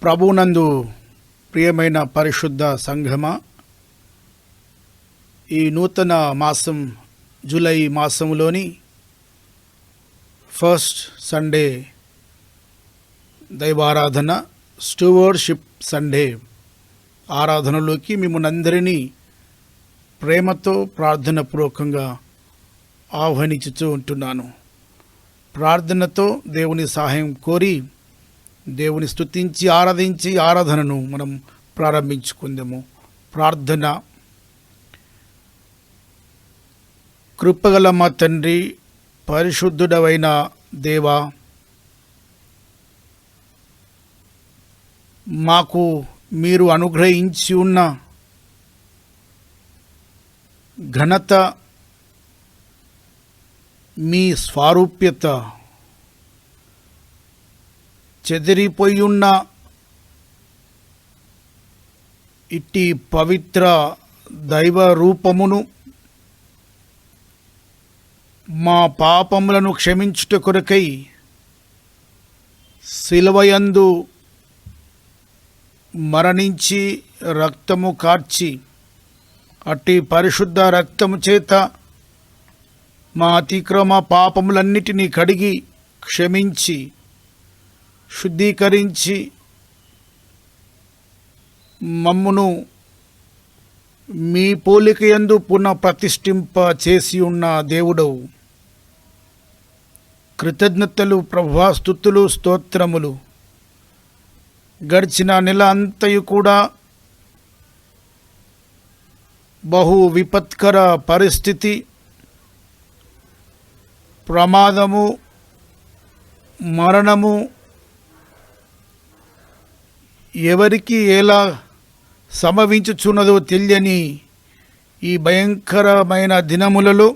ప్రభునందు ప్రియమైన పరిశుద్ధ సంఘమా, ఈ నూతన మాసం జూలై మాసంలోని ఫస్ట్ సండే దైవారాధన స్టూవర్షిప్ సండే ఆరాధనలోకి మిమ్మల్ని అందరినీ ప్రేమతో ప్రార్థనపూర్వకంగా ఆహ్వానించుతూ ఉంటున్నాను. ప్రార్థనతో దేవుని సహాయం కోరి దేవుని స్తుతించి ఆరాధించి ఆరాధనను మనం ప్రారంభించుకుందాము. ప్రార్థన. కృపగల మా తండ్రి, పరిశుద్ధుడవైన దేవా, మాకు మీరు అనుగ్రహించి ఉన్న ఘనత, మీ స్వారూప్యత, చెదిరిపోయున్న ఇట్టి పవిత్ర దైవ రూపమును మా పాపములను క్షమించుట కొరకై శిలువయందు మరణించి రక్తము కార్చి అట్టి పరిశుద్ధ రక్తము చేత మా అతిక్రమ పాపములన్నిటినీ కడిగి క్షమించి శుద్ధీకరించి మమ్మును మీ పోలికయందు పునః ప్రతిష్ఠింప చేసి ఉన్న దేవుడవు. కృతజ్ఞతలు ప్రభువా, స్తుతులు, స్తోత్రములు. గడిచిన నెల అంతయు కూడా బహు విపత్కర పరిస్థితి, ప్రమాదము, మరణము, ఎవరికి ఎలా సంభవించుచున్నదో తెలియని ఈ భయంకరమైన దినములలో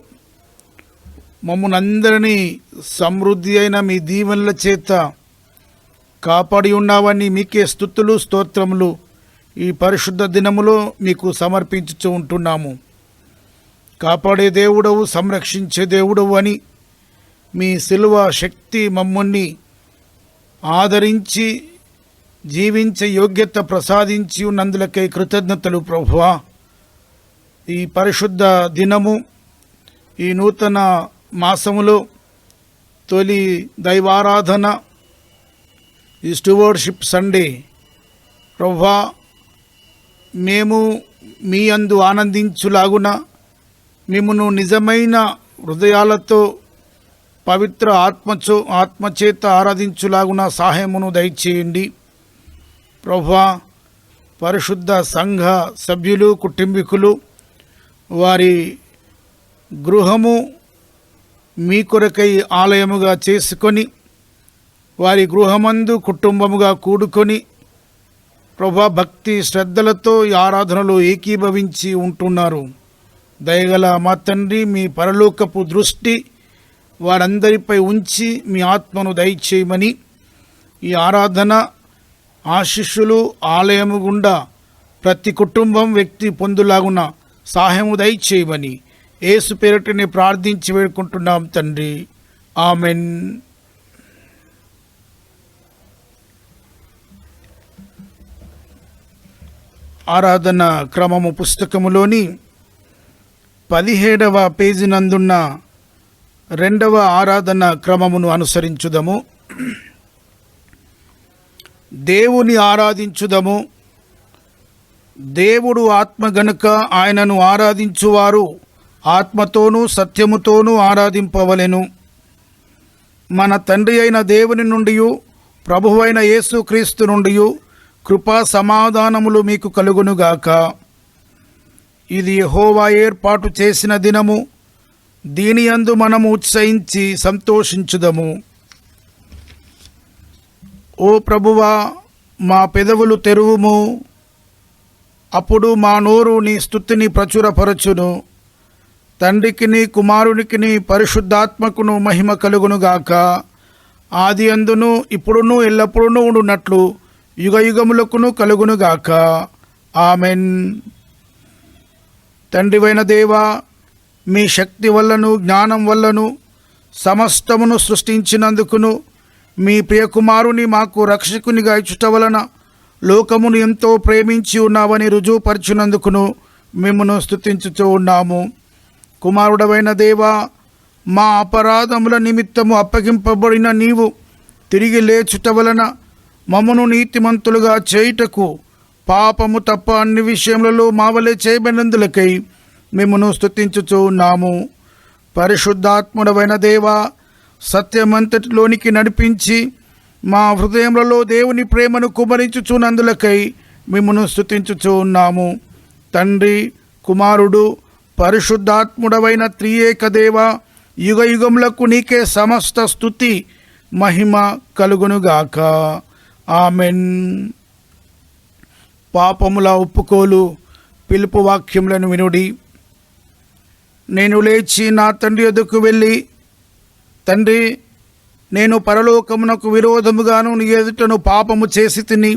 మమ్మల్ని అందరినీ సమృద్ధి అయిన మీ దీవెనల చేత కాపాడి ఉన్నావని మీకే స్తుతులు, స్తోత్రములు ఈ పరిశుద్ధ దినములో మీకు సమర్పించుతూ ఉంటున్నాము. కాపాడే దేవుడవు, సంరక్షించే దేవుడవు అని మీ శిలువ శక్తి మమ్మల్ని ఆదరించి జీవించే యోగ్యత ప్రసాదించి ఉన్నందులకై కృతజ్ఞతలు ప్రభువా. ఈ పరిశుద్ధ దినము, ఈ నూతన మాసములో తొలి దైవారాధన, ఈ స్టూవర్షిప్ సండే ప్రభువా, మేము మీ యందు ఆనందించులాగున, మిమ్మును నిజమైన హృదయాలతో పవిత్ర ఆత్మచేత ఆరాధించులాగున సహాయమును దయచేయండి ప్రభువా. పరిశుద్ధ సంఘ సభ్యులు, కుటుంబీకులు వారి గృహము మీ కొరకై ఆలయముగా చేసుకొని, వారి గృహమందు కుటుంబముగా కూడుకొని ప్రభువా భక్తి శ్రద్ధలతో ఈ ఆరాధనలో ఏకీభవించి ఉంటున్నారు. దయగల మా తండ్రి, మీ పరలోకపు దృష్టి వారందరిపై ఉంచి మీ ఆత్మను దయచేయమని, ఈ ఆరాధన ఆశీస్సులు ఆలయము గుండా ప్రతి కుటుంబం, వ్యక్తి పొందులాగున సహాయము దయచేయమని యేసు పేరిటనే ప్రార్థించి వేడుకుంటున్నాం తండ్రి, ఆమెన్. ఆరాధన క్రమము పుస్తకములోని 17వ పేజీ నందున్న 2వ ఆరాధన క్రమమును అనుసరించుదము. దేవుని ఆరాధించుదము. దేవుడు ఆత్మ గనుక ఆయనను ఆరాధించువారు ఆత్మతోనూ సత్యముతోనూ ఆరాధింపవలెను. మన తండ్రి అయిన దేవుని నుండి, ప్రభువైన యేసుక్రీస్తు నుండి కృపా సమాధానములు మీకు కలుగునుగాక. ఇది యెహోవా ఏర్పాటు చేసిన దినము, దీని యందు మనము ఉత్సహించి సంతోషించుదము. ఓ ప్రభువా, మా పెదవులు తెరువుము, అప్పుడు మా నోరు నీ స్తుతిని ప్రచురపరచును. తండ్రికిని, కుమారునికిని, పరిశుద్ధాత్మకును మహిమ కలుగునుగాక. ఆది అందును ఇప్పుడును ఎల్లప్పుడూ ఉండునట్లు యుగయుగములకును కలుగునుగాక. ఆమెన్. తండ్రివైన దేవా, మీ శక్తి వల్లను జ్ఞానం వల్లను సమస్తమును సృష్టించినందుకును, మీ ప్రియకుమారుని మాకు రక్షకునిగా ఇచ్చుట వలన లోకమును ఎంతో ప్రేమించి ఉన్నావని రుజువుపరచునందుకును మిమ్మను స్తుతించుతూ ఉన్నాము. కుమారుడవైన దేవా, మా అపరాధముల నిమిత్తము అప్పగింపబడిన నీవు తిరిగి లేచుట వలన మమ్మను నీతిమంతులుగా చేయుటకు పాపము తప్ప అన్ని విషయములలో మావలే చేయబడినందులకై మిమ్మను స్తుతించుచూ ఉన్నాము. పరిశుద్ధాత్ముడవైన దేవా, సత్యమంతటిలోనికి నడిపించి మా హృదయములలో దేవుని ప్రేమను కుమరించుచున్నందులకై మిమ్మను స్తుతించుచూ ఉన్నాము. తండ్రి, కుమారుడు, పరిశుద్ధాత్ముడవైన త్రియేక దేవ, యుగ యుగములకు నీకే సమస్త స్తుతి మహిమ కలుగునుగాక. ఆమెన్. పాపముల ఒప్పుకోలు పిలుపు వాక్యములను వినుడి. నేను లేచి నా తండ్రి యొద్దకు వెళ్ళి, తండ్రి, నేను పరలోకమునకు విరోధముగాను నీ ఎదుటను పాపము చేసి తిని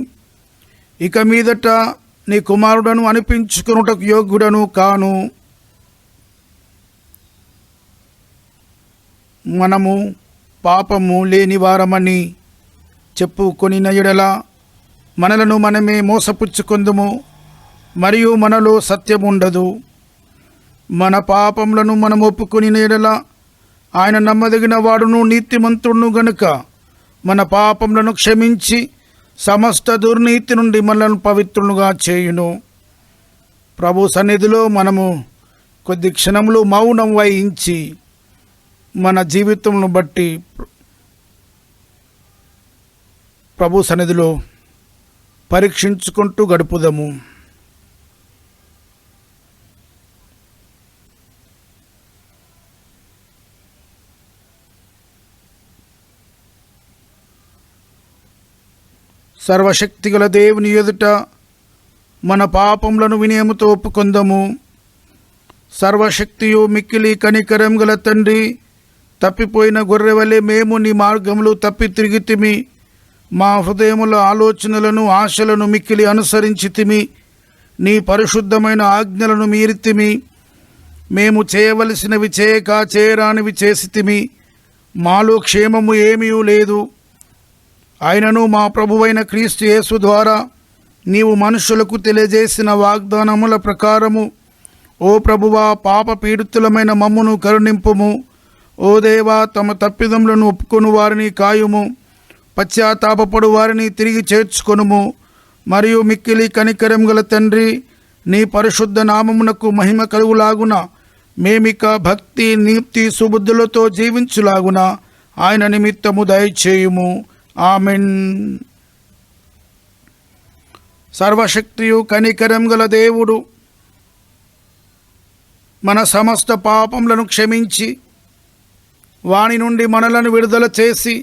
ఇక మీదట నీ కుమారుడను అనిపించుకున్నటకు యోగ్యుడను కాను. మనము పాపము లేని వారమని చెప్పుకొనిన యెడల మనలను మనమే మోసపుచ్చుకొందుము, మరియు మనలో సత్యముండదు. మన పాపములను మనం ఒప్పుకొనిన యెడల ఆయన నమ్మదగిన వాడును నీతిమంతుడును గనుక మన పాపములను క్షమించి సమస్త దుర్నీతి నుండి మనలను పవిత్రులుగా చేయును. ప్రభు సన్నిధిలో మనము కొద్ది క్షణములు మౌనం వహించి మన జీవితమును బట్టి ప్రభు సన్నిధిలో పరీక్షించుకుంటూ గడుపుదము. సర్వశక్తిగల దేవుని ఎదుట మన పాపములను వినయముతో ఒప్పుకొందము. సర్వశక్తియు మిక్కిలి కనికరం గల తండ్రి, తప్పిపోయిన గొర్రెవలే మేము నీ మార్గములు తప్పి తిరిగితిమి. మా హృదయముల ఆలోచనలను ఆశలను మిక్కిలి అనుసరించితిమి. నీ పరిశుద్ధమైన ఆజ్ఞలను మీరితిమి. మేము చేయవలసినవి చేయక చేయరానివి చేసితిమి. మాలో క్షేమము ఏమీ లేదు. ఆయనను మా ప్రభువైన క్రీస్తు యేసు ద్వారా నీవు మనుషులకు తెలియజేసిన వాగ్దానముల ప్రకారము ఓ ప్రభువా, పాప పీడితులమైన మమ్మును కరుణింపుము. ఓ దేవా, తమ తప్పిదములను ఒప్పుకొను వారిని కాయుము. పశ్చాత్తాపపడు వారిని తిరిగి చేర్చుకొనుము. మరియు మిక్కిలి కనికరం గల తండ్రి, నీ పరిశుద్ధ నామమునకు మహిమ కలుగులాగున మేమిక భక్తి, నీతి, సుబుద్ధులతో జీవించులాగున ఆయన నిమిత్తము దయచేయుము. ఆమెన్. సర్వశక్తియు కనికరం గల దేవుడు మన సమస్త పాపములను క్షమించి వాని నుండి మనలను విడుదల చేసి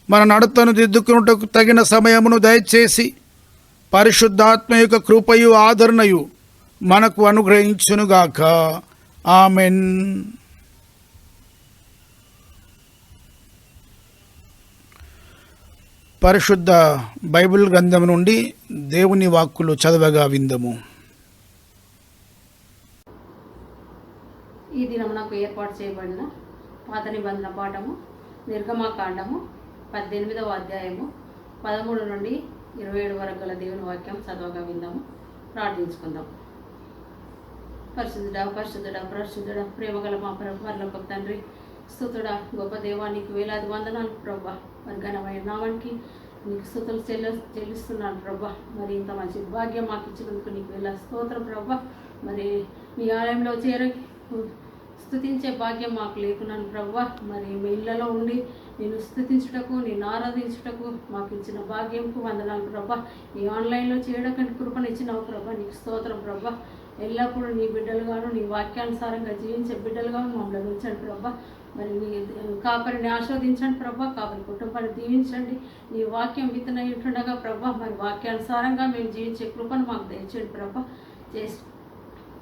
మన నడతను దిద్దుకున్నటకు తగిన సమయమును దయచేసి పరిశుద్ధాత్మ యొక్క కృపయు ఆదరణయు మనకు అనుగ్రహించునుగాక. ఆమెన్. పరిశుద్ధ బైబిల్ గ్రంథం నుండి దేవుని వాక్కులు చదవగా విందము. ఈ దినం నాకు ఏర్పాటు చేయబడిన పాత నిబంధన పాఠము నిర్గమాకాండము 18వ అధ్యాయము 13 నుండి 27 వరకు గల దేవుని వాక్యం చదవగా విందాము. ప్రార్థించుకుందాం. పరిశుద్ధుడా, పరిశుద్ధుడా, పరిశుద్ధుడా, ప్రేమగల మా పరలోకపు తండ్రి, స్తుతుడా, గొప్ప దేవానికి వేలాది వందనాలు ప్రభా. మరి ఘనమైన నామానికి నీకు స్తుతులు చెల్లిస్తున్నాను ప్రభా. మరి ఇంత మంచి భాగ్యం మాకు ఇచ్చినందుకు నీకు వేలాది స్తోత్రం ప్రభా. మరి మీ ఆలయంలో చేరి స్తుతించే భాగ్యం మాకు లేకున్నాను ప్రభా. మరి మీ ఇళ్లలో ఉండి నేను స్తుతించుటకు, నేను ఆరాధించుటకు మాకు ఇచ్చిన భాగ్యంకు వందనాలు ప్రభా. ఈ ఆన్లైన్లో చేయడానికి కృపనిచ్చినావు ప్రభా. నీకు స్తోత్రం ప్రభా. ఎల్లప్పుడూ నీ బిడ్డలుగాను, నీ వాక్యానుసారంగా జీవించే బిడ్డలుగాను మమ్మల్ని ఉంచండి ప్రభా. మరి మీ కాపరిని ఆస్వాదించండి ప్రభా. కాపరి కుటుంబాన్ని దీవించండి. నీ వాక్యం విత్తనై ఉంటుండగా ప్రభా, మరి వాక్యానుసారంగా మేము జీవించే కృపను మాకు దయచేయండి ప్రభా. చేసి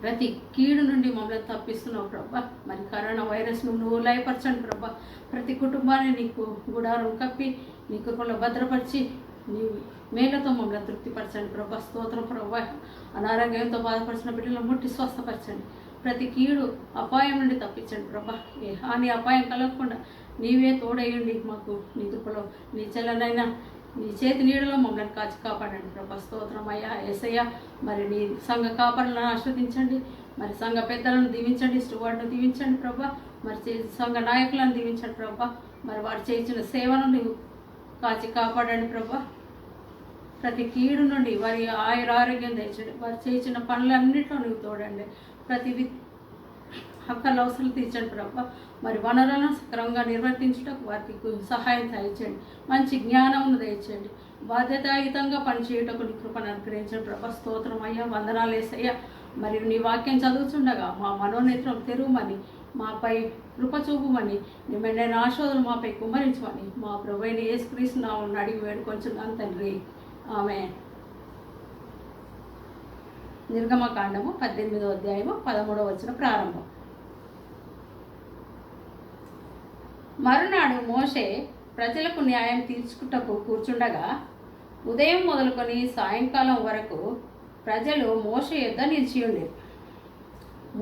ప్రతి కీడు నుండి మమ్మల్ని తప్పిస్తున్నావు ప్రభా. మరి కరోనా వైరస్ను నువ్వు లయపరచండి ప్రభా. ప్రతి కుటుంబాన్ని నీకు గుడారం కప్పి నీ కృపలో భద్రపరిచి నీ మేలతో మమ్మల్ని తృప్తిపరచండి ప్రభా. స్తోత్రం ప్రభా. అనారోగ్యంతో బాధపరిచిన బిడ్డలను ముట్టి స్వస్థపరచండి. ప్రతి కీడు అపాయం నుండి తప్పించండి ప్రభా. ఏ హాని అపాయం కలగకుండా నీవే తోడయ్యండి మాకు. నీ కృపలో నీ చెల్లనైనా నీ చేతి నీడలో మమ్మల్ని కాచి కాపాడండి ప్రభా. స్తోత్రం అయ్యా యేసయ్య. మరి నీ సంఘ కాపరులను ఆస్వాదించండి, మరి సంఘ పెద్దలను దీవించండి, స్టువార్డ్ను దీవించండి ప్రభా. మరి సంఘ నాయకులను దీవించండి ప్రభా. మరి వారు చేసిన సేవను నీవు కాచి కాపాడండి ప్రభా. ప్రతి కీడు నుండి వారి ఆరోగ్యం తెచ్చండి. వారు చేసిన పనులన్నింటిలో నువ్వు తోడండి. ప్రతి హక్కుల అవసరం తీర్చండి ప్రభా. మరి వనరులను సక్రమంగా నిర్వర్తించడానికి వారికి సహాయం దయచేయండి. మంచి జ్ఞానమును దయచేయండి. బాధ్యతాయుతంగా పనిచేయటకు నీ కృపను అనుగ్రహించండి ప్రభా. స్తోత్రం అయ్యా, వందనాలు యేసయ్యా. మరి నీ వాక్యం చదువుతుండగా మా మనోనేత్రం తెరువమని, మాపై కృప చూపమని, నీ మెండైన ఆశోధనలు మాపై కుమ్మరించమని మా ప్రభువైన యేసుక్రీస్తు నామమున అడిగి వేడుకొంచున్నాను తండ్రి. ఆమేన్. నిర్గమకాండము 18వ అధ్యాయము 13వ వచనం ప్రారంభం. మరునాడు మోషే ప్రజలకు న్యాయం తీర్చుటకు కూర్చుండగా ఉదయం మొదలుకొని సాయంకాలం వరకు ప్రజలు మోషే యొద్ద నిలిచియుండేరు.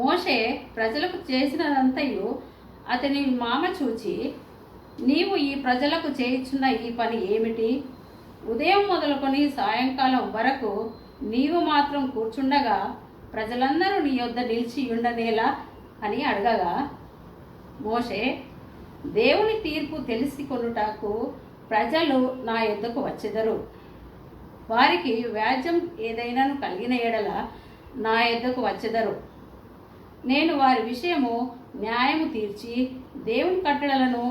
మోషే ప్రజలకు చేసినదంతయు అతని మామ చూచి, నీవు ఈ ప్రజలకు చేయుచున్న ఈ పని ఏమిటి? ఉదయం మొదలుకొని సాయంకాలం వరకు నీవు మాత్రం కూర్చుండగా ప్రజలందరూ నీ యొద్ద నిలిచి ఉండనేలా అని అడగగా, మోషే, దేవుని తీర్పు తెలిసి కొనుటకు ప్రజలు నా యొద్దకు వచ్చెదరు. వారికి వ్యాజ్యం ఏదైనాను కలిగిన ఎడల నా యొద్దకు వచ్చెదరు. నేను వారి విషయము న్యాయము తీర్చి దేవుని కట్టడలను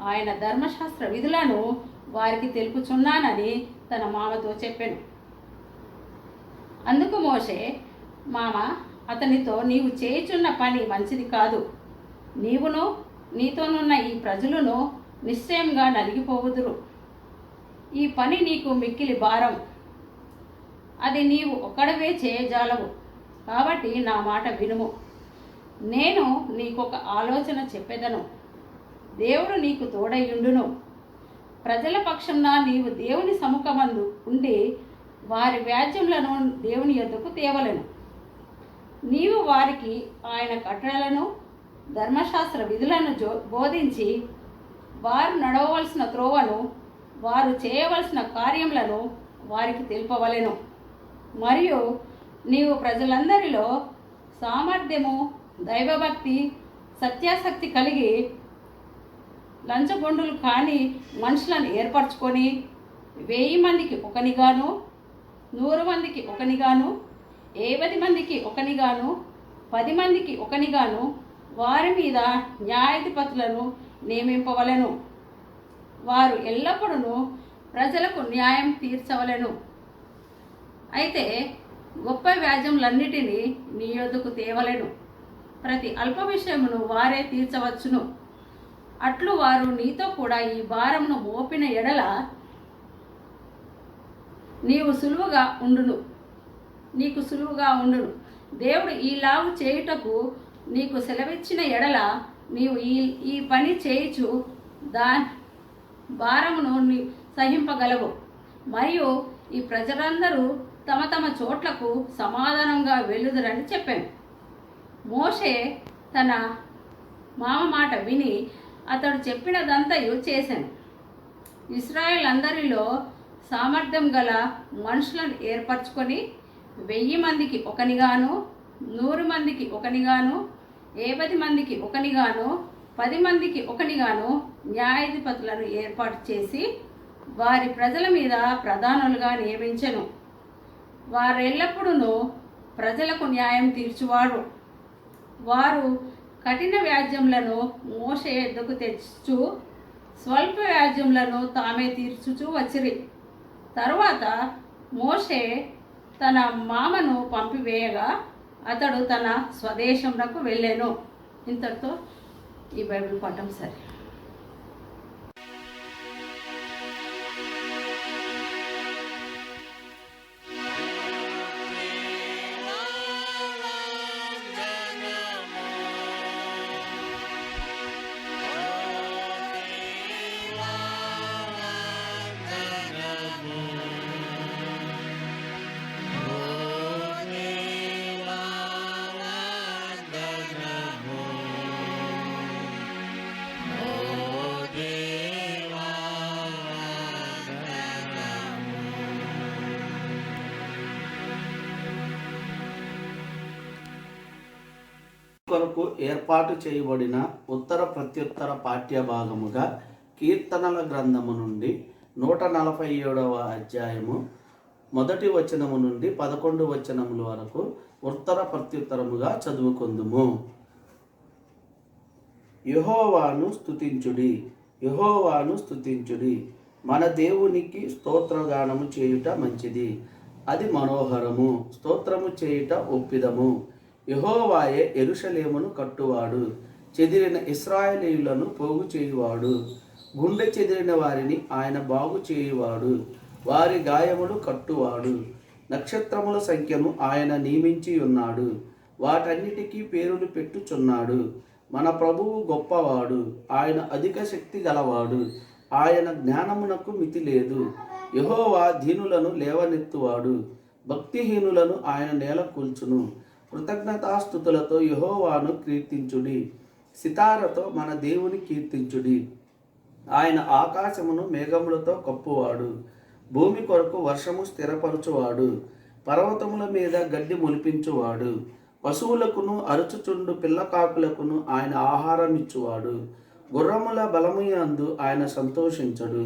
ఆయన ధర్మశాస్త్ర విధులను వారికి తెలుపుచున్నానని తన మామతో చెప్పాను. అందుకు మోషే మామ అతనితో, నీవు చేయుచున్న పని మంచిది కాదు. నీవును నీతోనున్న ఈ ప్రజలను నిశ్చయంగా నలిగిపోవుదురు. ఈ పని నీకు మిక్కిలి భారం. అది నీవు ఒక్కడవే చేయజాలవు. కాబట్టి నా మాట వినుము. నేను నీకొక ఆలోచన చెప్పెదను. దేవుడు నీకు తోడయుండును. ప్రజల పక్షంన నీవు దేవుని సముఖమందు ఉండి వారి వ్యాజ్యములను దేవుని యొద్దకు తేవలెను. నీవు వారికి ఆయన కట్టడలను ధర్మశాస్త్ర విధులను బోధించి వారు నడవవలసిన త్రోవను, వారు చేయవలసిన కార్యములను వారికి తెలుపవలెను. మరియు నీవు ప్రజలందరిలో సామర్థ్యము, దైవభక్తి, సత్యాసక్తి కలిగి లంచగొండులు కాని మనుషులను ఏర్పరచుకొని 1000 మందికి ఒకనిగాను, 100 మందికి ఒకనిగాను, 50 మందికి ఒకనిగాను, 10 మందికి ఒకనిగాను వారి మీద న్యాయాధిపతులను నియమింపవలెను. వారు ఎల్లప్పుడూ ప్రజలకు న్యాయం తీర్చవలెను. అయితే గొప్ప వ్యాజ్యములన్నిటినీ నీ యొద్దకు తేవలెను. ప్రతి అల్ప విషయమును వారే తీర్చవచ్చును. అట్లు వారు నీతో కూడా ఈ భారమును మోపిన ఎడల నీకు సులువుగా ఉండును. దేవుడు ఈలాగు చేయుటకు నీకు సెలవిచ్చిన ఎడల నీవు ఈ పని చేయుచు దాని భారమును సహింపగలవు. మరియు ఈ ప్రజలందరూ తమ తమ చోట్లకు సమాధానంగా వెళ్ళుదురని చెప్పాను. మోషే తన మామ మాట విని అతడు చెప్పినదంతయు చేశాను. ఇశ్రాయేల్ అందరిలో సామర్థ్యం గల మనుషులను ఏర్పరచుకొని 1000 మందికి ఒకనిగాను, 100 మందికి ఒకనిగాను, 50 మందికి ఒకనిగాను, 10 మందికి ఒకనిగాను న్యాయాధిపతులను ఏర్పాటు చేసి వారి ప్రజల మీద ప్రధానులుగా నియమించెను. వారెల్లప్పుడూ ప్రజలకు న్యాయం తీర్చువాడు. వారు కఠిన వ్యాజ్యములను మోషే యొద్దకు తెచ్చు స్వల్ప వ్యాజ్యములను తామే తీర్చుచూ వచ్చిరి. తరువాత మోషే తన మామను పంపివేయగా అతడు తన స్వదేశమునకు వెళ్ళెను. ఇంతటితో ఈ బైబిల్ పాఠం సరే. కొరకు ఏర్పాటు చేయబడిన ఉత్తర ప్రత్యుత్తర పాఠ్య భాగముగా కీర్తనల గ్రంథము నుండి 147వ అధ్యాయము 1 వచనము నుండి 11 వచనముల వరకు ఉత్తర ప్రత్యుత్తరముగా చదువుకుందుము. యెహోవాను స్తుతించుడి, యెహోవాను స్తుతించుడి. మన దేవునికి స్తోత్రగానము చేయుట మంచిది, అది మనోహరము. స్తోత్రము చేయుట ఒప్పిదము. యెహోవాయే యెరూషలేమును కట్టువాడు, చెదిరిన ఇశ్రాయేలీయులను పోగు చేయువాడు. గుండె చెదిరిన వారిని ఆయన బాగు చేయువాడు, వారి గాయములు కట్టువాడు. నక్షత్రముల సంఖ్యను ఆయన నియమించి ఉన్నాడు, వాటన్నిటికీ పేరులు పెట్టుచున్నాడు. మన ప్రభువు గొప్పవాడు, ఆయన అధిక శక్తి గలవాడు, ఆయన జ్ఞానమునకు మితి లేదు. యెహోవా దీనులను లేవనెత్తువాడు, భక్తిహీనులను ఆయన నేల కూల్చును. కృతజ్ఞతాస్తుతులతో యెహోవాను కీర్తించుడి, సితారతో మన దేవుని కీర్తించుడి. ఆయన ఆకాశమును మేఘములతో కప్పువాడు, భూమి కొరకు వర్షము స్థిరపరచువాడు. పర్వతముల మీద గడ్డి మొలిపించువాడు, పశువులకును అరుచుచుండు పిల్లకాకులకును ఆయన ఆహారం ఇచ్చువాడు. గుర్రముల బలము యందు ఆయన సంతోషించడు,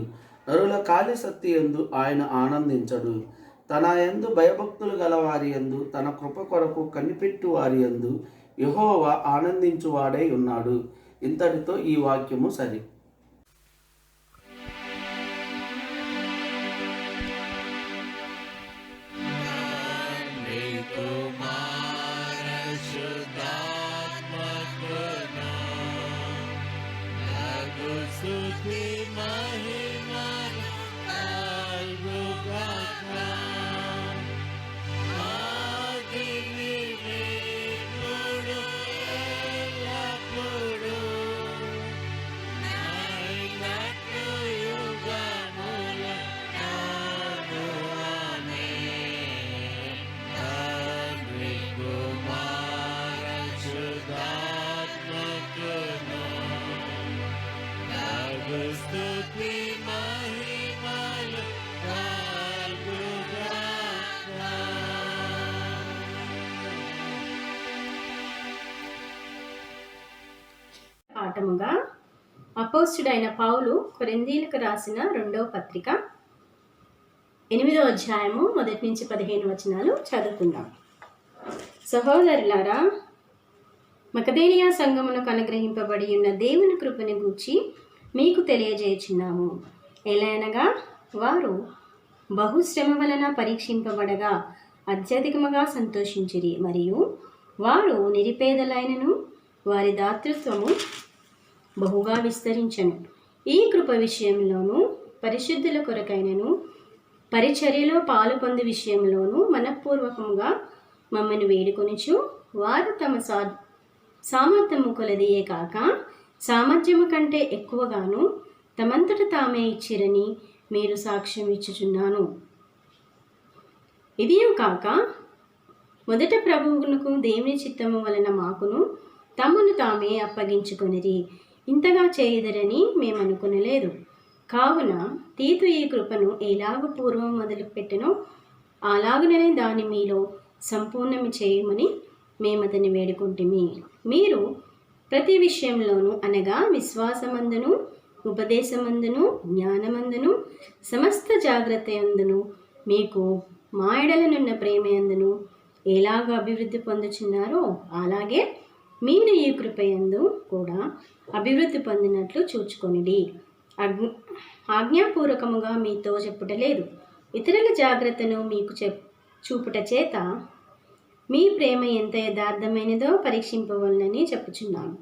నరుల కాలి శక్తి యందు ఆయన ఆనందించడు. తన యందు భయభక్తులు గలవారి యందు, తన కృప కొరకు కనిపెట్టు వారి యందు యెహోవా ఆనందించువాడై ఉన్నాడు. ఇంతటితో ఈ వాక్యము సరి. పాఠముగా అపోస్తుడైన పౌలు కొరింథీయులకు రాసిన 2వ పత్రిక 8వ అధ్యాయము 1 నుంచి 15 వచనాలు చదువుకుందాం. సహోదరులారా, మకదేనియా సంఘమునకు అనుగ్రహింపబడి ఉన్న దేవుని కృపని గూర్చి మీకు తెలియజేయుచున్నాము. ఎలానగా వారు బహుశ్రమ వలన పరీక్షింపబడగా అత్యధికముగా సంతోషించిరి, మరియు వారు నిరుపేదలైనను వారి దాతృత్వము బహుగా విస్తరించను. ఈ కృప విషయంలోనూ పరిశుద్ధుల కొరకైనను పరిచర్యలో పాలు పొందు విషయంలోనూ మనఃపూర్వకముగా మమ్మల్ని వేడుకొనుచు, వారు తమ సామర్థ్యము కొలదియే కాక సామర్థ్యము కంటే ఎక్కువగాను తమంతట తామే ఇచ్చిరని మీరు సాక్ష్యం ఇచ్చుచున్నాను. ఇదియు కాక మొదట ప్రభువునకు దేవుని చిత్తము వలన మాకును తమను తామే అప్పగించుకొనిరి. ఇంతగా చేయదరని మేము అనుకునలేదు. కావున తీతు ఈ కృపను ఎలాగ పూర్వం మొదలుపెట్టెనో అలాగుననే దాని మీలో సంపూర్ణము చేయమని మేమతని వేడుకుంటుమి. మీరు ప్రతి విషయంలోనూ, అనగా విశ్వాసమందును, ఉపదేశమందును, జ్ఞానమందును, సమస్త జాగ్రత్త యందును, మీకు మా ఎడలనున్న ప్రేమయందును ఎలాగ అభివృద్ధి పొందుచున్నారో అలాగే మీరు ఈ కృపయందు కూడా అభివృద్ధి పొందినట్లు చూచుకొనిడి. ఆజ్ఞాపూర్వకముగా మీతో చెప్పుటలేదు, ఇతరుల జాగ్రత్తను మీకు చూపుట చేత మీ ప్రేమ ఎంత యథార్థమైనదో పరీక్షింపవలనని చెప్పుచున్నాను.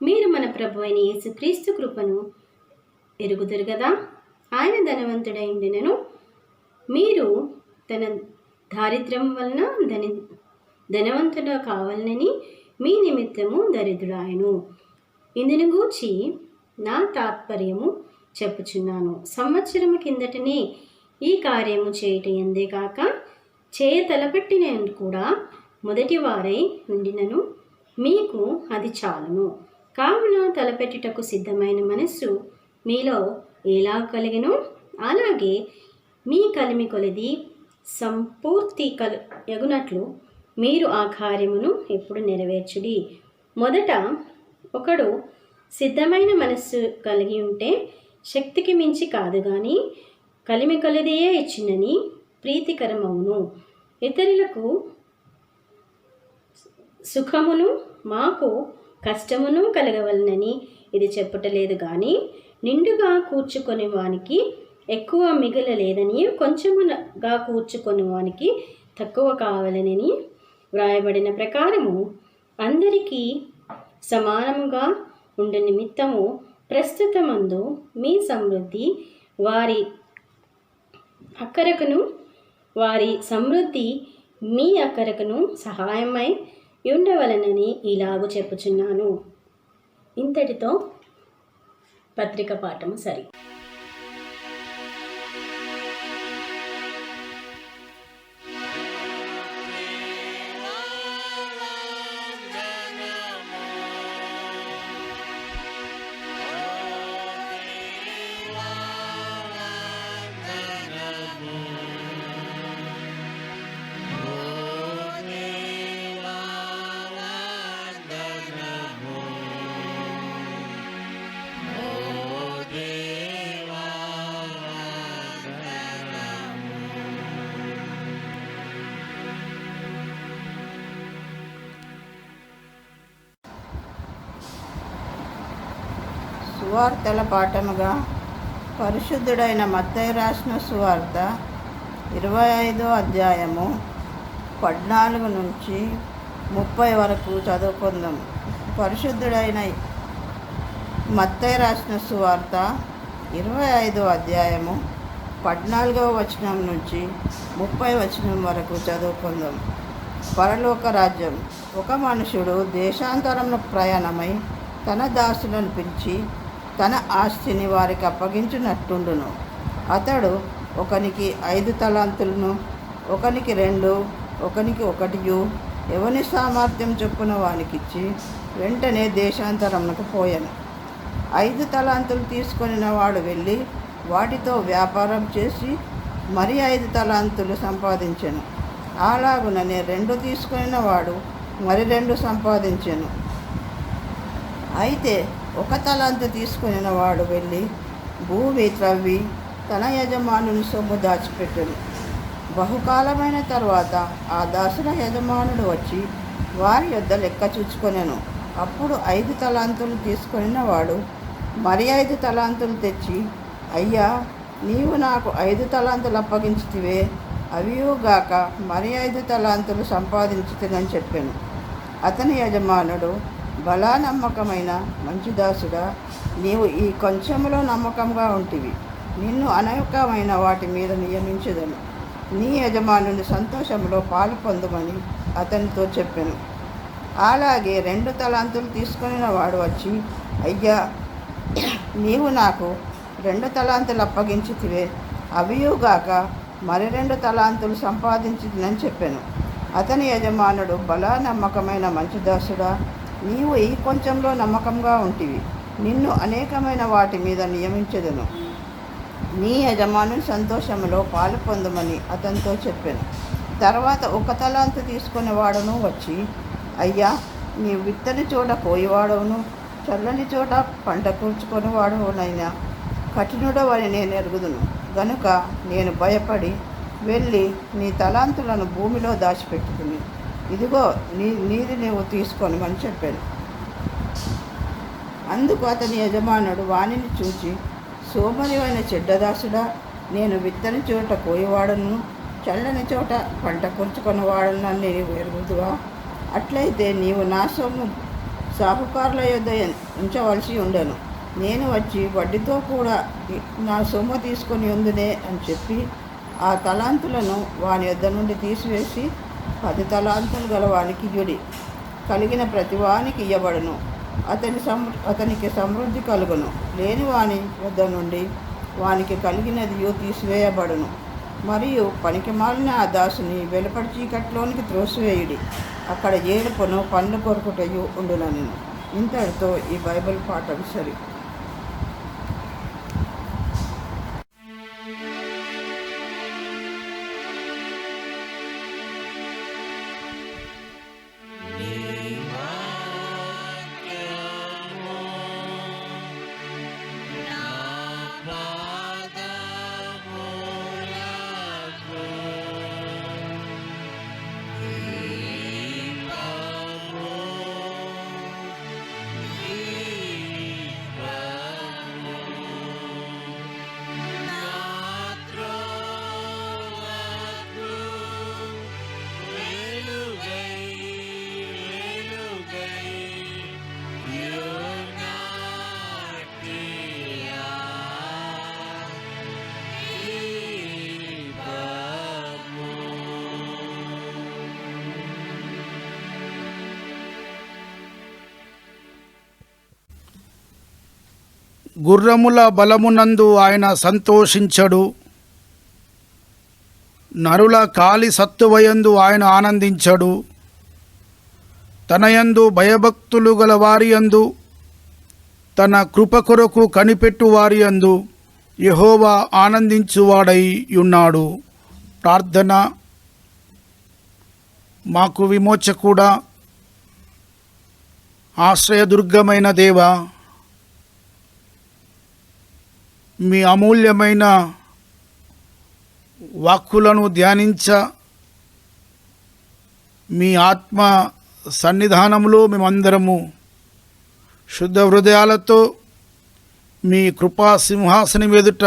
మీరు మన ప్రభు అయిన యేసుక్రీస్తు కృపను ఎరుగుదురు కదా. ఆయన ధనవంతుడైండినను మీరు తన దారిద్ర్యం వలన ధనవంతుడు కావాలని మీ నిమిత్తము దరిద్రుడాయను. ఇందును గూర్చి నా తాత్పర్యము చెప్పుచున్నాను. సంవత్సరము కిందటనే ఈ కార్యము చేయట ఎందే కాక చేయ తలపెట్టిన కూడా మొదటి వారై ఉండినను మీకు అది చాలును. కావున తలపెట్టుటకు సిద్ధమైన మనస్సు మీలో ఎలా కలిగినో అలాగే మీ కలిమి కొలది సంపూర్తి ఎగునట్లు మీరు ఆ కార్యమును ఎప్పుడు నెరవేర్చుడి. మొదట ఒకడు సిద్ధమైన మనస్సు కలిగి ఉంటే శక్తికి మించి కాదు కానీ కలిమి కొలదియే ఇచ్చినని ప్రీతికరమవును. ఇతరులకు సుఖమును మాకు కష్టమును కలగవలనని ఇది చెప్పుటలేదు కానీ నిండుగా కూర్చుకొని వానికి ఎక్కువ మిగలలేదని, కొంచెముగా కూర్చుకొని వానికి తక్కువ కావాలని వ్రాయబడిన ప్రకారము అందరికీ సమానముగా ఉండు నిమిత్తము ప్రస్తుతమందు మీ సమృద్ధి వారి సమృద్ధి మీ అక్కరకును సహాయమై ఉండవలనని ఇలాగూ చెప్పుచున్నాను. ఇంతటితో పత్రిక పాఠము సరి. సువార్తల పాఠముగా పరిశుద్ధుడైన మత్తయి రాసిన సువార్త 25వ అధ్యాయము 14 నుంచి 30 వరకు చదువుకుందాం. పరిశుద్ధుడైన మత్తయి రాసిన సువార్త 25వ అధ్యాయము 14వ వచనం నుంచి 30 వచనం వరకు చదువుకుందాం. పరలోక రాజ్యం. ఒక మనుషుడు దేశాంతరమున ప్రయాణమై తన దాసులను పిలిచి తన ఆస్తిని వారికి అప్పగించినట్టుండును. అతడు ఒకనికి 5 తలాంతులను, ఒకనికి 2, ఒకనికి 1 ఎవని సామర్థ్యం చొప్పున వానికిచ్చి వెంటనే దేశాంతరమునకు పోయాను. 5 తలాంతులు తీసుకొనిన వాడు వెళ్ళి వాటితో వ్యాపారం చేసి మరి 5 తలాంతులు సంపాదించెను. అలాగుననే 2 తీసుకొనిన వాడు మరి 2 సంపాదించెను. అయితే 1 తలాంతు తీసుకొనిన వాడు వెళ్ళి భూమి త్రవ్వి తన యజమానుని సొమ్ము దాచిపెట్టెను. బహుకాలమైన తర్వాత ఆ దాసుల యజమానుడు వచ్చి వారి యొద్ద లెక్క చూచుకొనెను. అప్పుడు 5 తలాంతులు తీసుకొనిన వాడు మరి 5 తలాంతులు తెచ్చి, అయ్యా, నీవు నాకు 5 తలాంతులు అప్పగించితివే, అవియుగాక మరి 5 తలాంతులు సంపాదించితినని చెప్పాను. అతని యజమానుడు, బలా నమ్మకమైన మంచి దాసుడా, నీవు ఈ కొంచెములో నమ్మకంగా ఉంటివి, నిన్ను అనేకమైన వాటి మీద నియమించదను, నీ యజమానుని సంతోషంలో పాలు పొందమని అతనితో చెప్పాను. అలాగే 2 తలాంతులు తీసుకొనిన వాడు వచ్చి, అయ్యా, నీవు నాకు 2 తలాంతులు అప్పగించితివే, అవియుగాక మరి 2 తలాంతులు సంపాదించినని చెప్పాను. అతని యజమానుడు, బలా నమ్మకమైన మంచి దాసుడా, నీవు ఈ కొంచెంలో నమ్మకంగా ఉంటివి, నిన్ను అనేకమైన వాటి మీద నియమించదను, నీ యజమానుని సంతోషంలో పాలు పొందమని అతనితో చెప్పాను. తర్వాత 1 తలాంతు తీసుకునే వాడును వచ్చి, అయ్యా, నీవు విత్తని చోట కోయివాడవును, చల్లని చోట పంట కూర్చుకొని వాడవునైనా కఠినుడవని నేను ఎరుగుదును గనుక నేను భయపడి వెళ్ళి నీ తలాంతులను భూమిలో దాచిపెట్టుకుని, ఇదిగో నీది నీవు తీసుకొనమని చెప్పాను. అందుకు అతని యజమానుడు వానిని చూచి, సోమరివైన చెడ్డదాసుడా, నేను విత్తని చోట కోయివాడను, చల్లని చోట పంట కూర్చుకొని వాడను నీవు ఎరుగుదువా? అట్లయితే నీవు నా సొమ్ము సాహుకారుల యొద్ద ఉంచవలసి ఉండెను, నేను వచ్చి వడ్డీతో కూడా నా సొమ్ము తీసుకొని ఉందునే అని చెప్పి ఆ తలాంతులను వాని యొద్ద నుండి తీసివేసి 10 తలాంతులు గల వానికి ఇయ్యుడి, కలిగిన ప్రతి వానికి ఇయ్యబడును, అతనికి సమృద్ధి కలుగును, లేని వాని వద్ద నుండి వానికి కలిగినది తీసివేయబడును. మరియు పనికిమాలిన ఆ దాసుని వెలుపటి చీకట్లోనికి త్రోసివేయుడి, అక్కడ ఏడుపును పండ్లు కొరుకుటయు ఉండునని. ఇంతటితో ఈ బైబిల్ పాఠం సరి. గుర్రముల బలమునందు ఆయన సంతోషించడు, నరుల కాలి సత్తువయందు ఆయన ఆనందించడు. తనయందు భయభక్తులు గల వారి యందు, తన కృప కొరకు కనిపెట్టు వారి యందు యెహోవా ఆనందించువాడై ఉన్నాడు. ప్రార్థన. మాకు విమోచకుడా, ఆశ్రయదుర్గమైన దేవా, మీ అమూల్యమైన వాక్కులను ధ్యానించ మీ ఆత్మ సన్నిధానంలో మేమందరము శుద్ధ హృదయాలతో మీ కృపా సింహాసనం ఎదుట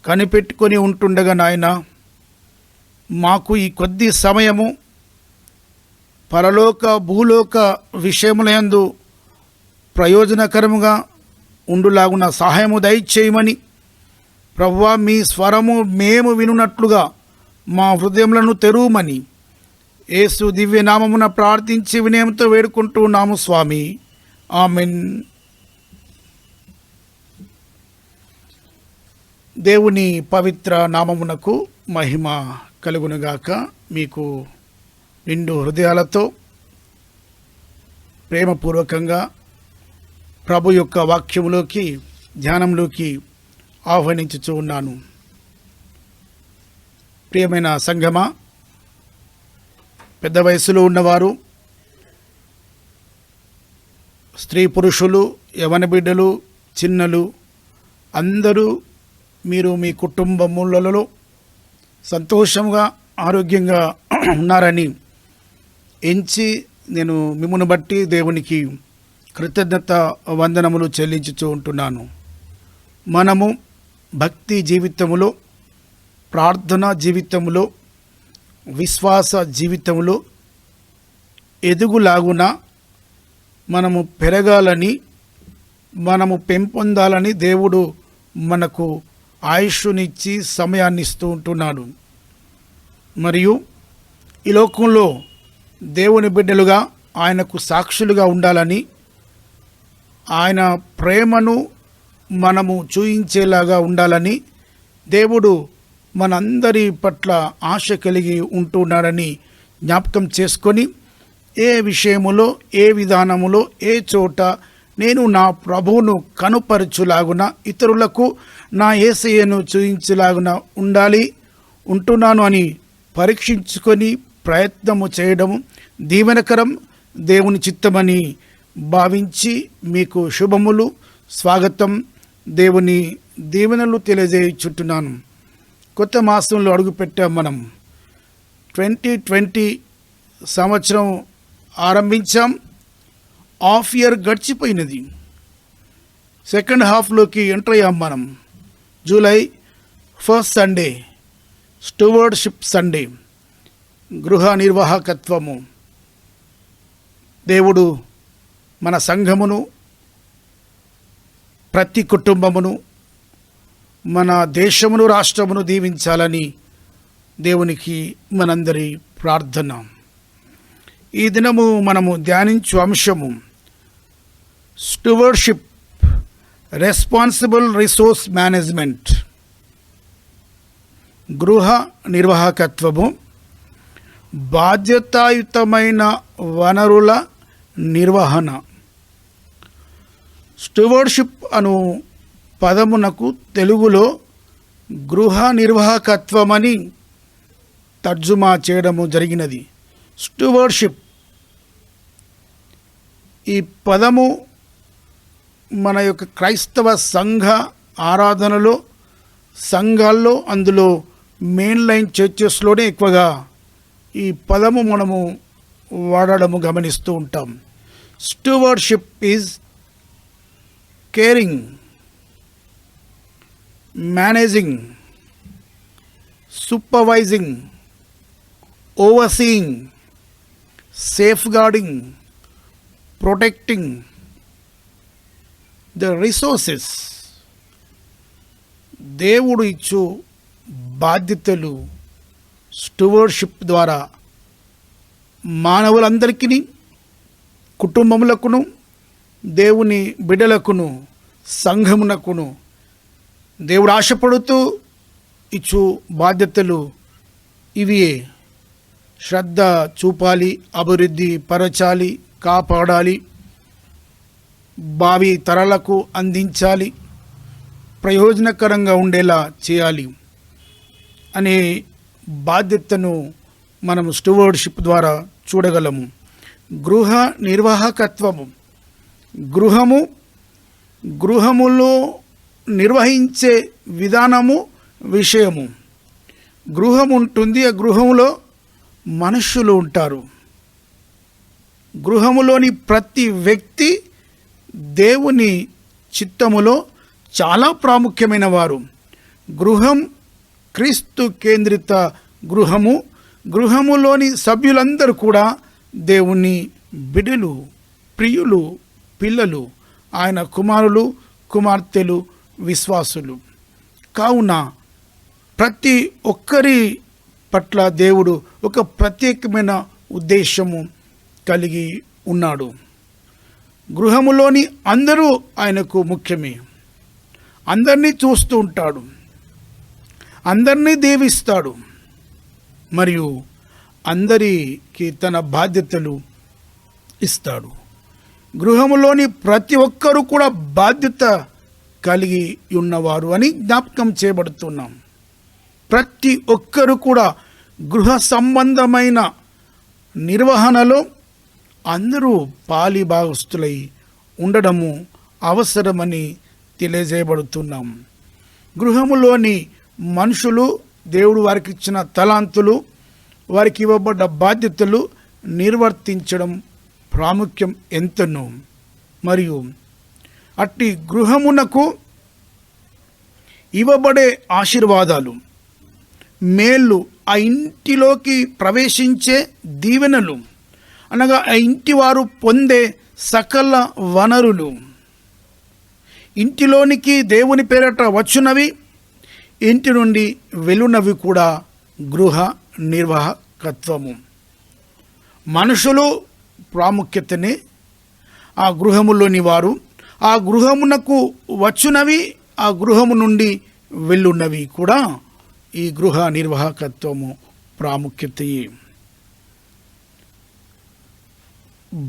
కనిపెట్టుకొని ఉంటుండగా నాయన, మాకు ఈ కొద్ది సమయము పరలోక భూలోక విషయములందు ప్రయోజనకరముగా ఉండులాగున సహాయము దయచేయమని ప్రభువా, మీ స్వరము మేము వినున్నట్లుగా మా హృదయములను తెరువమని యేసు దివ్య నామమున ప్రార్థించి వినయంతో వేడుకుంటున్నాము స్వామి. ఆమెన్. దేవుని పవిత్ర నామమునకు మహిమ కలుగునుగాక. మీకు నిండు హృదయాలతో ప్రేమపూర్వకంగా ప్రభు యొక్క వాక్యములోకి ధ్యానంలోకి ఆహ్వానించుచూ ఉన్నాను. ప్రియమైన సంఘమా, పెద్ద వయసులో ఉన్నవారు, స్త్రీ పురుషులు, యవన బిడ్డలు, చిన్నలు అందరూ మీరు మీ కుటుంబములలో సంతోషంగా ఆరోగ్యంగా ఉన్నారని ఎంచి నేను మిమ్మును బట్టి దేవునికి కృతజ్ఞత వందనములు చెల్లించుతూ ఉంటున్నాను. మనము భక్తి జీవితములో, ప్రార్థనా జీవితములో, విశ్వాస జీవితంలో ఎదుగులాగున మనము పెరగాలని, మనము పెంపొందాలని దేవుడు మనకు ఆయుష్నిచ్చి సమయాన్ని ఇస్తూ ఉంటున్నాడు. మరియు ఈ లోకంలో దేవుని బిడ్డలుగా ఆయనకు సాక్షులుగా ఉండాలని, ఆయన ప్రేమను మనము చూయించేలాగా ఉండాలని దేవుడు మనందరి పట్ల ఆశ కలిగి ఉంటున్నాడని జ్ఞాపకం చేసుకొని, ఏ విషయములో, ఏ విధానములో, ఏ చోట నేను నా ప్రభువును కనుపరచులాగున, ఇతరులకు నా యేసయ్యను చూయించులాగున ఉంటున్నాను అని పరీక్షించుకొని ప్రయత్నము చేయడము దీవెనకరం, దేవుని చిత్తమని భావించి మీకు శుభములు, స్వాగతం, దేవుని దీవెనలు తెలియజేయుచుంటున్నాను. కొత్త మాసంలో అడుగుపెట్టాం. మనం 2020 సంవత్సరం ఆరంభించాం. హాఫ్ ఇయర్ గడిచిపోయినది. సెకండ్ హాఫ్లోకి ఎంటర్ అయ్యాం మనం. జూలై 1st సండే స్టూవర్డ్షిప్ సండే, గృహ నిర్వాహకత్వము. దేవుడు మన సంఘమును, ప్రతి కుటుంబమును, మన దేశమును, రాష్ట్రమును దీవించాలని దేవునికి మనందరి ప్రార్థన. ఈ దినము మనము ధ్యానించు అంశము స్టూవర్డ్షిప్, రెస్పాన్సిబుల్ రిసోర్స్ మేనేజ్మెంట్, గృహ నిర్వాహకత్వము, బాధ్యతాయుతమైన వనరుల నిర్వహణ. స్టూవర్డ్షిప్ అను పదమునకు తెలుగులో గృహ నిర్వాహకత్వమని తర్జుమా చేయడము జరిగినది. స్టూవర్డ్షిప్ ఈ పదము మన యొక్క క్రైస్తవ సంఘ ఆరాధనలో, సంఘాల్లో, అందులో మెయిన్ లైన్ చర్చెస్లోనే ఎక్కువగా ఈ పదము మనము వాడడము గమనిస్తూ ఉంటాం. Stewardship is caring, managing, supervising, overseeing, safeguarding, protecting the resources. దేవుడు ఇచ్చు బాధ్యతలు స్టూవర్డ్షిప్ ద్వారా మానవులందరికీ, కుటుంబములకును, దేవుని బిడ్డలకును సంఘమునకును దేవుడు ఆశపడుతూ ఇచ్చు బాధ్యతలు ఇవియే. శ్రద్ధ చూపాలి, అభివృద్ధి పరచాలి, కాపాడాలి, భావి తరాలకు అందించాలి, ప్రయోజనకరంగా ఉండేలా చేయాలి అనే బాధ్యతను మనం స్టూవర్డ్షిప్ ద్వారా చూడగలము. గృహ నిర్వాహకత్వము, గృహములో నిర్వహించే విధానము, విషయము. గృహం ఉంటుంది, ఆ గృహంలో మనుషులు ఉంటారు. గృహములోని ప్రతి వ్యక్తి దేవుని చిత్తములో చాలా ప్రాముఖ్యమైన వారు. గృహం క్రీస్తు కేంద్రిత గృహము. గృహములోని సభ్యులందరూ కూడా దేవుని బిడ్డలు, ప్రియులు, పిల్లలు, ఆయన కుమారులు, కుమార్తెలు, విశ్వాసులు. కావున ప్రతి ఒక్కరి పట్ల దేవుడు ఒక ప్రత్యేకమైన ఉద్దేశము కలిగి ఉన్నాడు. గృహములోని అందరూ ఆయనకు ముఖ్యమే. అందరినీ చూస్తూ ఉంటాడు, అందరినీ దీవిస్తాడు, మరియు అందరికీ తన బాధ్యతలు ఇస్తాడు. గృహములోని ప్రతి ఒక్కరూ కూడా బాధ్యత కలిగి ఉన్నవారు అని జ్ఞాపకం చేయబడుతున్నాం. ప్రతి ఒక్కరూ కూడా గృహ సంబంధమైన నిర్వహణలో అందరూ పాలిభాగస్తులై ఉండడము అవసరమని తెలియజేయబడుతున్నాం. గృహములోని మనుషులు దేవుడు వారికి ఇచ్చిన తలాంతులు, వారికి ఇవ్వబడ్డ బాధ్యతలు నిర్వర్తించడం ప్రాముఖ్యం ఎంతనో. మరియు అట్టి గృహమునకు ఇవ్వబడే ఆశీర్వాదాలు, మేళ్ళు, ఆ ఇంటిలోకి ప్రవేశించే దీవెనలు, అనగా ఆ ఇంటి వారు పొందే సకల వనరులు, ఇంటిలోనికి దేవుని పేరట వచ్చునవి, ఇంటి నుండి వెలునవి కూడా గృహ నిర్వాహకత్వము. మనుషులు ప్రాముఖ్యతనే ఆ గృహములోని వారు, ఆ గృహమునకు వచ్చునవి, ఆ గృహము నుండి వెళ్ళున్నవి కూడా ఈ గృహ నిర్వాహకత్వము ప్రాముఖ్యతయే.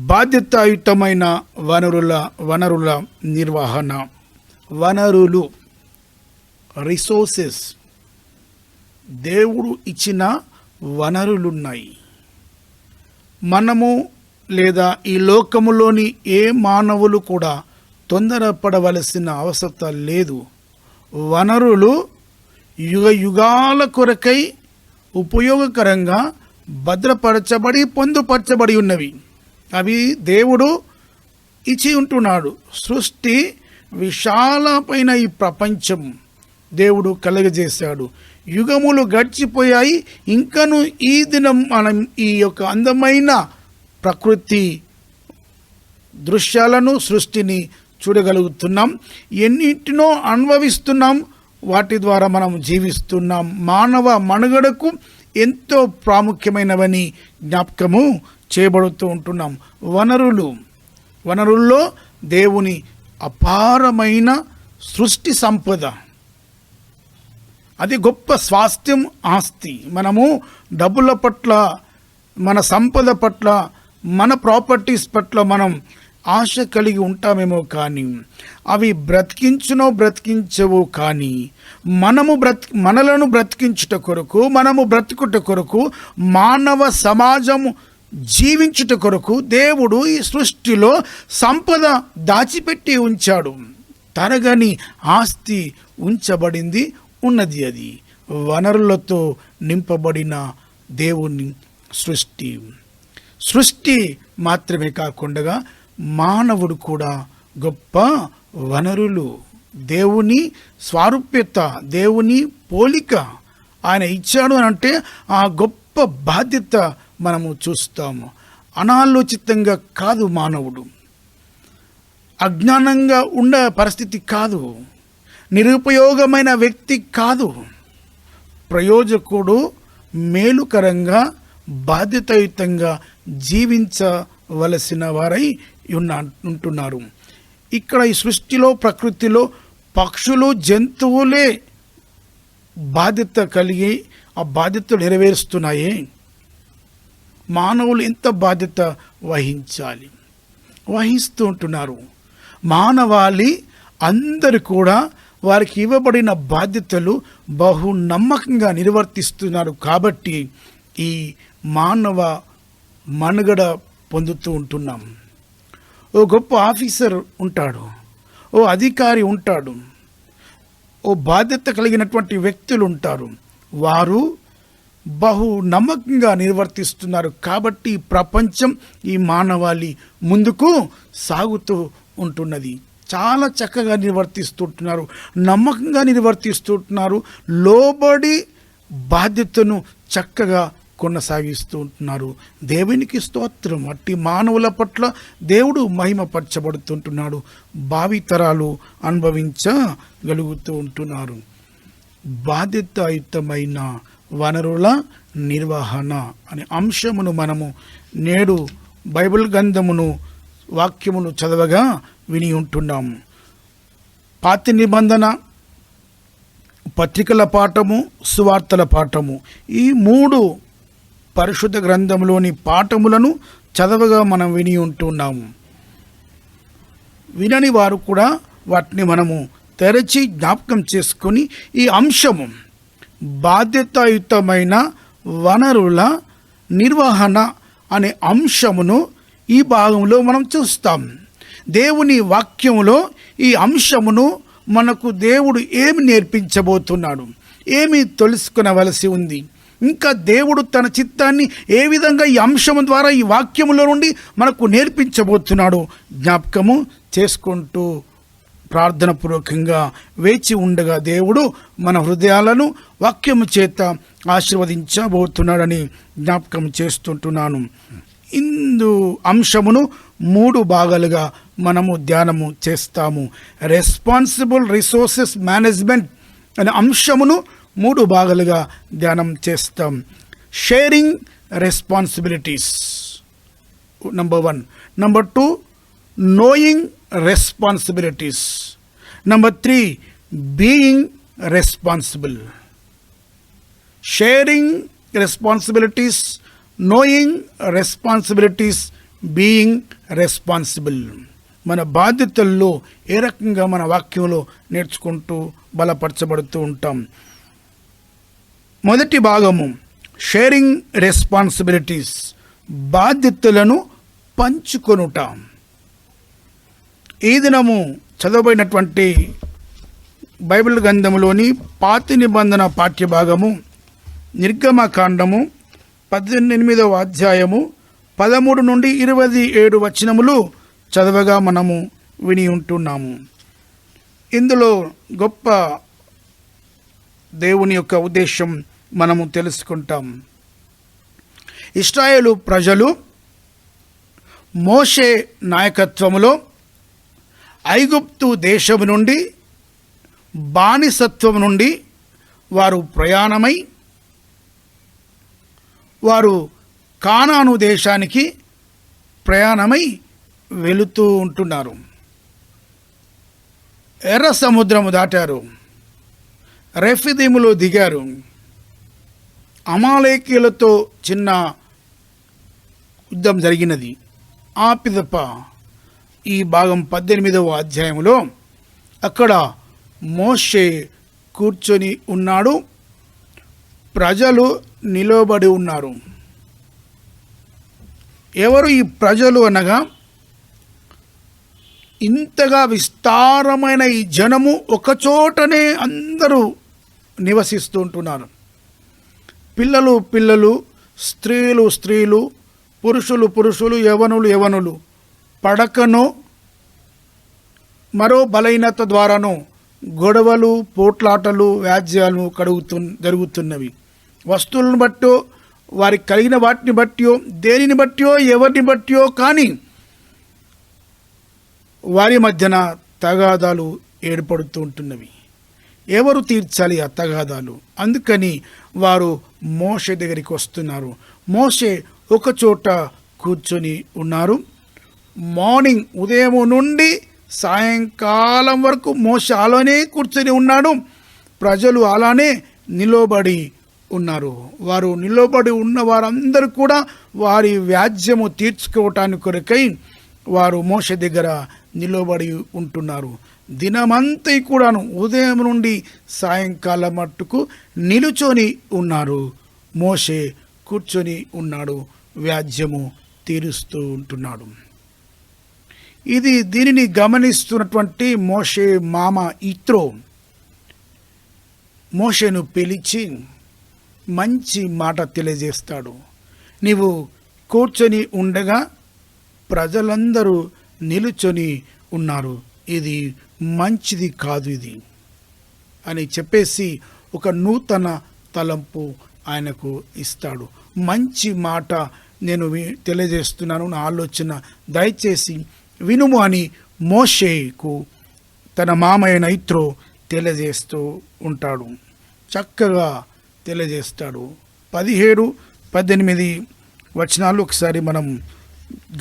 బాధ్యతాయుతమైన వనరుల నిర్వహణ. వనరులు, రిసోర్సెస్, దేవుడు ఇచ్చిన వనరులున్నాయి. మనము లేదా ఈ లోకములోని ఏ మానవులు కూడా తొందరపడవలసిన అవసరం లేదు. వనరులు యుగ యుగాల కొరకై ఉపయోగకరంగా భద్రపరచబడి పొందుపరచబడి ఉన్నవి. అవి దేవుడు ఇచ్చి ఉంటున్నాడు. సృష్టి విశాలమైన ఈ ప్రపంచం దేవుడు కలుగజేశాడు. యుగములు గడిచిపోయాయి, ఇంకను ఈ దినం మనం ఈ యొక్క అందమైన ప్రకృతి దృశ్యాలను, సృష్టిని చూడగలుగుతున్నాం. ఎన్నింటినో అనుభవిస్తున్నాం, వాటి ద్వారా మనం జీవిస్తున్నాం. మానవ మనుగడకు ఎంతో ప్రాముఖ్యమైనవని జ్ఞాపకము చేయబడుతూ ఉంటున్నాం. వనరుల్లో దేవుని అపారమైన సృష్టి సంపద, అది గొప్ప స్వాస్థ్యం, ఆస్తి. మనము డబ్బుల పట్ల, మన సంపద పట్ల, మన ప్రాపర్టీస్ పట్ల మనం ఆశ కలిగి ఉంటామేమో కానీ అవి బ్రతికించవో కానీ మనలను బ్రతికించుట కొరకు, మనము బ్రతుకుట కొరకు, మానవ సమాజము జీవించుట కొరకు దేవుడు ఈ సృష్టిలో సంపద దాచిపెట్టి ఉంచాడు. తరగని ఆస్తి ఉంచబడింది ఉన్నది. అది వనరులతో నింపబడిన దేవుని సృష్టి మాత్రమే కాకుండా మానవుడు కూడా గొప్ప వనరులు. దేవుని స్వారూప్యత, దేవుని పోలిక ఆయన ఇచ్చాడు అని అంటే ఆ గొప్ప బాధ్యత మనము చూస్తాము. అనాలోచితంగా కాదు, మానవుడు అజ్ఞానంగా ఉండే పరిస్థితి కాదు, నిరుపయోగమైన వ్యక్తి కాదు. ప్రయోజకుడు మేలుకరంగా, బాధ్యతాయుతంగా జీవించవలసిన వారై ఉంటున్నారు. ఇక్కడ ఈ సృష్టిలో ప్రకృతిలో పక్షులు జంతువులే బాధ్యత కలిగి ఆ బాధ్యతలు నెరవేరుస్తున్నాయే, మానవులు ఎంత బాధ్యత వహిస్తూ ఉంటున్నారు. మానవాళి అందరూ కూడా వారికి ఇవ్వబడిన బాధ్యతలు బహు నమ్మకంగా నిర్వర్తిస్తున్నారు. కాబట్టి ఈ మానవ మనుగడ పొందుతూ ఉంటున్నాం. ఓ గొప్ప ఆఫీసర్ ఉంటాడు, ఓ అధికారి ఉంటాడు, ఓ బాధ్యత కలిగినటువంటి వ్యక్తులు ఉంటారు. వారు బహు నమ్మకంగా నిర్వర్తిస్తున్నారు. కాబట్టి ప్రపంచం, ఈ మానవాళి ముందుకు సాగుతూ ఉంటున్నది. చాలా చక్కగా నిర్వర్తిస్తుంటున్నారు, నమ్మకంగా నిర్వర్తిస్తుంటున్నారు, లోబడి బాధ్యతను చక్కగా కొనసాగిస్తూ ఉంటున్నారు. దేవునికి స్తోత్రం. అట్టి మానవుల పట్ల దేవుడు మహిమపరచబడుతుంటున్నాడు, భావితరాలు అనుభవించగలుగుతూ ఉంటున్నారు. బాధ్యతాయుతమైన వనరుల నిర్వహణ అనే అంశమును మనము నేడు బైబిల్ గ్రంథమును వాక్యమును చదవగా విని ఉంటున్నాము. పాత నిబంధన పత్రికల పాఠము, సువార్తల పాఠము, ఈ 3 పరిశుద్ధ గ్రంథంలోని పాఠములను చదవగా మనం విని ఉంటున్నాము. వినని వారు కూడా వాటిని మనము తెరచి జ్ఞాపకం చేసుకొని ఈ అంశము బాధ్యతాయుతమైన వనరుల నిర్వహణ అనే అంశమును ఈ భాగంలో మనం చూస్తాం. దేవుని వాక్యములో ఈ అంశమును మనకు దేవుడు ఏమి నేర్పించబోతున్నాడు, ఏమి తెలుసుకునవలసి ఉంది, ఇంకా దేవుడు తన చిత్తాన్ని ఏ విధంగా ఈ అంశము ద్వారా ఈ వాక్యములో నుండి మనకు నేర్పించబోతున్నాడు జ్ఞాపకము చేసుకుంటూ ప్రార్థన పూర్వకంగా వేచి ఉండగా దేవుడు మన హృదయాలను వాక్యము చేత ఆశీర్వదించబోతున్నాడని జ్ఞాపకం చేస్తుంటున్నాను. ఇందు అంశమును 3 భాగాలుగా మనము ధ్యానము చేస్తాము. రెస్పాన్సిబుల్ రిసోర్సెస్ మేనేజ్మెంట్ అనే అంశమును 3 భాగాలుగా ధ్యానం చేస్తాం. Sharing responsibilities number 1. Number 2, knowing responsibilities. Number 3, being responsible. Sharing responsibilities, knowing responsibilities, being responsible. మన బాధ్యతల్లో ఏ రకంగా మన వాక్యంలో నేర్చుకుంటూ బలపరచబడుతూ ఉంటాం. మొదటి భాగము షేరింగ్ రెస్పాన్సిబిలిటీస్, బాధ్యతలను పంచుకొనుట. ఈ దినము చదవబడినటువంటి బైబిల్ గ్రంథములోని పాత నిబంధన పాఠ్యభాగము నిర్గమకాండము 18వ అధ్యాయము 13 నుండి 27 వచనములు చదవగా మనము విని ఉంటున్నాము. ఇందులో గొప్ప దేవుని యొక్క ఉద్దేశం మనము తెలుసుకుంటాం. ఇశ్రాయేలు ప్రజలు మోషే నాయకత్వములో ఐగుప్తు దేశము నుండి, బానిసత్వం నుండి వారు ప్రయాణమై వారు కానాను దేశానికి ప్రయాణమై వెళుతూ ఉంటున్నారు. ఎర్ర సముద్రము దాటారు, రెఫీదీములో దిగారు. అమాలేకీయులతో చిన్న యుద్ధం జరిగినది. ఆ పిదప ఈ భాగం 18వ అధ్యాయంలో అక్కడ మోషే కూర్చొని ఉన్నాడు, ప్రజలు నిలబడి ఉన్నారు. ఎవరు ఈ ప్రజలు అనగా, ఇంతగా విస్తారమైన ఈ జనము ఒకచోటనే అందరూ నివసిస్తూ ఉంటున్నారు. పిల్లలు పిల్లలు, స్త్రీలు స్త్రీలు, పురుషులు పురుషులు, యవనులు పడకను మరో బలహీనత ద్వారాను గొడవలు, పోట్లాటలు, వ్యాజ్యాలు జరుగుతున్నవి. వస్తువులను బట్టో, వారికి కలిగిన వాటిని బట్టో, దేనిని బట్టో, ఎవరిని బట్టో కానీ వారి మధ్యన తగాదాలు ఏర్పడుతూ ఉంటున్నవి. ఎవరు తీర్చాలి ఆ తగాదాలు? అందుకని వారు మోషే దగ్గరికి వస్తున్నారు. మోషే ఒకచోట కూర్చొని ఉన్నారు. మార్నింగ్ ఉదయం నుండి సాయంకాలం వరకు మోషే అలానే కూర్చొని ఉన్నాడు. ప్రజలు అలానే నిలబడి ఉన్నారు. వారు నిలబడి ఉన్న వారందరూ కూడా వారి వ్యాజ్యము తీర్చుకోవటానికి కొరకై వారు మోషే దగ్గర నిలబడి ఉంటున్నారు. దినమంతా కూడాను ఉదయం నుండి సాయంకాలం మట్టుకు నిలుచొని ఉన్నారు. మోషే కూర్చొని ఉన్నాడు, వ్యాజ్యము తీరుస్తూ ఉంటున్నాడు. దీనిని గమనిస్తున్నటువంటి మోషే మామ ఇత్రో మోషేను పిలిచి మంచి మాట తెలియజేస్తాడు. నీవు కూర్చొని ఉండగా ప్రజలందరూ నిలుచొని ఉన్నారు, ఇది మంచిది కాదు ఇది అని చెప్పేసి ఒక నూతన తలంపు ఆయనకు ఇస్తాడు. మంచి మాట నేను తెలియజేస్తున్నాను, నా ఆలోచన దయచేసి వినుము అని మోషేకు తన మామయ్య ఇత్రో తెలియజేస్తూ ఉంటాడు. చక్కగా తెలియజేస్తాడు. 17-18 వచనాలు ఒకసారి మనం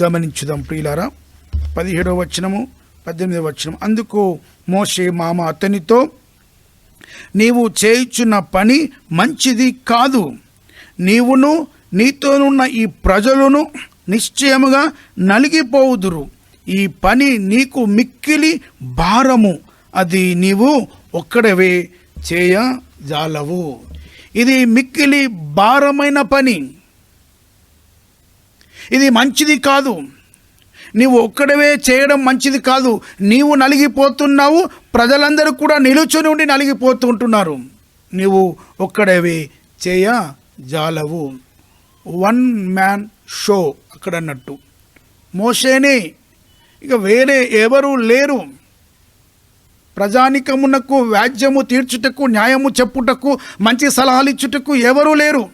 గమనించుదాం ప్రియులారా. 17వ వచనము 18వ వచనం. అందుకు మోషే మామ అతనితో, నీవు చేయుచున్న పని మంచిది కాదు. నీవును నీతోనున్న ఈ ప్రజలను నిశ్చయముగా నలిగిపోవుదురు. ఈ పని నీకు మిక్కిలి భారము, అది నీవు ఒక్కడవే చేయజాలవు. ఇది మిక్కిలి భారమైన పని, ఇది మంచిది కాదు. నీవు ఒక్కడవే చేయడం మంచిది కాదు. నీవు నలిగిపోతున్నావు, ప్రజలందరూ కూడా నిలుచుని ఉండి నలిగిపోతూ ఉంటున్నారు. నీవు ఒక్కడవే చేయజాలవు. వన్ మ్యాన్ షో అక్కడ అన్నట్టు. మోషేనే, ఇక వేరే ఎవరు లేరు. ప్రజానికమునకు వ్యాజ్యము తీర్చుటకు, న్యాయము చెప్పుటకు, మంచి సలహాలు ఇచ్చుటకు ఎవరూ లేరు.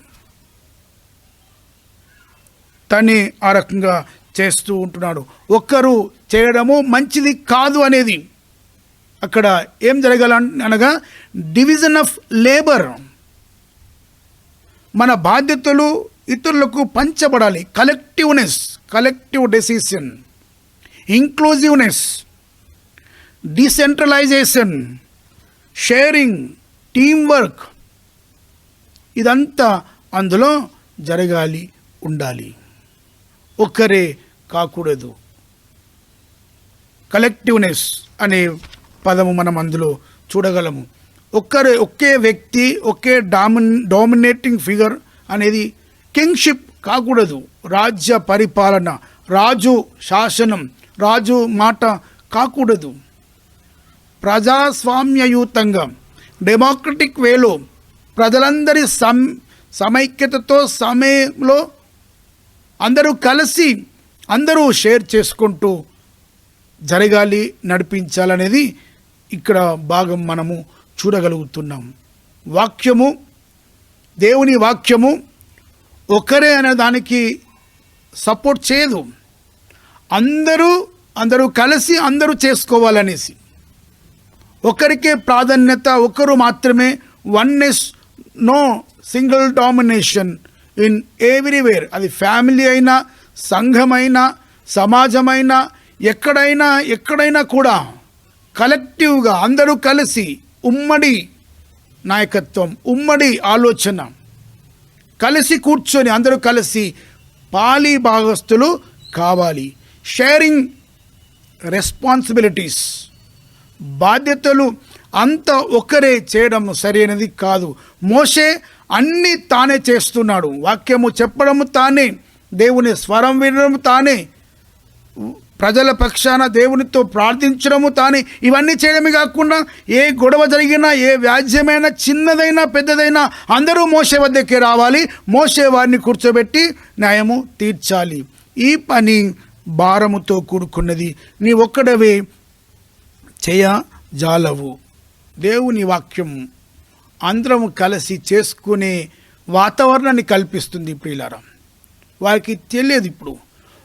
తనే ఆ రకంగా చేస్తూ ఉంటున్నాడు. ఒక్కరు చేయడము మంచిది కాదు అనేది అక్కడ ఏం జరగాల అనగా డివిజన్ ఆఫ్ లేబర్. మన బాధ్యతలు ఇతరులకు పంచబడాలి. Collective decision, inclusiveness, decentralisation, sharing, team work, ఇదంతా అందులో జరగాలి, ఉండాలి. ఒక్కరే కాకూడదు. కలెక్టివ్నెస్ అనే పదము మనం అందులో చూడగలము. ఒకే వ్యక్తి, ఒకే డామినేటింగ్ ఫిగర్ అనేది కింగ్షిప్ కాకూడదు. రాజ్య పరిపాలన, రాజు శాసనం, రాజు మాట కాకూడదు. ప్రజాస్వామ్యయుతంగా డెమోక్రటిక్ వేలో ప్రజలందరి సమైక్యతతో సమయంలో అందరూ కలిసి అందరూ షేర్ చేసుకుంటూ జరగాలి, నడిపించాలనేది ఇక్కడ భాగం మనము చూడగలుగుతున్నాం. వాక్యము, దేవుని వాక్యము ఒకరే అనే దానికి సపోర్ట్ చేయదు. అందరూ కలిసి అందరూ చేసుకోవాలనేసి, ఒకరికే ప్రాధాన్యత, ఒకరు మాత్రమే, oneness, no single domination in everywhere. అది ఫ్యామిలీ అయినా, సంఘమైనా, సమాజమైనా, ఎక్కడైనా కూడా కలెక్టివ్గా అందరూ కలిసి ఉమ్మడి నాయకత్వం, ఉమ్మడి ఆలోచన, కలిసి కూర్చొని అందరూ కలిసి పాలి భాగస్తులు కావాలి. షేరింగ్ రెస్పాన్సిబిలిటీస్, బాధ్యతలు అంతా ఒకరే చేయడం సరైనది కాదు. మోషే అన్నీ తానే చేస్తున్నాడు. వాక్యము చెప్పడము తానే, దేవుని స్వరం వినడము తానే, ప్రజల పక్షాన దేవునితో ప్రార్థించడము తానే. ఇవన్నీ చేయడమే కాకుండా ఏ గొడవ జరిగినా, ఏ వ్యాజ్యమైనా, చిన్నదైనా పెద్దదైనా అందరూ మోషే వద్దకే రావాలి. మోషే వారిని కూర్చోబెట్టి న్యాయము తీర్చాలి. ఈ పని భారముతో కూడుకున్నది. నీ ఒక్కడవే చేయజాలవు. దేవుని వాక్యం అందరం కలిసి చేసుకునే వాతావరణాన్ని కల్పిస్తుంది. ప్రియులారా, వారికి తెలియదు. ఇప్పుడు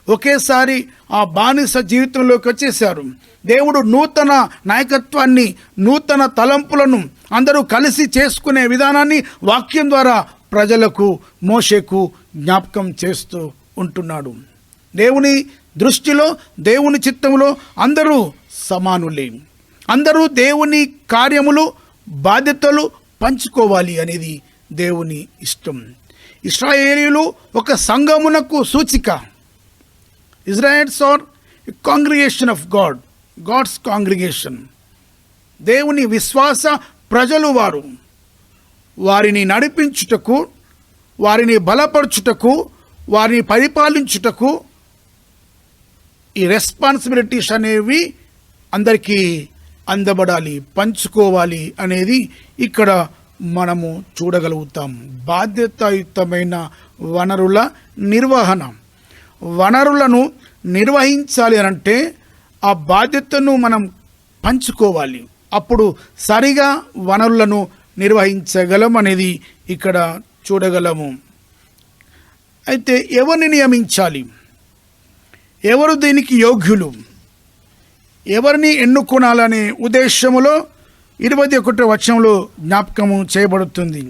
ఒకేసారి ఆ బానిస జీవితంలోకి వచ్చేసారు. దేవుడు నూతన నాయకత్వాన్ని, నూతన తలంపులను అందరూ కలిసి చేసుకునే విధానాన్ని వాక్యం ద్వారా ప్రజలకు, మోషేకు జ్ఞాపకం చేస్తూ ఉంటున్నాడు. దేవుని దృష్టిలో, దేవుని చిత్తంలో అందరూ సమానులే. అందరూ దేవుని కార్యములు, బాధ్యతలు పంచుకోవాలి అనేది దేవుని ఇష్టం. ఇశ్రాయేలీయులు ఒక సంఘమునకు సూచిక. Israels are congregation of God, God's congregation. దేవుని విశ్వాస ప్రజలు వారు. వారిని నడిపించుటకు, వారిని బలపరచుటకు, వారిని పరిపాలించుటకు ఈ రెస్పాన్సిబిలిటీస్ అనేవి అందరికీ అందబడాలి, పంచుకోవాలి అనేది ఇక్కడ మనము చూడగలుగుతాం. బాధ్యతాయుతమైన వనరుల నిర్వహణ. వనరులను నిర్వహించాలి అనంటే ఆ బాధ్యతను మనం పంచుకోవాలి. అప్పుడు సరిగా వనరులను నిర్వహించగలం అనేది ఇక్కడ చూడగలము. అయితే ఎవరిని నియమించాలి? ఎవరు దీనికి యోగ్యులు? ఎవరిని ఎన్నుకోనాలనే ఉద్దేశములో 21వ వచనంలో జ్ఞాపకము చేయబడుతుంది.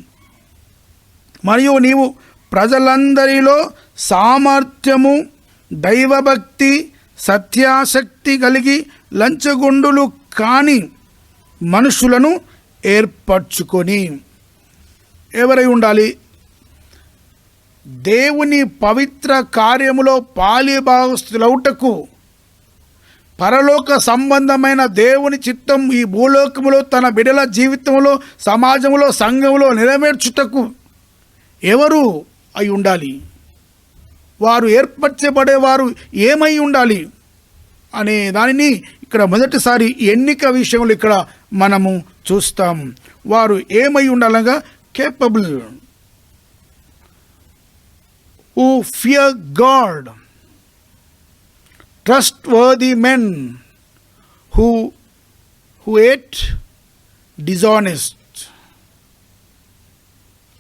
మరియు నీవు ప్రజలందరిలో సామర్థ్యము, దైవభక్తి, సత్యాసక్తి కలిగి లంచగొండులు కాని మనుషులను ఏర్పరచుకొని. ఎవరై ఉండాలి? దేవుని పవిత్ర కార్యములో పాలిభాగస్తులౌటకు, పరలోక సంబంధమైన దేవుని చిత్తం ఈ భూలోకములో తన బిడ్డల జీవితంలో, సమాజంలో, సంఘంలో నెరవేర్చుటకు ఎవరు అయి ఉండాలి? వారు ఏర్పరచబడేవారు ఏమై ఉండాలి అనే దానిని ఇక్కడ మొదటిసారి ఎన్నిక విషయంలో ఇక్కడ మనము చూస్తాం. వారు ఏమై ఉండాలనగా capable, who fear God, trustworthy men who hate dishonest.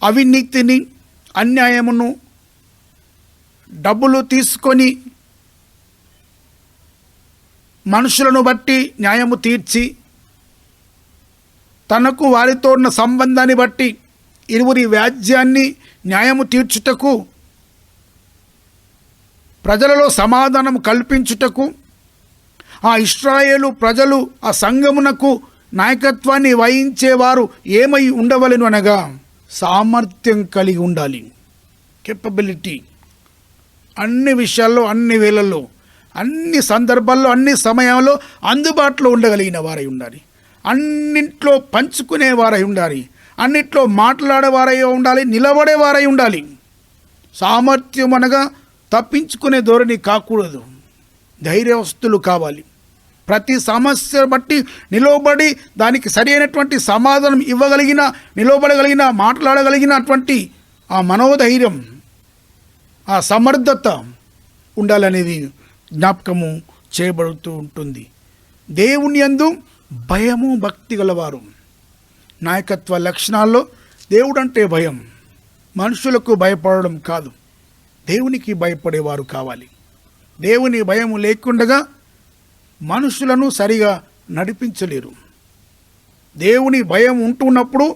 అవినీతిని, అన్యాయమును, డబ్బులు తీసుకొని మనుషులను బట్టి న్యాయము తీర్చి, తనకు వారితో ఉన్న సంబంధాన్ని బట్టి ఇరువురి వ్యాజ్యాన్ని న్యాయము తీర్చుటకు, ప్రజలలో సమాధానం కల్పించుటకు ఆ ఇశ్రాయేలు ప్రజలు ఆ సంఘమునకు నాయకత్వాన్ని వహించేవారు ఏమై ఉండవలెను అనగా సామర్థ్యం కలిగి ఉండాలి. కేపబిలిటీ. అన్ని విషయాల్లో, అన్ని వేళల్లో, అన్ని సందర్భాల్లో, అన్ని సమయాల్లో అందుబాటులో ఉండగలిగిన వారై ఉండాలి. అన్నింట్లో పంచుకునేవారై ఉండాలి. అన్నిట్లో మాట్లాడేవారై ఉండాలి. నిలబడేవారై ఉండాలి. సామర్థ్యం అనగా తప్పించుకునే ధోరణి కాకూడదు. ధైర్యవస్తులు కావాలి. ప్రతి సమస్య బట్టి నిలబడి దానికి సరి అయినటువంటి సమాధానం ఇవ్వగలిగిన, నిలబడగలిగిన, మాట్లాడగలిగినటువంటి ఆ మనోధైర్యం, ఆ సమర్థత ఉండాలనేది జ్ఞాపకము చేయబడుతూ ఉంటుంది. దేవుని యందు భయము, భక్తి గలవారు. నాయకత్వ లక్షణాల్లో దేవుడంటే భయం. మనుషులకు భయపడడం కాదు, దేవునికి భయపడేవారు కావాలి. దేవుని భయం లేకుండగా మనుషులను సరిగా నడిపించలేరు. దేవుని భయం ఉంటున్నప్పుడు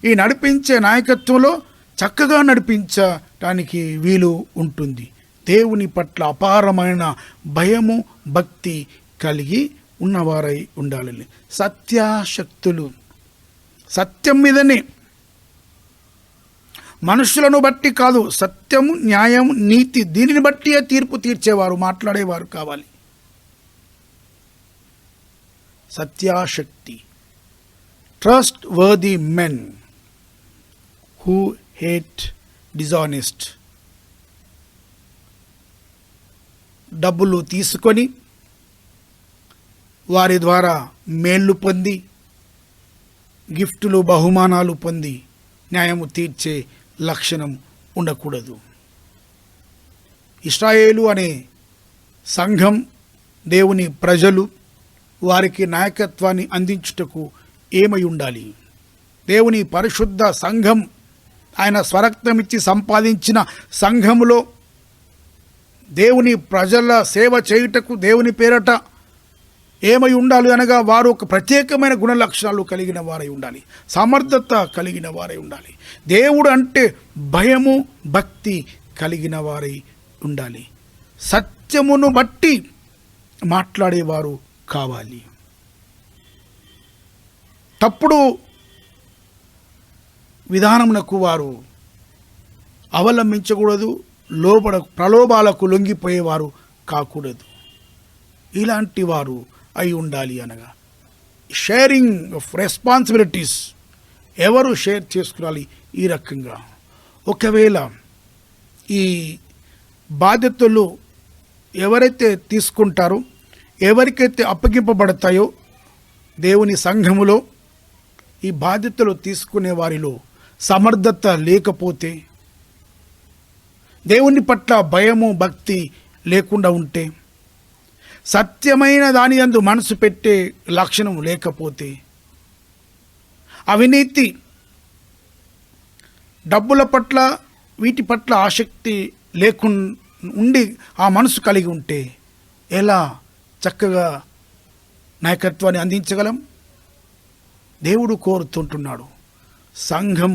ఈ నడిపించే నాయకత్వంలో చక్కగా నడిపించటానికి వీలు ఉంటుంది. దేవుని పట్ల అపారమైన భయము, భక్తి కలిగి ఉన్నవారై ఉండాలని. సత్యాశక్తులు, సత్యం మీదనే, మనుషులను బట్టి కాదు. సత్యము, న్యాయం, నీతి దీనిని బట్టి తీర్పు తీర్చేవారు, మాట్లాడేవారు కావాలి. సత్యాశక్తి. Trustworthy men who hate dishonest. డబ్బులు తీసుకొని వారి ద్వారా మేళ్ళు పొంది, గిఫ్టులు, బహుమానాలు పొంది న్యాయము తీర్చే లక్షణం ఉండకూడదు. ఇశ్రాయేలు అనే సంఘం, దేవుని ప్రజలు, వారికి నాయకత్వాన్ని అందించుటకు ఏమై ఉండాలి? దేవుని పరిశుద్ధ సంఘం, ఆయన స్వరక్తమిచ్చి సంపాదించిన సంఘములో దేవుని ప్రజల సేవ చేయుటకు దేవుని పేరట ఏమై ఉండాలి అనగా వారు ఒక ప్రత్యేకమైన గుణ లక్షణాలు కలిగిన వారై ఉండాలి. సమర్థత కలిగిన వారై ఉండాలి. దేవుడు అంటే భయము, భక్తి కలిగిన వారై ఉండాలి. సత్యమును బట్టి మాట్లాడేవారు కావాలి. తప్పుడు విధానమునకు వారు అవలంబించకూడదు. ప్రలోభాలకు లొంగిపోయేవారు కాకూడదు. ఇలాంటి వారు అయి ఉండాలి. అనగా షేరింగ్ ఆఫ్ రెస్పాన్సిబిలిటీస్, ఎవరు షేర్ చేసుకోవాలి ఈ రకంగా. ఒకవేళ ఈ బాధ్యతలు ఎవరైతే తీసుకుంటారో, ఎవరికైతే అప్పగింపబడతాయో దేవుని సంఘములో, ఈ బాధ్యతలు తీసుకునే వారిలో సమర్థత లేకపోతే, దేవుని పట్ల భయము భక్తి లేకుండా ఉంటే, సత్యమైన దాని యందు మనసు పెట్టే లక్షణం లేకపోతే, అవినీతి, డబ్బుల పట్ల వీటి పట్ల ఆసక్తి లేకుండా ఉండి ఆ మనసు కలిగి ఉంటే ఎలా చక్కగా నాయకత్వాన్ని అందించగలం? దేవుడు కోరుతుంటున్నాడు, సంఘం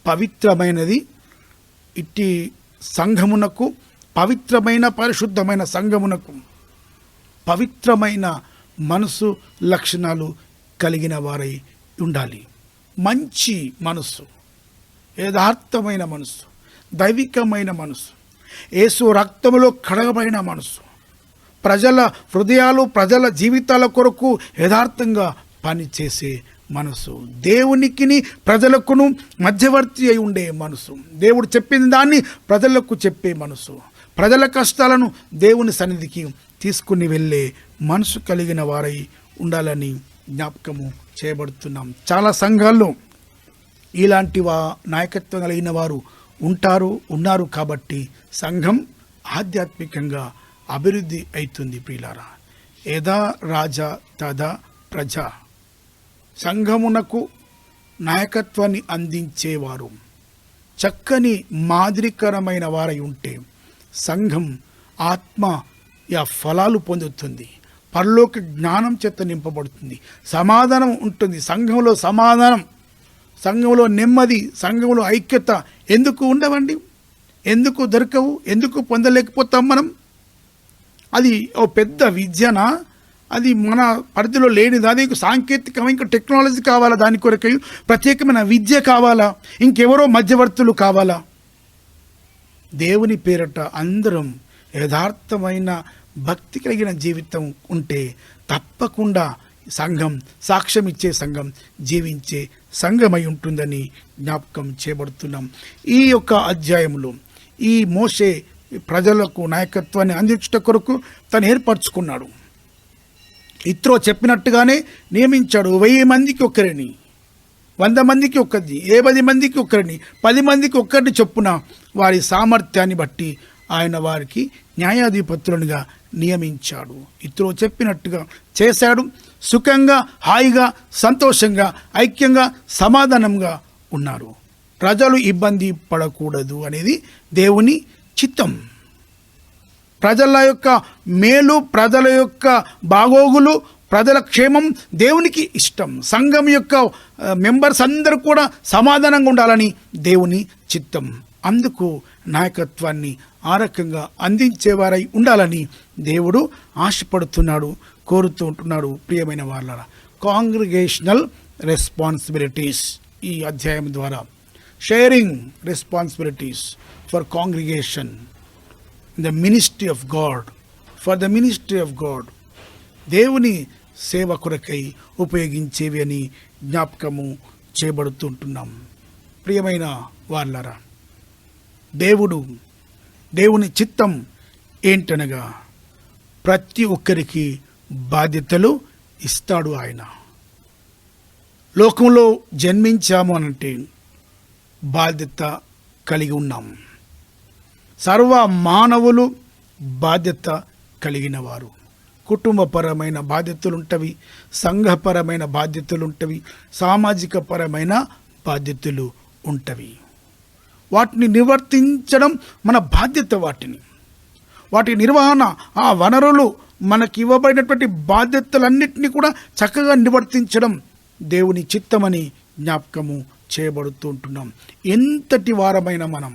పవిత్రమైనది. ఇట్టి సంఘమునకు, పవిత్రమైన పరిశుద్ధమైన సంఘమునకు పవిత్రమైన మనసు లక్షణాలు కలిగిన వారై ఉండాలి. మంచి మనసు, యథార్థమైన మనసు, దైవికమైన మనసు, యేసు రక్తములో కడగబడిన మనసు, ప్రజల హృదయాలు, ప్రజల జీవితాల కొరకు యథార్థంగా పనిచేసే మనసు, దేవునికిని ప్రజలకును మధ్యవర్తి అయి ఉండే మనసు, దేవుడు చెప్పిన దాన్ని ప్రజలకు చెప్పే మనసు, ప్రజల కష్టాలను దేవుని సన్నిధికి తీసుకుని వెళ్ళే మనసు కలిగిన వారై ఉండాలని జ్ఞాపకము చేయబడుతున్నాం. చాలా సంఘాల్లో ఇలాంటి నాయకత్వం కలిగిన వారు ఉన్నారు కాబట్టి సంఘం ఆధ్యాత్మికంగా అభివృద్ధి అవుతుంది. ప్రియులారా, యథా రాజా తథా ప్రజ. సంఘమునకు నాయకత్వాన్ని అందించేవారు చక్కని మాదిరికరమైన వారై ఉంటే సంఘం ఆత్మీయ ఫలాలు పొందుతుంది, పరలోక జ్ఞానం చేత నింపబడుతుంది, సమాధానం ఉంటుంది. సంఘంలో సమాధానం, సంఘంలో నెమ్మది, సంఘంలో ఐక్యత ఎందుకు ఉండవండి? ఎందుకు దొరకవు? ఎందుకు పొందలేకపోతాం మనం? అది ఓ పెద్ద విద్యనా? అది మన పరిధిలో లేనిది. అది సాంకేతికమైన ఇంకా టెక్నాలజీ కావాలా? దాని కొరకు ప్రత్యేకమైన విద్య కావాలా? ఇంకెవరో మధ్యవర్తులు కావాలా? దేవుని పేరట అందరం యథార్థమైన భక్తి కలిగిన జీవితం ఉంటే తప్పకుండా సంఘం సాక్ష్యం ఇచ్చే సంఘం, జీవించే సంఘమై ఉంటుందని జ్ఞాపకం చేయబడుతున్నాం. ఈ యొక్క అధ్యాయంలో ఈ మోషే ప్రజలకు నాయకత్వాన్ని అందించుట కొరకు తను ఏర్పరచుకున్నాడు. ఇత్రో చెప్పినట్టుగానే నియమించాడు. 1000 మందికి ఒకరిని, 100 మందికి ఒకరిని, 50 మందికి ఒకరిని, 10 మందికి ఒక్కరిని చొప్పున వారి సామర్థ్యాన్ని బట్టి ఆయన వారికి న్యాయాధిపతులుగా నియమించాడు. ఇత్రో చెప్పినట్టుగా చేశాడు. సుఖంగా, హాయిగా, సంతోషంగా, ఐక్యంగా, సమాధానంగా ఉన్నారు. ప్రజలు ఇబ్బంది పడకూడదు అనేది దేవుని చిత్తం. ప్రజల యొక్క మేలు, ప్రజల యొక్క బాగోగులు, ప్రజల క్షేమం దేవునికి ఇష్టం. సంఘం యొక్క మెంబర్స్ అందరూ కూడా సమాధానంగా ఉండాలని దేవుని చిత్తం. అందుకు నాయకత్వాన్ని ఆ రకంగా అందించేవారై ఉండాలని దేవుడు ఆశపడుతున్నాడు, కోరుతూ ఉంటున్నాడు. ప్రియమైన వాళ్ళ కాంగ్రిగేషనల్ రెస్పాన్సిబిలిటీస్, ఈ అధ్యాయం ద్వారా sharing responsibilities for congregation, the ministry of God, for the ministry of God, దేవుని సేవ కొరకై ఉపయోగించేవి అని జ్ఞాపకము చేయబడుతుంటున్నాం. ప్రియమైన వాళ్ళరా, దేవుని చిత్తం ఏంటనగా ప్రతి ఒక్కరికి బాధ్యతలు ఇస్తాడు ఆయన. లోకంలో జన్మించాము అనంటే బాధ్యత కలిగి ఉన్నాం. సర్వ మానవులు బాధ్యత కలిగిన వారు. కుటుంబపరమైన బాధ్యతలు ఉంటవి, సంఘపరమైన బాధ్యతలు ఉంటవి, సామాజిక పరమైన బాధ్యతలు ఉంటవి. వాటిని నిర్వర్తించడం మన బాధ్యత. వాటి నిర్వహణ, ఆ వనరులు మనకి ఇవ్వబడినటువంటి బాధ్యతలన్నింటినీ కూడా చక్కగా నిర్వర్తించడం దేవుని చిత్తమని జ్ఞాపకము చేయబడుతూ ఉంటున్నాం. ఎంతటి వారమైన మనం,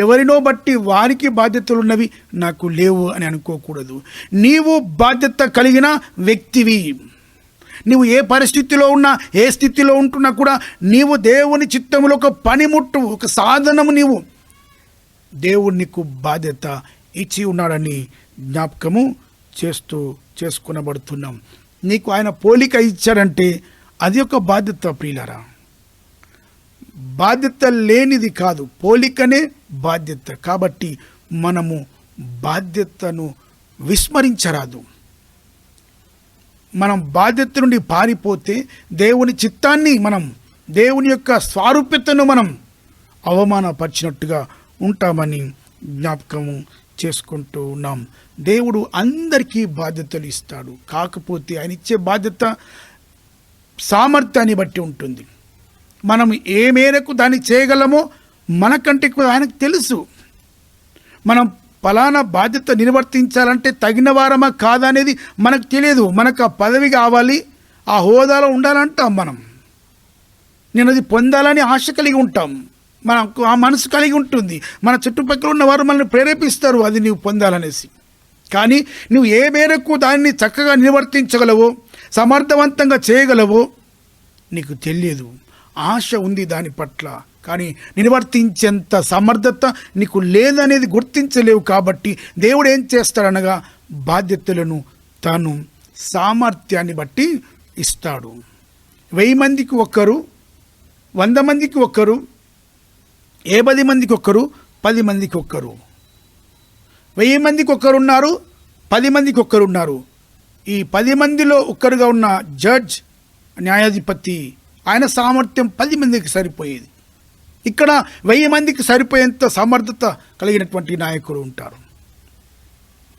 ఎవరినో బట్టి వారికి బాధ్యతలు ఉన్నవి, నాకు లేవు అని అనుకోకూడదు. నీవు బాధ్యత కలిగిన వ్యక్తివి. నీవు ఏ పరిస్థితిలో ఉన్నా, ఏ స్థితిలో ఉంటున్నా కూడా నీవు దేవుని చిత్తములో ఒక పనిముట్టు, ఒక సాధనము. నీవు దేవుడు నీకు బాధ్యత ఇచ్చి ఉన్నాడని జ్ఞాపకము చేసుకునబడుతున్నాం. నీకు ఆయన పోలిక ఇచ్చాడంటే అది ఒక బాధ్యత ప్రియులారా. బాధ్యత లేనిది కాదు, పోలికనే బాధ్యత. కాబట్టి మనము బాధ్యతను విస్మరించరాదు. మనం బాధ్యత నుండి పారిపోతే దేవుని చిత్తాన్ని మనం, దేవుని యొక్క స్వారూప్యతను మనం అవమానపరిచినట్టుగా ఉంటామని జ్ఞాపకము చేసుకుంటూ ఉన్నాం. దేవుడు అందరికీ బాధ్యతలు ఇస్తాడు. కాకపోతే ఆయన ఇచ్చే బాధ్యత సామర్థ్యాన్ని బట్టి ఉంటుంది. మనం ఏ మేరకు దాన్ని చేయగలమో మనకంటే ఆయనకు తెలుసు. మనం ఫలానా బాధ్యత నిర్వర్తించాలంటే తగిన వారమా కాదా అనేది మనకు తెలియదు. మనకు ఆ పదవి కావాలి, ఆ హోదాలో ఉండాలంటాం. నేను అది పొందాలని ఆశ కలిగి ఉంటాం. మనకు ఆ మనసు కలిగి ఉంటుంది. మన చుట్టుపక్కల ఉన్న వారు మనల్ని ప్రేరేపిస్తారు అది నీవు పొందాలనేసి. కానీ నువ్వు ఏ మేరకు దాన్ని చక్కగా నిర్వర్తించగలవో, సమర్థవంతంగా చేయగలవో నీకు తెలియదు. ఆశ ఉంది దాని పట్ల, కానీ నిర్వర్తించేంత సమర్థత నీకు లేదనేది గుర్తించలేవు. కాబట్టి దేవుడు ఏం చేస్తాడనగా బాధ్యతలను తాను సామర్థ్యాన్ని బట్టి ఇస్తాడు. 1000 మందికి ఒకరు, 100 మందికి ఒకరు, 50 మందికి ఒకరు, 10 మందికి ఒకరు. 1000 మందికి ఒకరున్నారు, 10 మందికి ఒకరున్నారు. ఈ 10 మందిలో ఒక్కరుగా ఉన్న జడ్జ్, న్యాయాధిపతి, ఆయన సామర్థ్యం 10 మందికి సరిపోయేది. ఇక్కడ 1000 మందికి సరిపోయేంత సమర్థత కలిగినటువంటి నాయకులు ఉంటారు.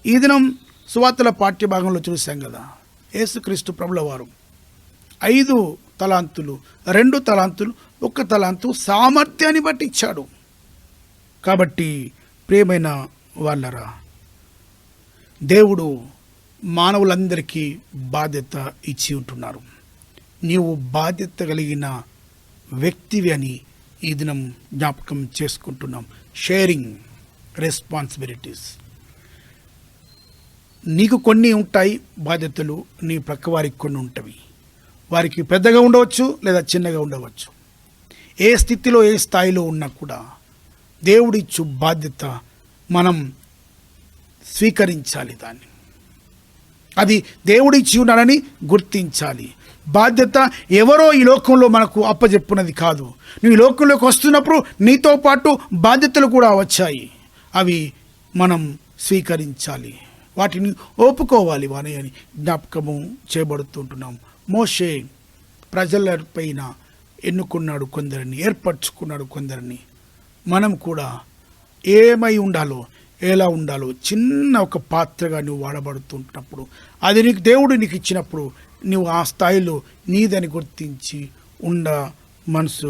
ఈ దినం సువార్తల పాఠ్యభాగంలో చూసాం కదా, యేసుక్రీస్తు ప్రభుల వారు 5 తలాంతులు, 2 తలాంతులు, 1 తలాంతు సామర్థ్యాన్ని బట్టి ఇచ్చాడు. కాబట్టి ప్రియమైన వాళ్ళరా, దేవుడు మానవులందరికీ బాధ్యత ఇచ్చి ఉంటున్నారు. నీవు బాధ్యత కలిగిన వ్యక్తివి అని ఈ దినం జ్ఞాపకం చేసుకుంటున్నాం. Sharing responsibilities. నీకు కొన్ని ఉంటాయి బాధ్యతలు, నీ ప్రక్క వారికి కొన్ని ఉంటాయి. వారికి పెద్దగా ఉండవచ్చు లేదా చిన్నగా ఉండవచ్చు. ఏ స్థితిలో ఏ స్థాయిలో ఉన్నా కూడా దేవుడిచ్చు బాధ్యత మనం స్వీకరించాలి. దాన్ని అది దేవుడిచ్చి ఉన్నాడని గుర్తించాలి. బాధ్యత ఎవరో ఈ లోకంలో మనకు అప్పజెప్పున్నది కాదు. నువ్వు ఈ లోకంలోకి వస్తున్నప్పుడు నీతో పాటు బాధ్యతలు కూడా వచ్చాయి. అవి మనం స్వీకరించాలి, వాటిని ఒప్పుకోవాలి అని జ్ఞాపకము చేయబడుతుంటున్నాం. మోషే ప్రజలపైన ఎన్నుకున్నాడు కొందరిని, ఏర్పరచుకున్నాడు కొందరిని. మనం కూడా ఏమై ఉండాలో, ఎలా ఉండాలో చిన్న ఒక పాత్రగా నువ్వు వాడబడుతుంటున్నప్పుడు, అది నీకు దేవుడు నీకు ఇచ్చినప్పుడు నువ్వు ఆ స్థాయిలో నీదని గుర్తించి మనసు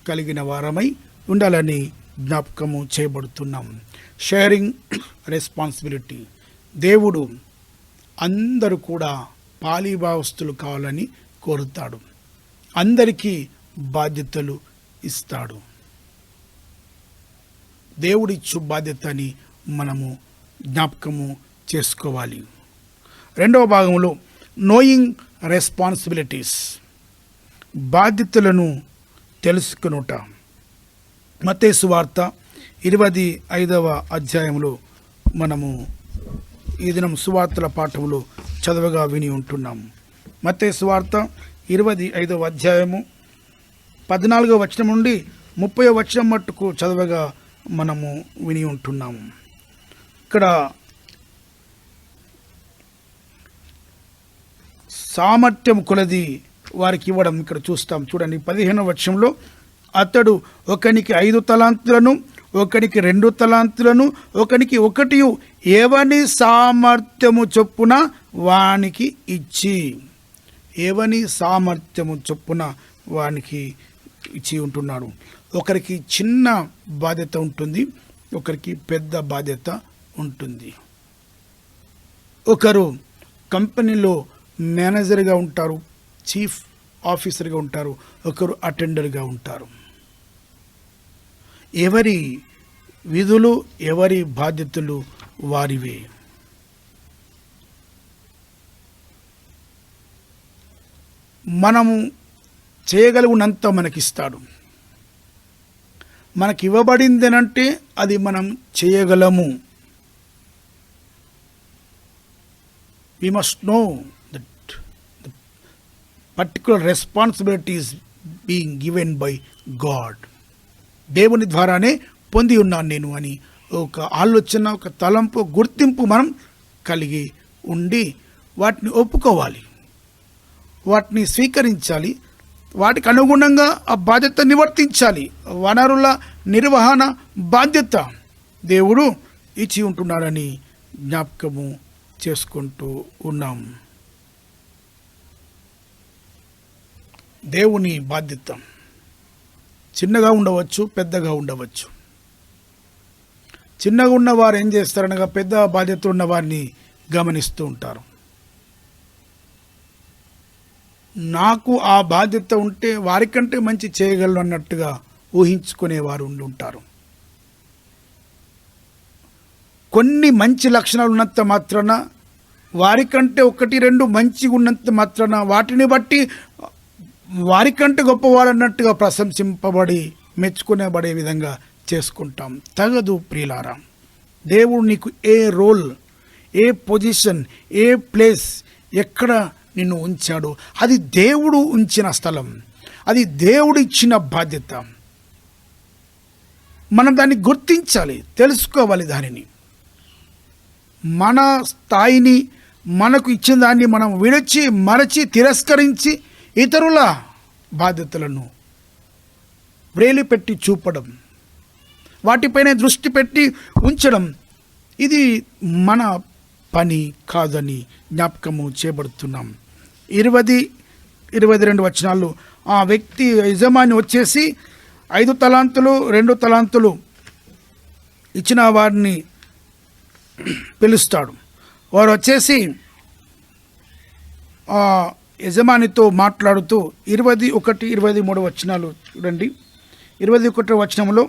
కలిగిన వారమై ఉండాలని జ్ఞాపకము చేయబడుతున్నాం. Sharing responsibility. దేవుడు అందరూ కూడా పాలిభావస్తులు కావాలని కోరుతాడు. అందరికీ బాధ్యతలు ఇస్తాడు. దేవుడిచ్చు బాధ్యతని మనము జ్ఞాపకము చేసుకోవాలి. 2వ భాగంలో నోయింగ్ రెస్పాన్సిబిలిటీస్, బాధ్యతలను తెలుసుకొనుట. మత్తయి సువార్త 25వ అధ్యాయంలో మనము ఈ దినం సువార్తల పాఠంలో చదవగా విని ఉంటున్నాము. మత్తయి సువార్త 25వ అధ్యాయము 14వ వచనం నుండి 30వ వచనం మట్టుకు చదవగా మనము విని ఉంటున్నాము. ఇక్కడ సామర్థ్యం కొలది వారికి ఇవ్వడం ఇక్కడ చూస్తాం. చూడండి 15వ వచనంలో, అతడు ఒకనికి 5 తలాంతులను, ఒకనికి 2 తలాంతులను, ఒకనికి 1 ఎవని సామర్థ్యము చొప్పున వానికి ఇచ్చి, ఎవని సామర్థ్యము చొప్పున వానికి ఇచ్చి ఉంటున్నాడు. ఒకరికి చిన్న బాధ్యత ఉంటుంది, ఒకరికి పెద్ద బాధ్యత ఉంటుంది. ఒకరు కంపెనీలో మేనేజర్గా ఉంటారు, చీఫ్ ఆఫీసర్గా ఉంటారు, ఒకరు అటెండర్గా ఉంటారు. ఎవరి విధులు ఎవరి బాధ్యతలు వారివే. మనము చేయగలిగినంత మనకిస్తాడు. మనకి ఇవ్వబడిందేనంటే అది మనం చేయగలము. We must know that the particular responsibility is being given by God. దేవుని ద్వారానే పొంది ఉన్నాను నేను అని ఒక ఆలోచన, ఒక తలంపు, గుర్తింపు మనం కలిగి ఉండి వాటిని ఒప్పుకోవాలి, వాటిని స్వీకరించాలి, వాటికి అనుగుణంగా ఆ బాధ్యత నివర్తించాలి. వనరుల నిర్వహణ బాధ్యత దేవుడు ఇచ్చి ఉంటున్నాడని జ్ఞాపకము చేసుకుంటూ ఉన్నాం. దేవుని బాధ్యత చిన్నగా ఉండవచ్చు, పెద్దగా ఉండవచ్చు. చిన్నగా ఉన్నవారు ఏం చేస్తారనగా పెద్ద బాధ్యత ఉన్న వారిని గమనిస్తూ ఉంటారు. నాకు ఆ బాధ్యత ఉంటే వారికంటే మంచి చేయగలను అన్నట్టుగా ఊహించుకునేవారు ఉండి ఉంటారు. కొన్ని మంచి లక్షణాలు ఉన్నంత మాత్రాన, వారికంటే 1-2 మంచిగా ఉన్నంత మాత్రాన వాటిని బట్టి వారికంటే గొప్పవారు అన్నట్టుగా ప్రశంసింపబడి మెచ్చుకునేబడే విధంగా చేసుకుంటాం. తగదు ప్రియులారా. దేవుడు నీకు ఏ రోల్, ఏ పొజిషన్, ఏ ప్లేస్, ఎక్కడ నిన్ను ఉంచాడు, అది దేవుడు ఉంచిన స్థలం, అది దేవుడు ఇచ్చిన బాధ్యత. మనం దాన్ని గుర్తించాలి, తెలుసుకోవాలి. దానిని మన స్థాయిని, మనకు ఇచ్చిన దాన్ని మనం విడిచి, మరచి, తిరస్కరించి ఇతరుల బాధ్యతలను వ్రేలిపెట్టి చూపడం, వాటిపైనే దృష్టి పెట్టి ఉంచడం, ఇది మన పని కాదని జ్ఞాపకము చేయబడుతున్నాం. 20-22 వచనాలు. ఆ వ్యక్తి యజమాని వచ్చేసి 5 తలాంతులు 2 తలాంతులు ఇచ్చిన వారిని పిలుస్తాడు. వారు వచ్చేసి ఆ యజమానితో మాట్లాడుతూ 21-23 వచనాలు చూడండి. 21 వచనంలో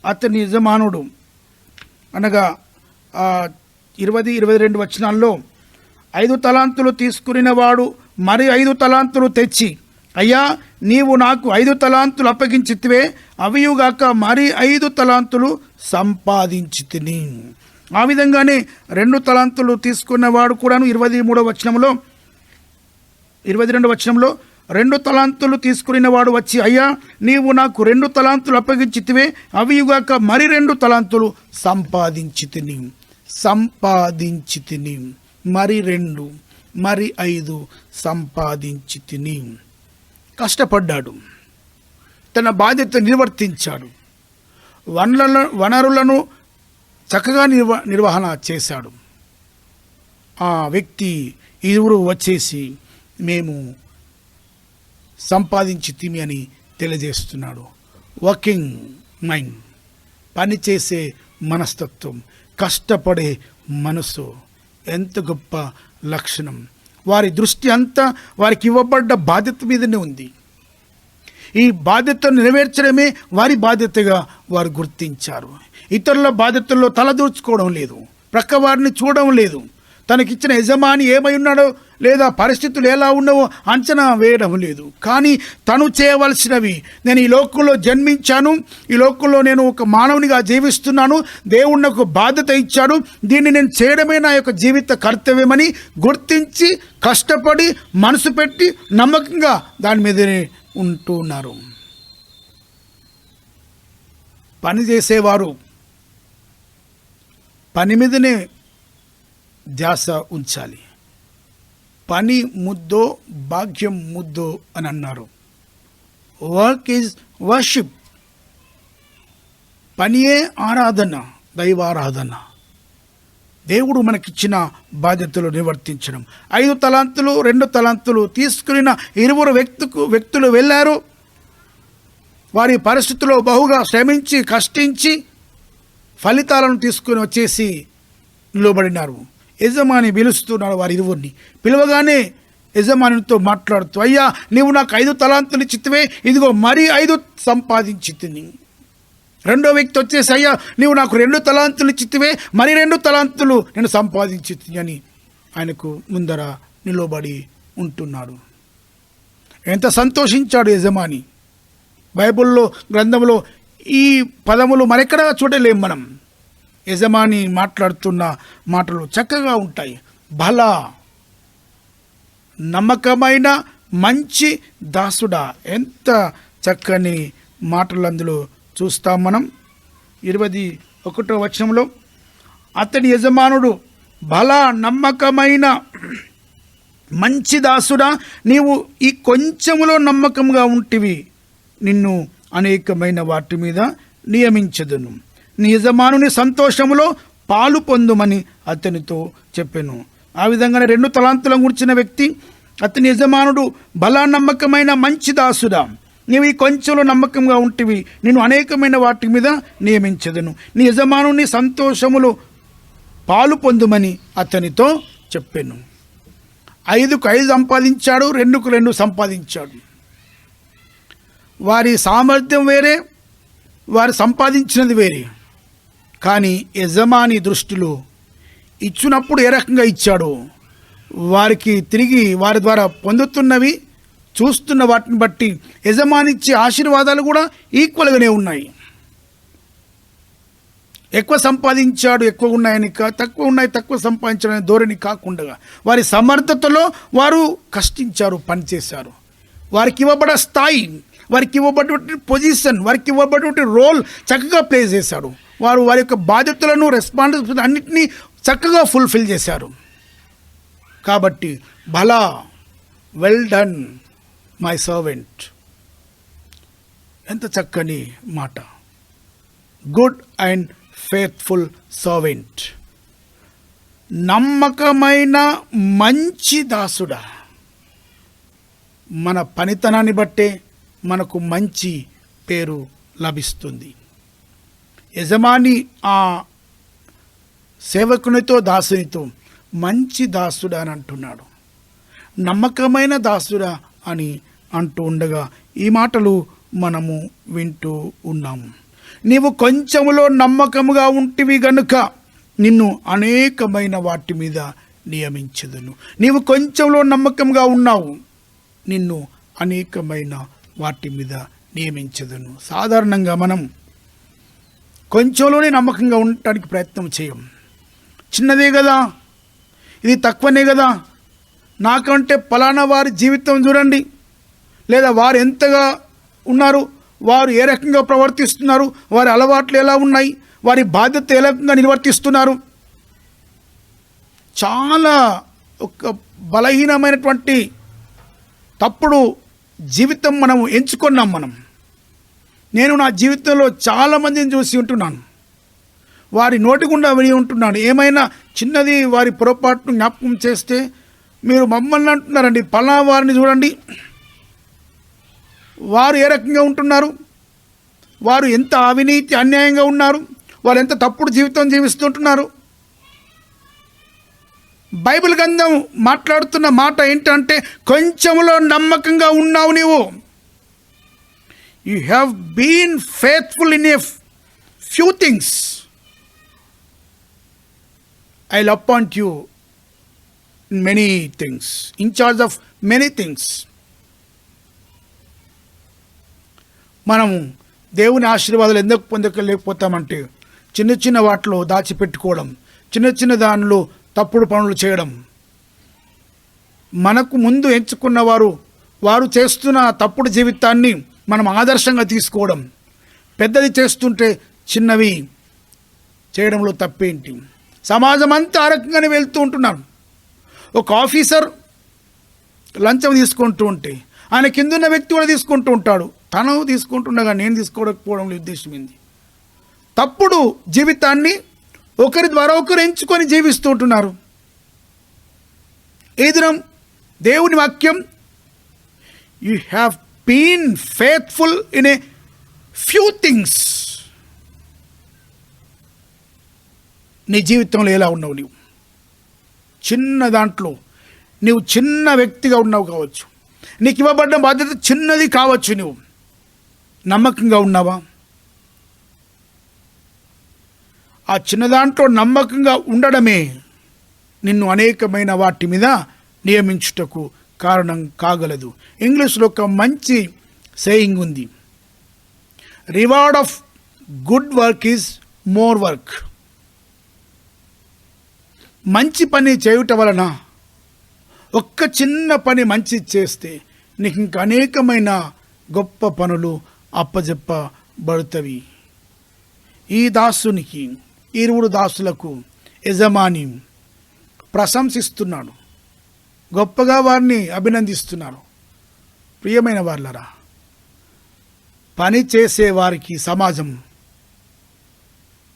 అతని యజమానుడు అనగా 20-22 వచనాల్లో 5 తలాంతులు తీసుకుని వాడు మరి 5 తలాంతులు తెచ్చి, అయ్యా నీవు నాకు 5 తలాంతులు అప్పగించితివే, అవియుగాక మరి 5 తలాంతులు సంపాదించితిని. ఆ విధంగానే 2 తలాంతులు తీసుకున్నవాడు కూడాను 22 వచనంలో 22 వచనంలో 2 తలాంతులు తీసుకున్న వాడు వచ్చి, అయ్యా నీవు నాకు 2 తలాంతులు అప్పగించితివే, అవియుగాక మరి 2 తలాంతులు సంపాదించితిని. మరి 2 మరి 5 సంపాదించితిని. కష్టపడ్డాడు, తన బాధ్యత నిర్వర్తించాడు, వనరులను చక్కగా నిర్వహణ చేశాడు. ఆ వ్యక్తి ఇరువురు వచ్చేసి మేము సంపాదించితిమి అని తెలియజేస్తున్నాడు. వర్కింగ్ మైండ్, పనిచేసే మనస్తత్వం, కష్టపడే మనసు ఎంత గొప్ప లక్షణం. వారి దృష్టి అంతా వారికి ఇవ్వబడ్డ బాధ్యత మీదనే ఉంది. ఈ బాధ్యతను నెరవేర్చడమే వారి బాధ్యతగా వారు గుర్తించారు. ఇతరుల బాధ్యతల్లో తలదూర్చుకోవడం లేదు, ప్రక్క వారిని చూడడం లేదు, తనకిచ్చిన యజమాని ఏమై ఉన్నాడో లేదా పరిస్థితులు ఎలా ఉన్నావో అంచనా వేయడం లేదు. కానీ తను చేయవలసినవి, నేను ఈ లోకంలో జన్మించాను, ఈ లోకంలో నేను ఒక మానవునిగా జీవిస్తున్నాను, దేవుడు నాకు బాధ్యత ఇచ్చాడు, దీన్ని నేను చేయడమే నా యొక్క జీవిత కర్తవ్యమని గుర్తించి కష్టపడి మనసు పెట్టి నమ్మకంగా దాని మీదనే ఉంటున్నారు. పని చేసేవారు పని మీదనే ధ్యాస ఉంచాలి. పని ముద్దో భాగ్యం ముద్దో అని అన్నారు. Work is worship. పనియే ఆరాధన, దైవారాధన. దేవుడు మనకిచ్చిన బాధ్యతలు నిర్వర్తించడం. 5 తలాంతులు 2 తలాంతులు తీసుకున్న 2 వ్యక్తులు వెళ్ళారు. వారి పరిస్థితుల్లో బహుగా శ్రమించి కష్టించి ఫలితాలను తీసుకుని వచ్చేసి నిలబడినారు. యజమాని పిలుస్తున్నాడు వారి ఇరువురిని. పిలవగానే యజమానితో మాట్లాడుతూ, అయ్యా నీవు నాకు 5 తలాంతులు ఇచ్చితివే, ఇదిగో మరి 5 సంపాదించితిని. రెండో వ్యక్తి వచ్చేసి, అయ్యా నీవు నాకు 2 తలాంతులు ఇచ్చితివే, మరి 2 తలాంతులు నేను సంపాదించి అని ఆయనకు ముందర నిలబడి ఉంటున్నాడు. ఎంత సంతోషించాడు యజమాని. బైబిల్లో గ్రంథంలో ఈ పదములు మరెక్కడా చూడలేం మనం. యజమాని మాట్లాడుతున్న మాటలు చక్కగా ఉంటాయి. బల, నమ్మకమైన మంచి దాసుడా, ఎంత చక్కని మాటలు అందులో చూస్తాం మనం. 21వ వచనంలో, అతని యజమానుడు, బల నమ్మకమైన మంచి దాసుడా, నీవు ఈ కొంచెములో నమ్మకంగా ఉంటివి, నిన్ను అనేకమైన వాటి మీద నియమించదును, నీ యజమానుని సంతోషములో పాలు పొందుమని అతనితో చెప్పెను. ఆ విధంగానే 2 తలాంతులను గురించిన వ్యక్తి, అతని యజమానుడు, బలా నమ్మకమైన మంచి దాసుడా, నీవు ఈ కొంచెంలో నమ్మకంగా ఉంటివి, నేను అనేకమైన వాటి మీద నియమించదును, నీ యజమానుని సంతోషములో పాలు పొందుమని అతనితో చెప్పాను. 5కు 5 సంపాదించాడు, 2కు 2 సంపాదించాడు. వారి సామర్థ్యం వేరే, వారు సంపాదించినది వేరే. కానీ యజమాని దృష్టిలో ఇచ్చినప్పుడు ఏ రకంగా ఇచ్చాడో, వారికి తిరిగి వారి ద్వారా పొందుతున్నవి చూస్తున్న వాటిని బట్టి యజమాని ఇచ్చే ఆశీర్వాదాలు కూడా ఈక్వల్గానే ఉన్నాయి. ఎక్కువ సంపాదించాడు, ఎక్కువ ఉన్నాయని తక్కువ ఉన్నాయి తక్కువ సంపాదించడం ధోరణి కాకుండా, వారి సమర్థతలో వారు కష్టించారు, పనిచేశారు. వారికి ఇవ్వబడే స్థాయి, వారికి ఇవ్వబడినటువంటి పొజిషన్, వారికి ఇవ్వబడినటువంటి రోల్ చక్కగా ప్లే చేశాడు. వారు వారి యొక్క బాధ్యతలను, రెస్పాన్సిబిలిటీ అన్నింటినీ చక్కగా ఫుల్ఫిల్ చేశారు. కాబట్టి భలా, వెల్ డన్ మై సర్వెంట్, ఎంత చక్కని మాట. గుడ్ అండ్ ఫెయిత్ఫుల్ సర్వెంట్, నమ్మకమైన మంచి దాసుడా. మన పనితనాన్ని బట్టే మనకు మంచి పేరు లభిస్తుంది. యజమాని ఆ సేవకునితో, దాసునితో మంచి దాసుడా అని అంటున్నాడు, నమ్మకమైన దాసుడా అని అంటూ ఉండగా ఈ మాటలు మనము వింటూ ఉన్నాము. నీవు కొంచెములో నమ్మకముగా ఉంటివి గనుక నిన్ను అనేకమైన వాటి మీద నియమించదును. నీవు కొంచెంలో నమ్మకంగా ఉన్నావు, నిన్ను అనేకమైన వాటి మీద నియమించదును. సాధారణంగా మనం కొంచెంలోనే నమ్మకంగా ఉండటానికి ప్రయత్నం చేయం. చిన్నదే కదా, ఇది తక్కువనే కదా, నాకంటే పలానా వారి జీవితం చూడండి, లేదా వారు ఎంతగా ఉన్నారు, వారు ఏ రకంగా ప్రవర్తిస్తున్నారు, వారి అలవాట్లు ఎలా ఉన్నాయి, వారి బాధ్యత ఏ రకంగా నిర్వర్తిస్తున్నారు. చాలా ఒక బలహీనమైనటువంటి తప్పుడు జీవితం మనము ఎంచుకున్నాం. నేను నా జీవితంలో చాలామందిని చూసి ఉంటున్నాను, వారి నోటి గుండా విని ఉంటున్నాను. ఏమైనా చిన్నది వారి పొరపాటును జ్ఞాపకం చేస్తే, మీరు మమ్మల్ని అంటున్నారండి, పలానా వారిని చూడండి, వారు ఏ రకంగా ఉంటున్నారు, వారు ఎంత అవినీతి అన్యాయంగా ఉన్నారు, వారు ఎంత తప్పుడు జీవితం జీవిస్తుంటున్నారు. బైబిల్ గ్రంథం మాట్లాడుతున్న మాట ఏంటంటే, కొంచెంలో నమ్మకంగా ఉన్నావు నీవు. You have been faithful in a few things, I will appoint you in many things, in charge of many things. మనము దేవుని ఆశీర్వాదాలు ఎందుకు పొందలేకపోతామంటే, చిన్న చిన్న వాటిలో దాచిపెట్టుకోవడం, చిన్న చిన్న దానిలో తప్పుడు పనులు చేయడం. మనకు ముందు ఎంచుకున్న వారు చేస్తున్న తప్పుడు జీవితాన్ని మనం ఆదర్శంగా తీసుకోవడం, పెద్దది చేస్తుంటే చిన్నవి చేయడంలో తప్పేంటి? సమాజం అంతా ఆ రకంగానే వెళ్తూ ఉంటున్నాను. ఒక ఆఫీసర్ లంచం తీసుకుంటూ ఉంటే ఆయన కిందున్న వ్యక్తి కూడా తీసుకుంటూ ఉంటాడు. తను తీసుకుంటుండగా నేను తీసుకోకపోవడంలో ఉద్దేశం ఏంది? తప్పుడు జీవితాన్ని ఒకరి ద్వారా ఒకరు ఎంచుకొని జీవిస్తూ ఉంటున్నారు. ఈ దినం దేవుని వాక్యం, you have been faithful in a few things. నీ జీవితంలో ఎలా ఉన్నావు నీవు? చిన్న దాంట్లో నీవు చిన్న వ్యక్తిగా ఉన్నావు కావచ్చు, నీకు ఇవ్వబడ్డ బాధ్యత చిన్నది కావచ్చు, నువ్వు నమ్మకంగా ఉన్నావా? ఆ చిన్న దాంట్లో నమ్మకంగా ఉండడమే నిన్ను అనేకమైన వాటి మీద నియమించుటకు కారణం కాగలదు. ఇంగ్లీష్లో ఒక మంచి సేయింగ్ ఉంది, reward of good work is more work. మంచి పని చేయుట వలన, ఒక్క చిన్న పని మంచి చేస్తే నీకు ఇంకా అనేకమైన గొప్ప పనులు అప్పజెప్పబడుతవి. ఈ దాసునికి, ఈ 2 దాసులకు యజమాని ప్రశంసిస్తున్నాడు, గొప్పగా వారిని అభినందిస్తున్నారు. ప్రియమైన వాళ్ళరా, పని చేసే వారికి సమాజం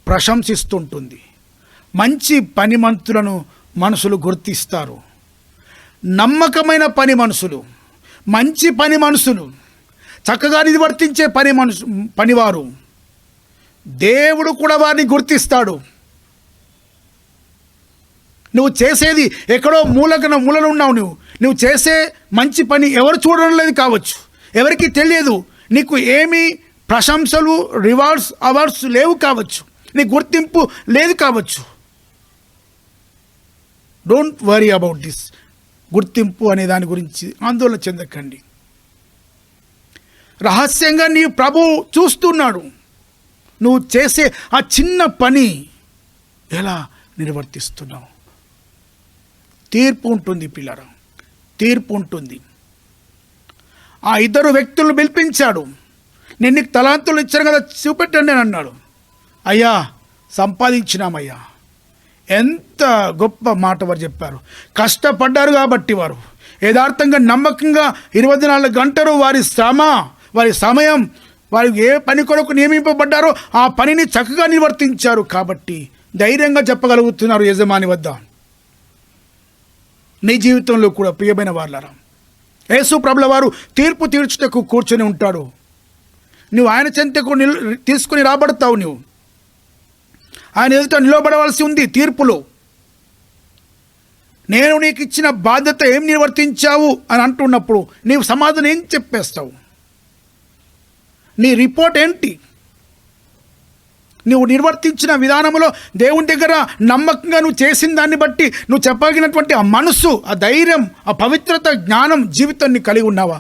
ప్రశంసిస్తుంటుంది. మంచి పనిమంతులను మనుషులు గుర్తిస్తారు. నమ్మకమైన పని మనుషులు, మంచి పని మనుషులు, చక్కగా నిర్వర్తించే పనివారు, దేవుడు కూడా వారిని గుర్తిస్తాడు. నువ్వు చేసేది ఎక్కడో మూలలో ఉన్నావు. నువ్వు చేసే మంచి పని ఎవరు చూడడం లేదు కావచ్చు, ఎవరికి తెలియదు, నీకు ఏమీ ప్రశంసలు, రివార్డ్స్, అవార్డ్స్ లేవు కావచ్చు, నీ గుర్తింపు లేదు కావచ్చు. Don't worry about this. గుర్తింపు అనే దాని గురించి ఆందోళన చెందకండి. రహస్యంగా నీ ప్రభు చూస్తున్నాడు, నువ్వు చేసే ఆ చిన్న పని ఎలా నిర్వర్తిస్తున్నావు. తీర్పు ఉంటుంది పిల్లరా, తీర్పు ఉంటుంది. ఆ 2 వ్యక్తులను పిలిపించాడు. నేను నీకు తలాంతులు ఇచ్చాను కదా, చూపెట్టండి అని అన్నాడు. అయ్యా, సంపాదించినామయ్యా. ఎంత గొప్ప మాట వారు చెప్పారు. కష్టపడ్డారు కాబట్టి వారు యథార్థంగా, నమ్మకంగా 24 గంటలు వారి శ్రమ, వారి సమయం, వారు ఏ పని కొరకు నియమింపబడ్డారో ఆ పనిని చక్కగా నిర్వర్తించారు కాబట్టి ధైర్యంగా చెప్పగలుగుతున్నారు యజమాని వద్ద. నీ జీవితంలో కూడా ప్రియమైన వాళ్ళరా, యేసు ప్రభుల వారు తీర్పు తీర్చుటకు కూర్చొని ఉంటాడు. నువ్వు ఆయన చెంతకు తీసుకుని రాబడతావు. నువ్వు ఆయన ఎదుట నిలబడవలసి ఉంది తీర్పులో. నేను నీకు ఇచ్చిన బాధ్యత ఏం నిర్వర్తించావు అని అంటున్నప్పుడు నీవు సమాధానం ఏం చెప్పేస్తావు? నీ రిపోర్ట్ ఏంటి? నువ్వు నిర్వర్తించిన విధానంలో దేవుని దగ్గర నమ్మకంగా నువ్వు చేసిన దాన్ని బట్టి నువ్వు చెప్పగలిగినటువంటి ఆ మనసు, ఆ ధైర్యం, ఆ పవిత్రత, జ్ఞానం జీవితాన్ని కలిగి ఉన్నావా?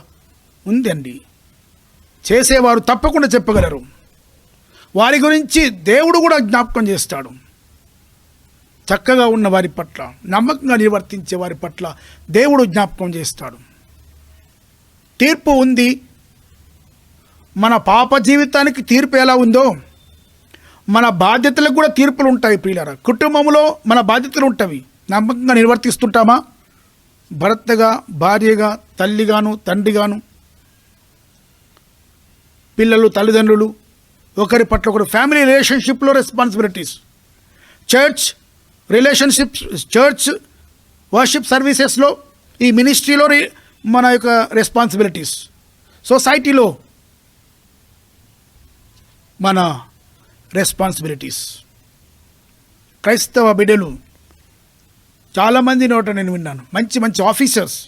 ఉందండి. చేసేవారు తప్పకుండా చెప్పగలరు. వారి గురించి దేవుడు కూడా జ్ఞాపకం చేస్తాడు. చక్కగా ఉన్న వారి పట్ల, నమ్మకంగా నిర్వర్తించే వారి పట్ల దేవుడు జ్ఞాపకం చేస్తాడు. తీర్పు ఉంది. మన పాప జీవితానికి తీర్పు ఎలా ఉందో మన బాధ్యతలకు కూడా తీర్పులు ఉంటాయి ప్రియులారా. కుటుంబంలో మన బాధ్యతలు ఉంటాయి. నమ్మకంగా నిర్వర్తిస్తుంటామా? భర్తగా, భార్యగా, తల్లిగాను, తండ్రిగాను, పిల్లలు, తల్లిదండ్రులు, ఒకరి పట్ల ఒకరు, ఫ్యామిలీ రిలేషన్షిప్లో responsibilities, church relationships, church worship సర్వీసెస్లో, ఈ మినిస్ట్రీలో మన యొక్క రెస్పాన్సిబిలిటీస్, సొసైటీలో మన రెస్పాన్సిబిలిటీస్. క్రైస్తవ బిడ్డలు చాలామంది నోట నేను విన్నాను, మంచి మంచి ఆఫీసర్స్,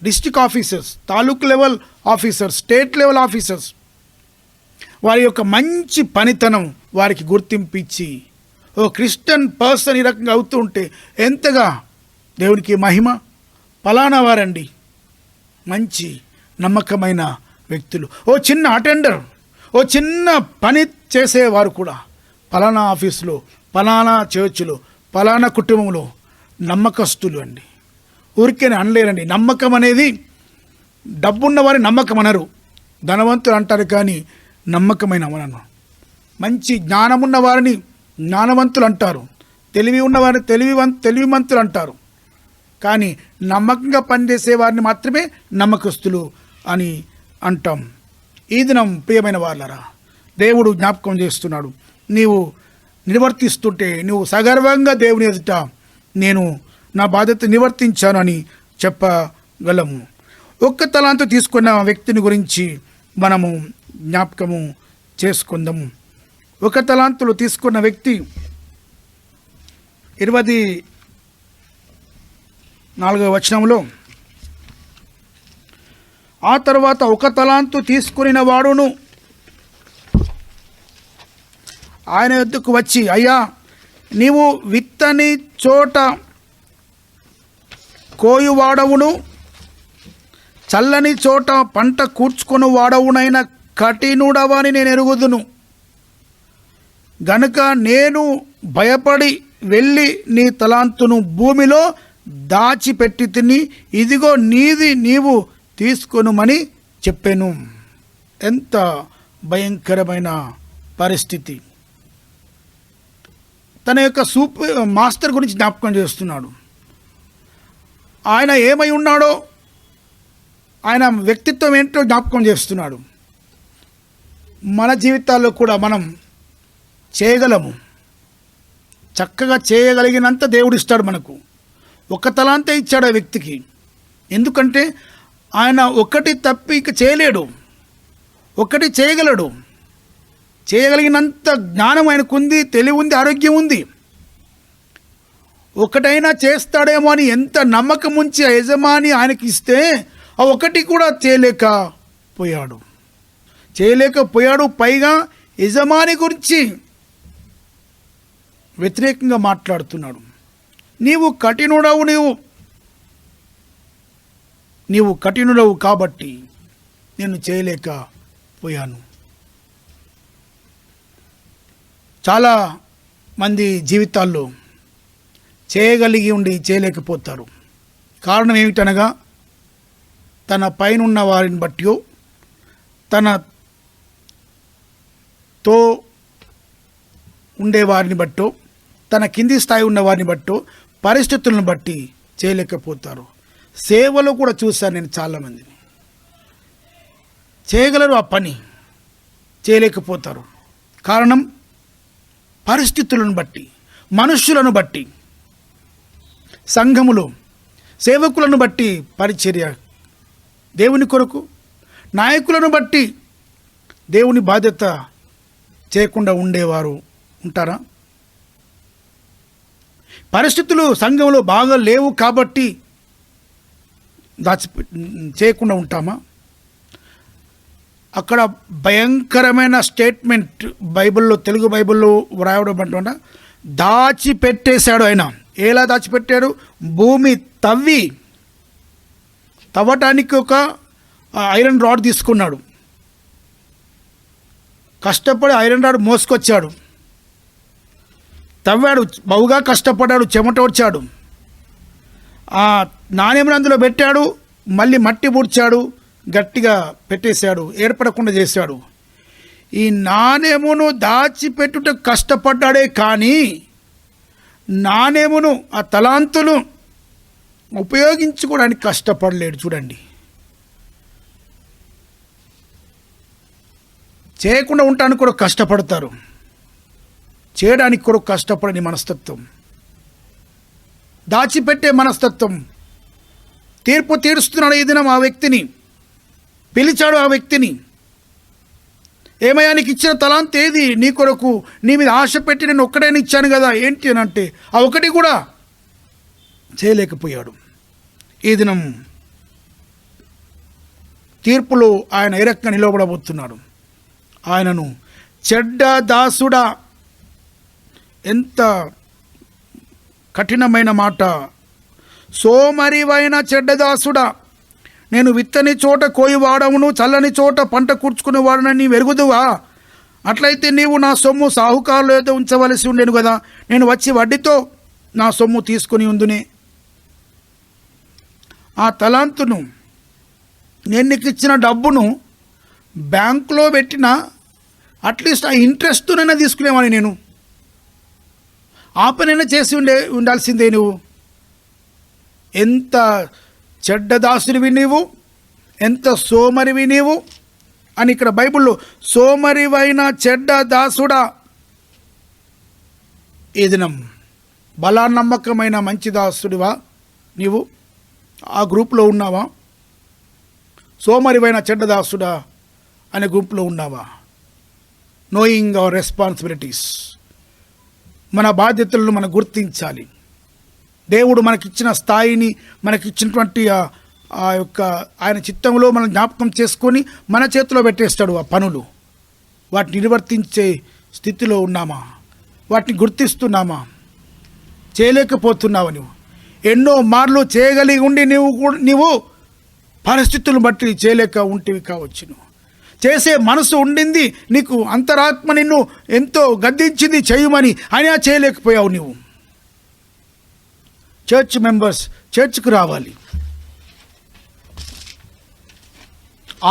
డిస్ట్రిక్ట్ ఆఫీసర్స్, తాలూకు level officers, state level officers, వారి యొక్క మంచి పనితనం వారికి గుర్తింపు ఇచ్చి ఓ క్రిస్టియన్ పర్సన్ ఈ రకంగా అవుతూ ఉంటే ఎంతగా దేవునికి మహిమ. పలానా వారండి మంచి నమ్మకమైన వ్యక్తులు. ఓ చిన్న అటెండర్, ఓ చిన్న పని చేసేవారు కూడా పలానా ఆఫీసులో, పలానా చర్చిలో, పలానా కుటుంబంలో నమ్మకస్తులు అండి. ఊరికేనే అనలేరండి. నమ్మకం అనేది డబ్బున్న వారి నమ్మకం అనరు, ధనవంతులు అంటారు, కానీ నమ్మకమైన మనను. మంచి జ్ఞానమున్న వారిని జ్ఞానవంతులు అంటారు, తెలివి ఉన్నవారిని తెలివిమంతులు అంటారు, కానీ నమ్మకంగా పనిచేసే వారిని మాత్రమే నమ్మకస్తులు అని అంటాం. ఈ దినం ప్రియమైన వాళ్ళరా, దేవుడు జ్ఞాపకం చేస్తున్నాడు. నీవు నిర్వర్తిస్తుంటే నువ్వు సగర్వంగా దేవుని ఎదుట నేను నా బాధ్యత నిర్వర్తించాను అని చెప్పగలము. ఒక్క తలాంతు తీసుకున్న వ్యక్తిని గురించి మనము జ్ఞాపకము చేసుకుందాము. ఒక తలాంతులు తీసుకున్న వ్యక్తి 24వ వచనంలో, ఆ తర్వాత ఒక తలాంతు తీసుకుని వాడును ఆయన యొద్దకు వచ్చి, అయ్యా, నీవు విత్తని చోట కోయువాడవును, చల్లని చోట పంట కూర్చుకొని వాడవునైన కఠినుడవని నేను ఎరుగుదును. గనుక నేను భయపడి వెళ్ళి నీ తలాంతును భూమిలో దాచిపెట్టి తిని, ఇదిగో నీది, నీవు తీసుకొనుమని చెప్పాను. ఎంత భయంకరమైన పరిస్థితి. తన యొక్క మాస్టర్ గురించి జ్ఞాపకం చేస్తున్నాడు. ఆయన ఏమై ఉన్నాడో, ఆయన వ్యక్తిత్వం ఏంటో జ్ఞాపకం చేస్తున్నాడు. మన జీవితాల్లో కూడా మనం చేయగలము. చక్కగా చేయగలిగినంత దేవుడు ఇస్తాడు మనకు. ఒక తలాంతే ఇచ్చాడు ఆ వ్యక్తికి. ఎందుకంటే ఆయన ఒకటి తప్పి ఇక చేయలేడు, ఒకటి చేయగలడు. చేయగలిగినంత జ్ఞానం ఆయనకు ఉంది, తెలివి ఉంది, ఆరోగ్యం ఉంది. ఒకటైనా చేస్తాడేమో అని ఎంత నమ్మకం ఉంచి ఆ యజమాని ఆయనకి ఇస్తే ఆ ఒకటి కూడా చేయలేకపోయాడు. పైగా యజమాని గురించి వ్యతిరేకంగా మాట్లాడుతున్నాడు. నీవు కఠినుడవు కాబట్టి నేను చేయలేకపోయాను. చాలా మంది జీవితాల్లో చేయగలిగి ఉండి చేయలేకపోతారు. కారణం ఏమిటనగా, తన పైనున్న వారిని బట్టి, తనతో ఉండేవారిని బట్టో, తన కింది స్థాయి ఉన్న వారిని బట్టో, పరిస్థితులను బట్టి చేయలేకపోతారు. సేవలో కూడా చూశాను నేను చాలామందిని. చేయగలరు, ఆ పని చేయలేకపోతారు. కారణం పరిస్థితులను బట్టి, మనుష్యులను బట్టి, సంఘములో సేవకులను బట్టి పరిచర్య దేవుని కొరకు, నాయకులను బట్టి దేవుని బాధ్యత చేయకుండా ఉండేవారు ఉంటారా? పరిస్థితులు సంఘంలో బాగా లేవు కాబట్టి చేయకుండా ఉంటామా? అక్కడ భయంకరమైన స్టేట్మెంట్ బైబిల్లో, తెలుగు బైబిల్లో వ్రాయడం అంటున్నా, దాచిపెట్టేశాడు ఆయన. ఎలా దాచిపెట్టాడు? భూమి తవ్వటానికి ఒక ఐరన్ రాడ్ తీసుకున్నాడు. కష్టపడి ఐరన్ రాడ్ మోసుకొచ్చాడు. తవ్వాడు, బహుగా కష్టపడ్డాడు, చెమట వచ్చాడు. ఆ నాణ్యమును అందులో పెట్టాడు, మళ్ళీ మట్టి పూడ్చాడు, గట్టిగా పెట్టేశాడు, ఏర్పడకుండా చేశాడు. ఈ నాణ్యమును దాచిపెట్టుట కష్టపడ్డాడే కానీ నాణ్యమును, ఆ తలాంతులు ఉపయోగించుకోవడానికి కష్టపడలేడు. చూడండి, చేయకుండా ఉండటానికి కూడా కష్టపడతారు, చేయడానికి కూడా కష్టపడని మనస్తత్వం, దాచిపెట్టే మనస్తత్వం. తీర్పు తీరుస్తున్నాడు ఈ దినం. ఆ వ్యక్తిని పిలిచాడు. ఆ వ్యక్తిని, ఏమయ్యా నీకు ఇచ్చిన తలాంత్ ఏది? నీ కొరకు, నీ మీద ఆశ పెట్టి నేను ఒక్కడైనా ఇచ్చాను కదా, ఏంటి అని అంటే ఆ ఒకటి కూడా చేయలేకపోయాడు. ఈ దినం తీర్పులో ఆయన ఏ రకంగా నిలబడబోతున్నాడు? ఆయనను చెడ్డ దాసుడా, ఎంత కఠినమైన మాట! సోమరివైన చెడ్డదాసుడా, నేను విత్తని చోట కోయివాడవును, చల్లని చోట పంట కూర్చుకునేవాడనని నీవు ఎరుగుదువా? అట్లయితే నీవు నా సొమ్ము సాహుకారుల యొద్ద ఉంచవలసి ఉండేను కదా. నేను వచ్చి వడ్డీతో నా సొమ్ము తీసుకుని ఉందునే. ఆ తలాంతును, నేను నీకు ఇచ్చిన డబ్బును బ్యాంకులో పెట్టిన అట్లీస్ట్ ఆ ఇంట్రెస్ట్నైనా తీసుకునేవాడిని నేను. ఆ పనైనా చేసి ఉండాల్సిందే నువ్వు. ఎంత చెడ్డదాసుడివి నీవు, ఎంత సోమరివి నీవు అని ఇక్కడ బైబిల్లో, సోమరివైన చెడ్డ దాసుడా. ఈ దినం బలానమ్మకమైన మంచి దాసుడివా నీవు? ఆ గ్రూప్లో ఉన్నావా? సోమరివైన చెడ్డ దాసుడా అనే గ్రూప్లో ఉన్నావా? నోయింగ్ అవర్ రెస్పాన్సిబిలిటీస్, మన బాధ్యతలను మనం గుర్తించాలి. దేవుడు మనకిచ్చిన స్థాయిని, మనకిచ్చినటువంటి ఆ యొక్క ఆయన చిత్తంలో మనం జ్ఞాపకం చేసుకొని మన చేతిలో పెట్టేస్తాడు ఆ పనులు. వాటిని నిర్వర్తించే స్థితిలో ఉన్నామా? వాటిని గుర్తిస్తున్నామా? చేయలేకపోతున్నావా? నువ్వు ఎన్నో మార్లు చేయగలిగి ఉండి నీవు పరిస్థితులను బట్టి చేయలేక ఉంటివి కావచ్చు. నువ్వు చేసే మనసు ఉండింది, నీకు అంతరాత్మ నిన్ను ఎంతో గద్దించింది చేయమని, అయినా చేయలేకపోయావు. నువ్వు చర్చ్ మెంబర్స్ చర్చ్కు రావాలి,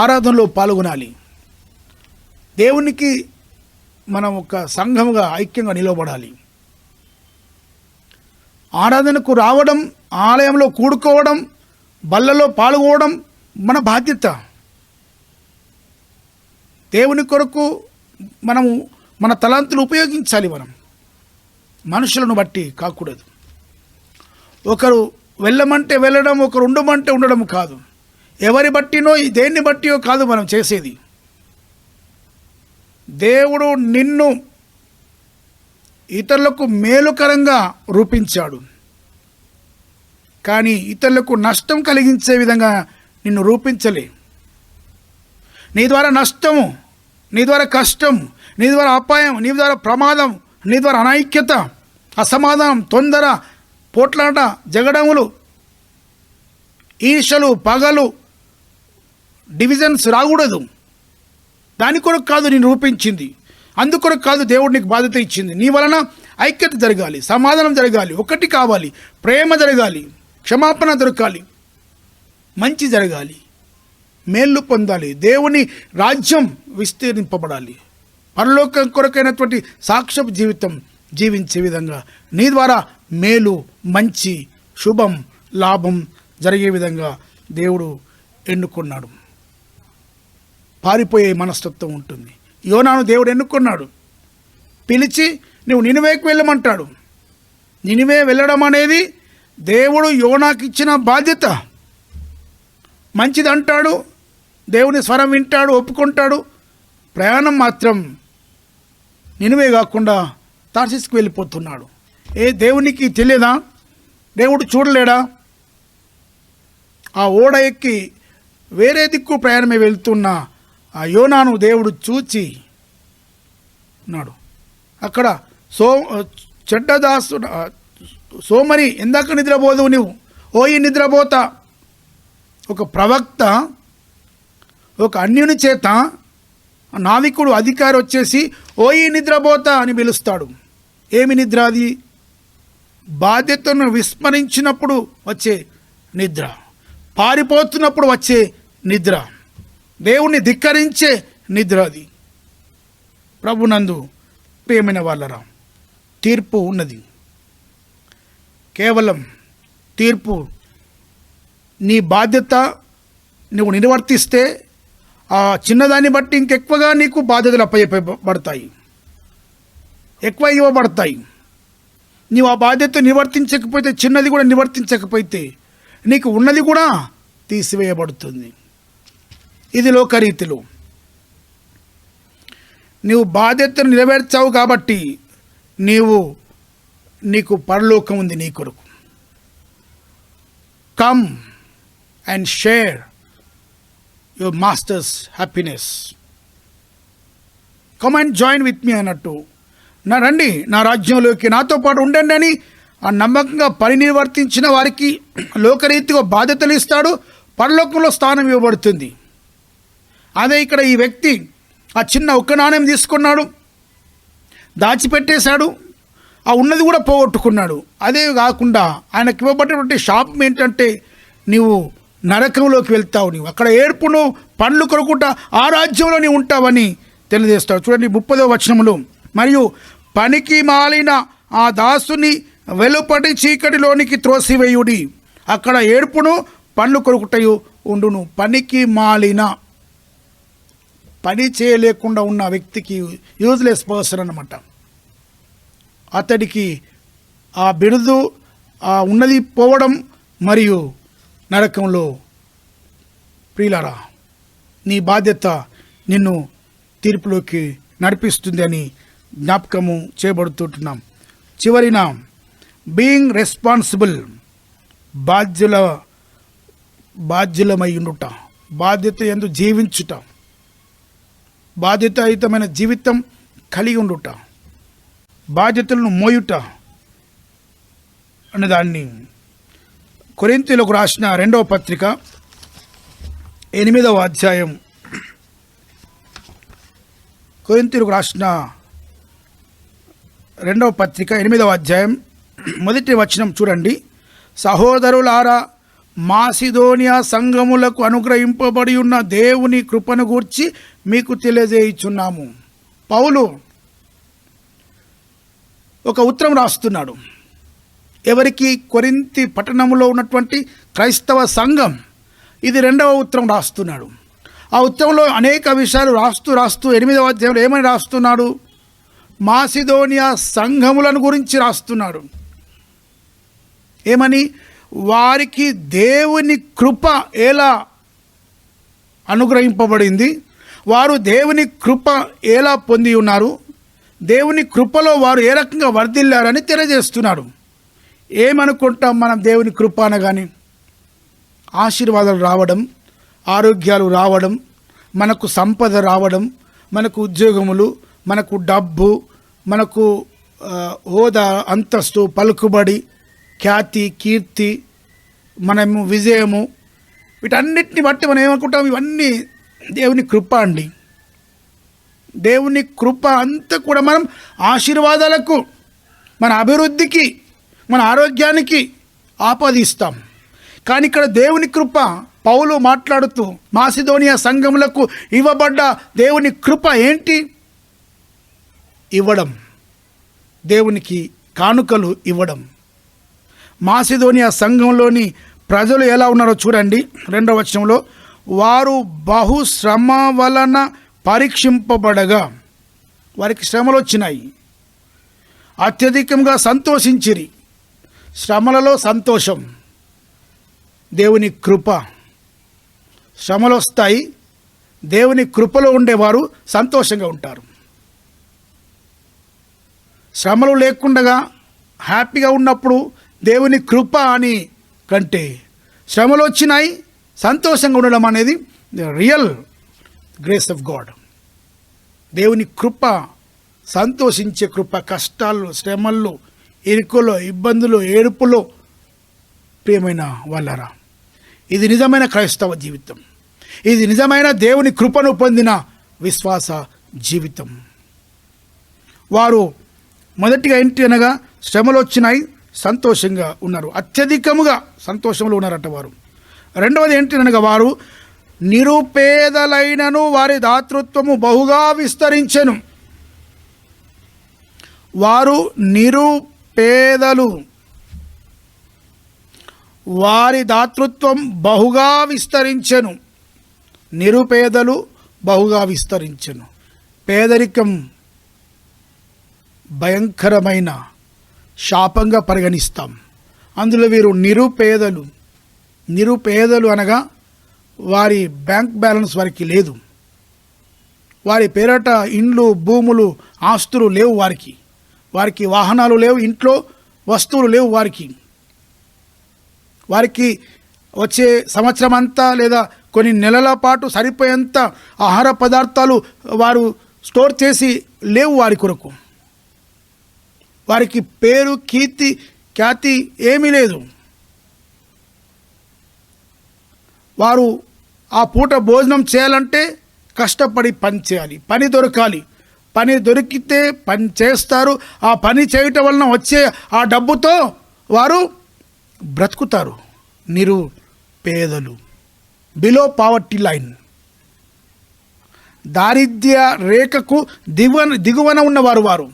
ఆరాధనలో పాల్గొనాలి, దేవునికి మనం ఒక సంఘముగా ఐక్యంగా నిలబడాలి. ఆరాధనకు రావడం, ఆలయంలో కూడుకోవడం, బల్లలో పాల్గొనడం మన బాధ్యత. దేవుని కొరకు మనము మన తలాంతులు ఉపయోగించాలి. మనం మనుషులను బట్టి కాకూడదు. ఒకరు వెళ్ళమంటే వెళ్ళడం, ఒకరు ఉండమంటే ఉండడం కాదు. ఎవరి బట్టినో దేన్ని బట్టియో కాదు మనం చేసేది. దేవుడు నిన్ను ఇతరులకు మేలుకరంగా రూపించాడు, కానీ ఇతరులకు నష్టం కలిగించే విధంగా నిన్ను రూపించలే. నీ ద్వారా నష్టము, నీ ద్వారా కష్టం, నీ ద్వారా అపాయం, నీ ద్వారా ప్రమాదం, నీ ద్వారా అనైక్యత, అసమాధానం, తొందర, పోట్లాట, జగడములు, ఈర్షలు, పగలు, డివిజన్స్ రాకూడదు. దాని కొరకు కాదు నేను రూపించింది, అందుకొరకు కాదు దేవుడు నీకు బాధ్యత ఇచ్చింది. నీ వలన ఐక్యత జరగాలి, సమాధానం జరగాలి, ఒకటి కావాలి, ప్రేమ జరగాలి, క్షమాపణ దొరకాలి, మంచి జరగాలి, మేళ్ళు పొందాలి, దేవుని రాజ్యం విస్తీర్ణింపబడాలి, పరలోకం కొరకైనటువంటి సాక్ష్యపు జీవితం జీవించే విధంగా నీ ద్వారా మేలు, మంచి, శుభం, లాభం జరిగే విధంగా దేవుడు ఎన్నుకున్నాడు. పారిపోయే మనస్తత్వం ఉంటుంది. యోనాను దేవుడు ఎన్నుకున్నాడు, పిలిచి నువ్వు నినివేకు వెళ్ళమంటాడు. నినివే వెళ్ళడం అనేది దేవుడు యోనాకి ఇచ్చిన బాధ్యత. మంచిది అంటాడు, దేవుని స్వరం వింటాడు, ఒప్పుకుంటాడు. ప్రయాణం మాత్రం నినివే కాకుండా తార్షీసుకు వెళ్ళిపోతున్నాడు. దేవునికి తెలియదా? దేవుడు చూడలేడా? ఆ ఓడ ఎక్కి వేరే దిక్కు ప్రయాణమే వెళ్తున్న ఆ యోనాను దేవుడు చూచి ఉన్నాడు. అక్కడ చెడ్డదాసు సోమరి, ఎందాక నిద్రపోదు నువ్వు, ఓయి నిద్రపోతా. ఒక ప్రవక్త ఒక అన్యుని చేత నావికుడు అధికారి వచ్చేసి ఓయి నిద్రపోతా అని పిలుస్తాడు. ఏమి నిద్ర అది? బాధ్యతను విస్మరించినప్పుడు వచ్చే నిద్ర, పారిపోతున్నప్పుడు వచ్చే నిద్ర, దేవుణ్ణి ధిక్కరించే నిద్ర అది. ప్రభునందు ప్రియమైన వాళ్ళరా, తీర్పు ఉన్నది. కేవలం తీర్పు నీ బాధ్యత నువ్వు నిర్వర్తిస్తే ఆ చిన్నదాన్ని బట్టి ఇంకెక్కువగా నీకు బాధ్యతలు అప్పచెప్పబడతాయి, ఎక్కువ ఇవ్వబడతాయి. నీవు ఆ బాధ్యత నిర్వర్తించకపోతే, చిన్నది కూడా నిర్వర్తించకపోతే నీకు ఉన్నది కూడా తీసివేయబడుతుంది. ఇది లోకరీతిలో. నీవు బాధ్యతను నెరవేర్చావు కాబట్టి నీకు పరలోకం ఉంది నీ కొరకు. Come and share your master's happiness. Come and join with me అన్నట్టు, రండి నా రాజ్యంలోకి, నాతో పాటు ఉండండి అని ఆ నమ్మకంగా పని నిర్వర్తించిన వారికి లోకరీతిగా బాధ్యతలు ఇస్తాడు, పరలోకంలో స్థానం ఇవ్వబడుతుంది. అదే ఇక్కడ ఈ వ్యక్తి ఆ చిన్న ఒక్క నాణ్యం తీసుకున్నాడు, దాచిపెట్టేశాడు, ఆ ఉన్నది కూడా పోగొట్టుకున్నాడు. అదే కాకుండా ఆయనకి ఇవ్వబడినటువంటి శాపం ఏంటంటే నీవు నరకంలోకి వెళ్తావు, నీవు అక్కడ ఏడుపును పండ్లు కొరుకుంటా ఆ రాజ్యంలో నీవు ఉంటావని తెలియజేస్తాడు. చూడండి 30వ వచనంలో, మరియు పనికి మాలిన ఆ దాసుని వెలుపటి చీకటిలోనికి త్రోసివేయుడి, అక్కడ ఏడుపును పండ్లు కొరుకుటయు ఉండును. పనికి మాలిన, పని చేయలేకుండా ఉన్న వ్యక్తికి యూజ్లెస్ పర్సన్ అన్నమాట. అతడికి ఆ బిరుదు, ఆ ఉన్నది పోవడం మరియు నరకంలో. ప్రియులారా, నీ బాధ్యత నిన్ను తీర్పులోకి నడిపిస్తుంది అని జ్ఞాపకము చేయబడుతుంటున్నాం. చివరిన బీయింగ్ రెస్పాన్సిబుల్, బాధ్యులమై ఉండుట, బాధ్యత యందు జీవించుట. బాధ్యతాయుతమైన జీవితం కలిగి ఉండుట, బాధ్యతలను మోయుట అనే దాన్ని కొరింథీయులకు రాసిన 2వ పత్రిక 8వ అధ్యాయం, కొరింథీయులకు రాసిన 2వ పత్రిక 8వ అధ్యాయం మొదటి వచనం చూడండి. సహోదరులారా, మాసిదోనియా సంఘములకు అనుగ్రహింపబడి ఉన్న దేవుని కృపను గూర్చి మీకు తెలియజేయుచున్నాము. పౌలు ఒక ఉత్తరం రాస్తున్నాడు. ఎవరికి? కొరింథీ పట్టణంలో ఉన్నటువంటి క్రైస్తవ సంఘం. ఇది 2వ ఉత్తరం రాస్తున్నాడు. ఆ ఉత్తరంలో అనేక విషయాలు రాస్తూ 8వ అధ్యాయంలో ఏమని రాస్తున్నాడు? మాసిదోనియా సంఘములను గురించి రాస్తున్నాడు. ఏమని? వారికి దేవుని కృప ఎలా అనుగ్రహింపబడింది, వారు దేవుని కృప ఎలా పొంది ఉన్నారు, దేవుని కృపలో వారు ఏ రకంగా వర్ధిల్లారని తెలియజేస్తున్నాడు. ఏమనుకుంటాం మనం? దేవుని కృప అనగానే ఆశీర్వాదాలు రావడం, ఆరోగ్యాలు రావడం, మనకు సంపద రావడం, మనకు ఉద్యోగములు, మనకు డబ్బు, మనకు హోదా, అంతస్తు, పలుకుబడి, ఖ్యాతి, కీర్తి, మనము విజయము, వీటన్నిటిని బట్టి మనం ఏమనుకుంటాం? ఇవన్నీ దేవుని కృప అండి. దేవుని కృప అంతా కూడా మనం ఆశీర్వాదాలకు, మన అభివృద్ధికి, మన ఆరోగ్యానికి ఆపాదిస్తాం. కానీ ఇక్కడ దేవుని కృప, పౌలు మాట్లాడుతూ మాసిదోనియా సంఘములకు ఇవ్వబడ్డ దేవుని కృప ఏంటి? ఇవ్వడం, దేవునికి కానుకలు ఇవ్వడం. మాసిదోనియా సంఘంలోని ప్రజలు ఎలా ఉన్నారో చూడండి. 2వ వచనంలో, వారు బహుశ్రమ వలన పరీక్షింపబడగా, వారికి శ్రమలు వచ్చినాయి, అత్యధికంగా సంతోషించిరి. శ్రమలలో సంతోషం, దేవుని కృప. శ్రమలు వస్తాయి, దేవుని కృపలో ఉండేవారు సంతోషంగా ఉంటారు. శ్రమలు లేకుండా హ్యాపీగా ఉన్నప్పుడు దేవుని కృప అని కంటే, శ్రమలు వచ్చినాయి సంతోషంగా ఉండడం అనేది రియల్ గ్రేస్ ఆఫ్ గాడ్. దేవుని కృప, సంతోషించే కృప. కష్టాల్లో, శ్రమల్లో, ఇరుకులో, ఇబ్బందులు, ఏడుపులో, ప్రియమైన వాళ్ళరా, ఇది నిజమైన క్రైస్తవ జీవితం. ఇది నిజమైన దేవుని కృపను పొందిన విశ్వాస జీవితం. వారు మొదటిగా ఏంటి అనగా, శ్రమలు వచ్చినాయి సంతోషంగా ఉన్నారు, అత్యధికముగా సంతోషంలో ఉన్నారట వారు. 2వది ఏంటి అనగా, వారు నిరుపేదలైనను వారి దాతృత్వము బహుగా విస్తరించెను. వారు నిరుపేదలు, వారి దాతృత్వం బహుగా విస్తరించెను. నిరుపేదలు బహుగా విస్తరించెను. పేదరికం భయంకరమైన శాపంగా పరిగణిస్తాం. అందులో వీరు నిరుపేదలు. నిరుపేదలు అనగా వారి బ్యాంక్ బ్యాలెన్స్ వారికి లేదు, వారి పేరట ఇండ్లు, భూములు, ఆస్తులు లేవు వారికి, వారికి వాహనాలు లేవు, ఇంట్లో వస్తువులు లేవు వారికి. వారికి వచ్చే సంవత్సరం అంతా లేదా కొన్ని నెలల పాటు సరిపోయేంత ఆహార పదార్థాలు వారు స్టోర్ చేసి లేవు వారి కొరకు. వారికి పేరు, కీర్తి, ఖ్యాతి ఏమీ లేదు. వారు ఆ పూట భోజనం చేయాలంటే కష్టపడి పని చేయాలి, పని దొరకాలి. పని దొరికితే పని చేస్తారు. ఆ పని చేయటం వలన వచ్చే ఆ డబ్బుతో వారు బ్రతుకుతారు. నిరుపేదలు, బిలో పావర్టీ లైన్, దారిద్ర్య రేఖకు దిగువన ఉన్నవారు వారు.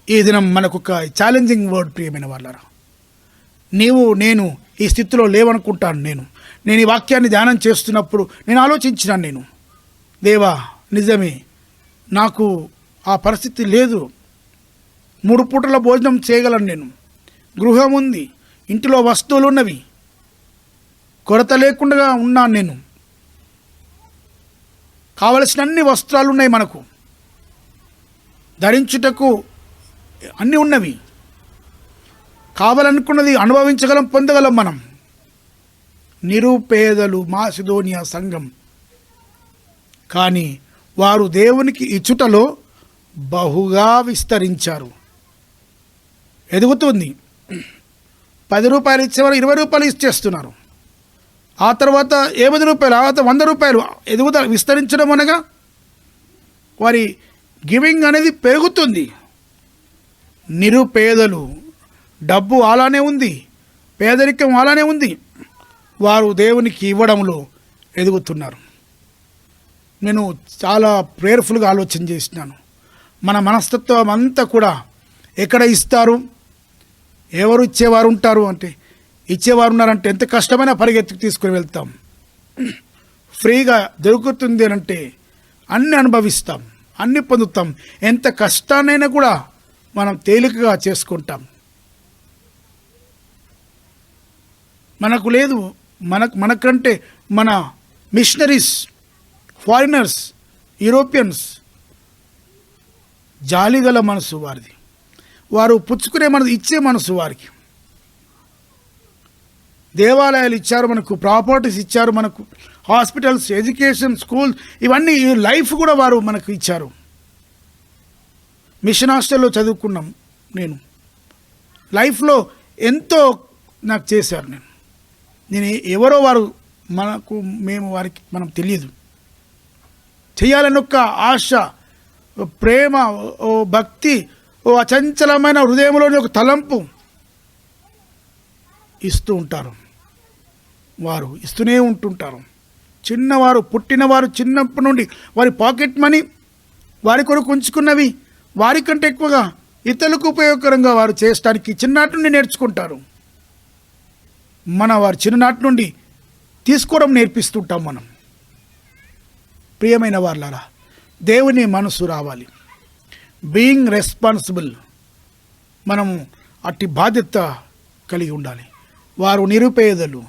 ఈ దినం మనకు ఒక ఛాలెంజింగ్ వర్డ్, ప్రియమైన వాళ్ళరా. నేను ఈ స్థితిలో లేవనుకుంటాను. నేను ఈ వాక్యాన్ని ధ్యానం చేస్తున్నప్పుడు నేను ఆలోచించినాను, దేవా నిజమే, నాకు ఆ పరిస్థితి లేదు. 3 పూటల భోజనం చేయగలను, నేను గృహం ఉంది, ఇంటిలో వస్తువులు ఉన్నవి, కొరత లేకుండా ఉన్నాను, నేను కావలసిన అన్ని వస్త్రాలు ఉన్నాయి, మనకు ధరించుటకు అన్నీ ఉన్నవి, కావాలనుకున్నది అనుభవించగలం, పొందగలం మనం. నిరుపేదలు మాసిదోనియా సంఘం. కానీ వారు దేవునికి ఇచ్చుటలో బహుగా విస్తరించారు. ఎదుగుతుంది. 10 రూపాయలు ఇచ్చేవారు 20 రూపాయలు ఇచ్చేస్తున్నారు. ఆ తర్వాత 50 రూపాయలు, ఆ తర్వాత 100 రూపాయలు. ఎదుగుదల, విస్తరించడం అనగా వారి గివింగ్ అనేది పెరుగుతుంది. నిరుపేదలు, డబ్బు అలానే ఉంది, పేదరికం అలానే ఉంది, వారు దేవునికి ఇవ్వడంలో ఎదుగుతున్నారు. నేను చాలా ప్రేయర్ఫుల్గా ఆలోచన చేసినాను. మన మనస్తత్వం అంతా కూడా ఎక్కడ ఇస్తారు, ఎవరు ఇచ్చేవారు ఉంటారు అంటే, ఇచ్చేవారు ఉన్నారంటే ఎంత కష్టమైనా పరిగెత్తుకు తీసుకుని వెళ్తాం. ఫ్రీగా దొరుకుతుంది అని అంటే అన్నీ అనుభవిస్తాం, అన్నీ పొందుతాం. ఎంత కష్టాన్నైనా కూడా మనం తేలికగా చేసుకుంటాం. మనకు లేదు, మనకంటే మన మిషనరీస్, ఫారినర్స్, యూరోపియన్స్ జాలిగల మనసు వారిది. వారు పుచ్చుకునే మనసు, ఇచ్చే మనసు వారికి. దేవాలయాలు ఇచ్చారు మనకు, ప్రాపర్టీస్ ఇచ్చారు మనకు, హాస్పిటల్స్, ఎడ్యుకేషన్, స్కూల్, ఇవన్నీ లైఫ్ కూడా వారు మనకు ఇచ్చారు. మిషన్ హాస్టల్లో చదువుకున్నాం. నేను లైఫ్లో ఎంతో నాకు చేశారు. నేను ఎవరో వారు మనకు, మేము వారికి మనం తెలియదు. చేయాలని ఒక ఆశ, ప్రేమ, ఓ భక్తి, ఓ అచంచలమైన హృదయంలోని ఒక తలంపు ఇస్తూ ఉంటారు. వారు ఇస్తూనే ఉంటుంటారు. చిన్నవారు, పుట్టినవారు చిన్నప్పటి నుండి వారి పాకెట్ మనీ, వారి కొరకు ఉంచుకున్నవి వారికంటే ఎక్కువగా ఇతరులకు ఉపయోగకరంగా వారు చేయడానికి చిన్ననాటి నుండి నేర్చుకుంటారు. వారి చిన్ననాటి నుండి తీసుకోవడం నేర్పిస్తుంటాం మనం. ప్రియమైన వాళ్ళారా, దేవుని మనసు రావాలి. బీయింగ్ రెస్పాన్సిబుల్, మనము అట్టి బాధ్యత కలిగి ఉండాలి. వారు నిరుపేదలు,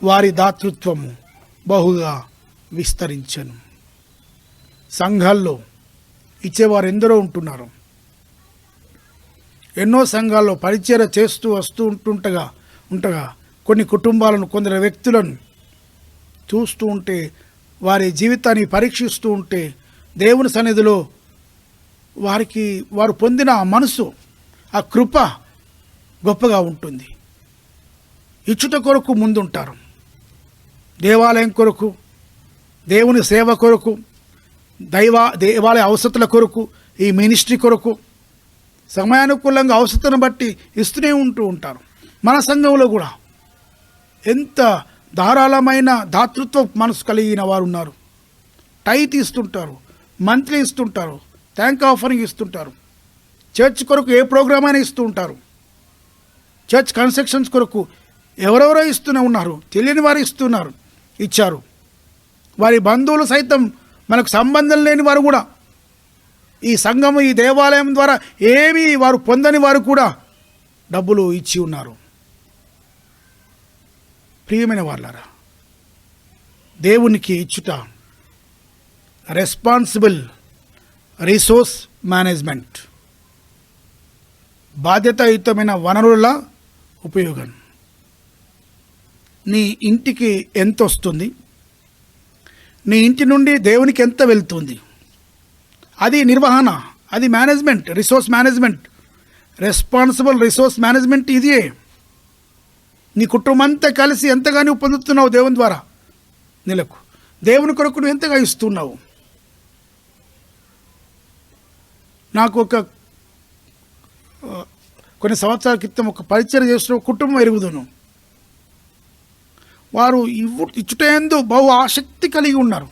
వారి దాతృత్వము బహుగా విస్తరించను. సంఘాల్లో ఇచ్చేవారు ఎందరో ఉంటున్నారు. ఎన్నో సంఘాల్లో పరిచర్య చేస్తూ వస్తూ ఉంటగా కొన్ని కుటుంబాలను, కొందరు వ్యక్తులను చూస్తూ ఉంటే, వారి జీవితాన్ని పరీక్షిస్తూ ఉంటే, దేవుని సన్నిధిలో వారు పొందిన ఆ మనసు, ఆ కృప గొప్పగా ఉంటుంది. ఇచ్చుట కొరకు ముందుంటారు. దేవాలయం కొరకు, దేవుని సేవ కొరకు, దేవాలయ అవసరతల కొరకు, ఈ మినిస్ట్రీ కొరకు సమయానుకూలంగా అవసరతను బట్టి ఇస్తూనే ఉంటారు. మన సంఘంలో కూడా ఎంత ధారాళమైన దాతృత్వ మనసు కలిగిన వారు ఉన్నారు. టైత్ ఇస్తుంటారు, మంత్లీ ఇస్తుంటారు, థ్యాంక్ ఆఫరింగ్ ఇస్తుంటారు. చర్చ్ కొరకు ఏ ప్రోగ్రామ్ అయినా ఇస్తూ ఉంటారు. చర్చ్ కన్స్ట్రక్షన్స్ కొరకు ఎవరెవరో ఇస్తూనే ఉన్నారు. తెలియని వారు ఇచ్చారు. వారి బంధువులు సైతం, మనకు సంబంధం లేని వారు కూడా, ఈ సంఘము, ఈ దేవాలయం ద్వారా ఏమీ వారు పొందని వారు కూడా డబ్బులు ఇచ్చి ఉన్నారు. ప్రియమైన వాళ్ళారా, దేవునికి ఇచ్చుట రెస్పాన్సిబుల్ రిసోర్స్ మేనేజ్మెంట్, బాధ్యతాయుతమైన వనరుల ఉపయోగం. నీ ఇంటికి ఎంత వస్తుంది, నీ ఇంటి నుండి దేవునికి ఎంత వెళ్తుంది, అది నిర్వహణ, అది management, resource management. Responsible resource management ఇదే. నీ కుటుంబం అంతా కలిసి ఎంతగా నువ్వు పొందుతున్నావు దేవుని ద్వారా, నెలకు దేవుని కొరకు నువ్వు ఎంతగా ఇస్తున్నావు. నాకు కొన్ని సంవత్సరాల క్రితం ఒక పరిచయం చేసిన కుటుంబం ఎరుగుదును. వారు ఇచ్చుటేందు బహు ఆసక్తి కలిగి ఉన్నారు.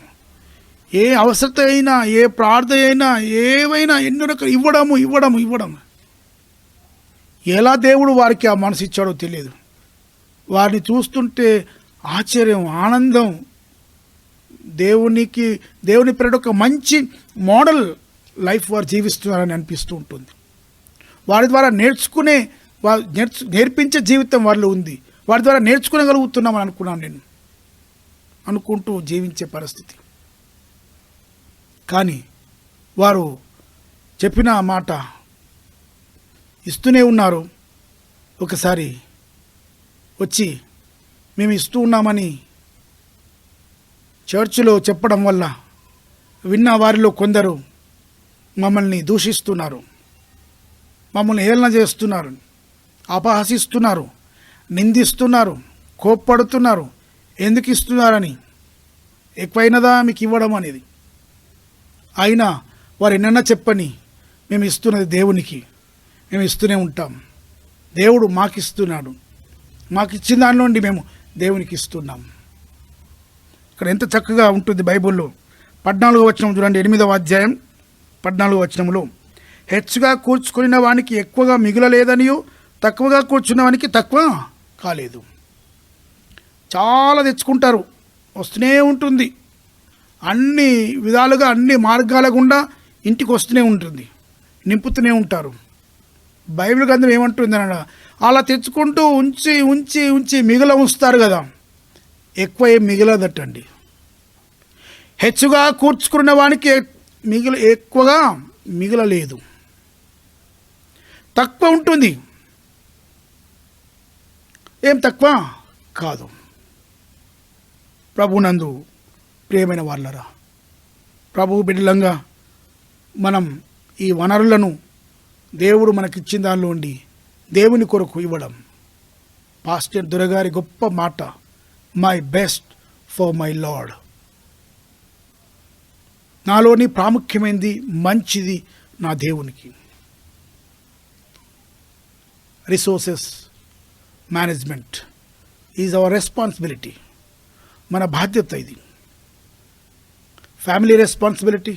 ఏ అవసరత అయినా, ఏ ప్రార్థన అయినా, ఏవైనా ఎన్నో రకాలు ఇవ్వడము. ఎలా దేవుడు వారికి ఆ మనసు ఇచ్చాడో తెలియదు. వారిని చూస్తుంటే ఆశ్చర్యం, ఆనందం. దేవుని పేరిట ఒక మంచి మోడల్ లైఫ్ వారు జీవిస్తున్నారని అనిపిస్తూ ఉంటుంది. వారి ద్వారా నేర్పించే జీవితం వారిలో ఉంది. వారి ద్వారా నేర్చుకోగలుగుతున్నామని అనుకున్నాను నేను, అనుకుంటూ జీవించే పరిస్థితి. కానీ వారు చెప్పిన మాట ఇస్తూనే ఉన్నారు. ఒకసారి వచ్చి మేము ఇస్తూ ఉన్నామని చర్చిలో చెప్పడం వల్ల విన్న వారిలో కొందరు మమ్మల్ని దూషిస్తున్నారు, మమ్మల్ని హేళన చేస్తున్నారు, అపహసిస్తున్నారు, నిందిస్తున్నారు, కోప్పడుతున్నారు. ఎందుకు ఇస్తున్నారని, ఎక్కువైనదా మీకు ఇవ్వడం అనేది. అయినా వారు ఎన్నన్నా చెప్పని, మేము ఇస్తున్నది దేవునికి, మేము ఇస్తూనే ఉంటాం. దేవుడు మాకు ఇస్తున్నాడు, మాకు ఇచ్చిన దానిలో నుండి మేము దేవునికి ఇస్తున్నాం. ఇక్కడ ఎంత చక్కగా ఉంటుంది బైబిల్లో. 14వ వచనం చూడండి, 8వ అధ్యాయం 14వ వచనంలో, హెచ్చుగా కూర్చుకున్న వానికి ఎక్కువగా మిగులలేదనియు, తక్కువగా కూర్చున్న వానికి తక్కువ కాలేదు. చాలా తెచ్చుకుంటారు, వస్తూనే ఉంటుంది, అన్ని విధాలుగా అన్ని మార్గాల గుండా ఇంటికి వస్తూనే ఉంటుంది, నింపుతూనే ఉంటారు. బైబిల్ గ్రంథం ఏమంటుంది అన్న, అలా తెచ్చుకుంటూ ఉంచి ఉంచి ఉంచి మిగిల ఉంచుతారు కదా, ఎక్కువ ఏం మిగలదటండి. హెచ్చుగా కూర్చుకున్న వానికి ఎక్కువగా మిగలలేదు, తక్కువ ఉంటుంది, ఏం తక్కువ కాదు. ప్రభునందు ప్రియమైన వాళ్ళరా, ప్రభు బిడ్డలంగా మనం ఈ వనరులను దేవుడు మనకిచ్చిన దానిలో ఉండి దేవుని కొరకు ఇవ్వడం. పాస్టర్ దురగారి గొప్ప మాట, my best for my lord. నాలోని ప్రాముఖ్యమైనది, మంచిది నా దేవునికి. Resources management is our responsibility. మన బాధ్యత ఇది. Family responsibility,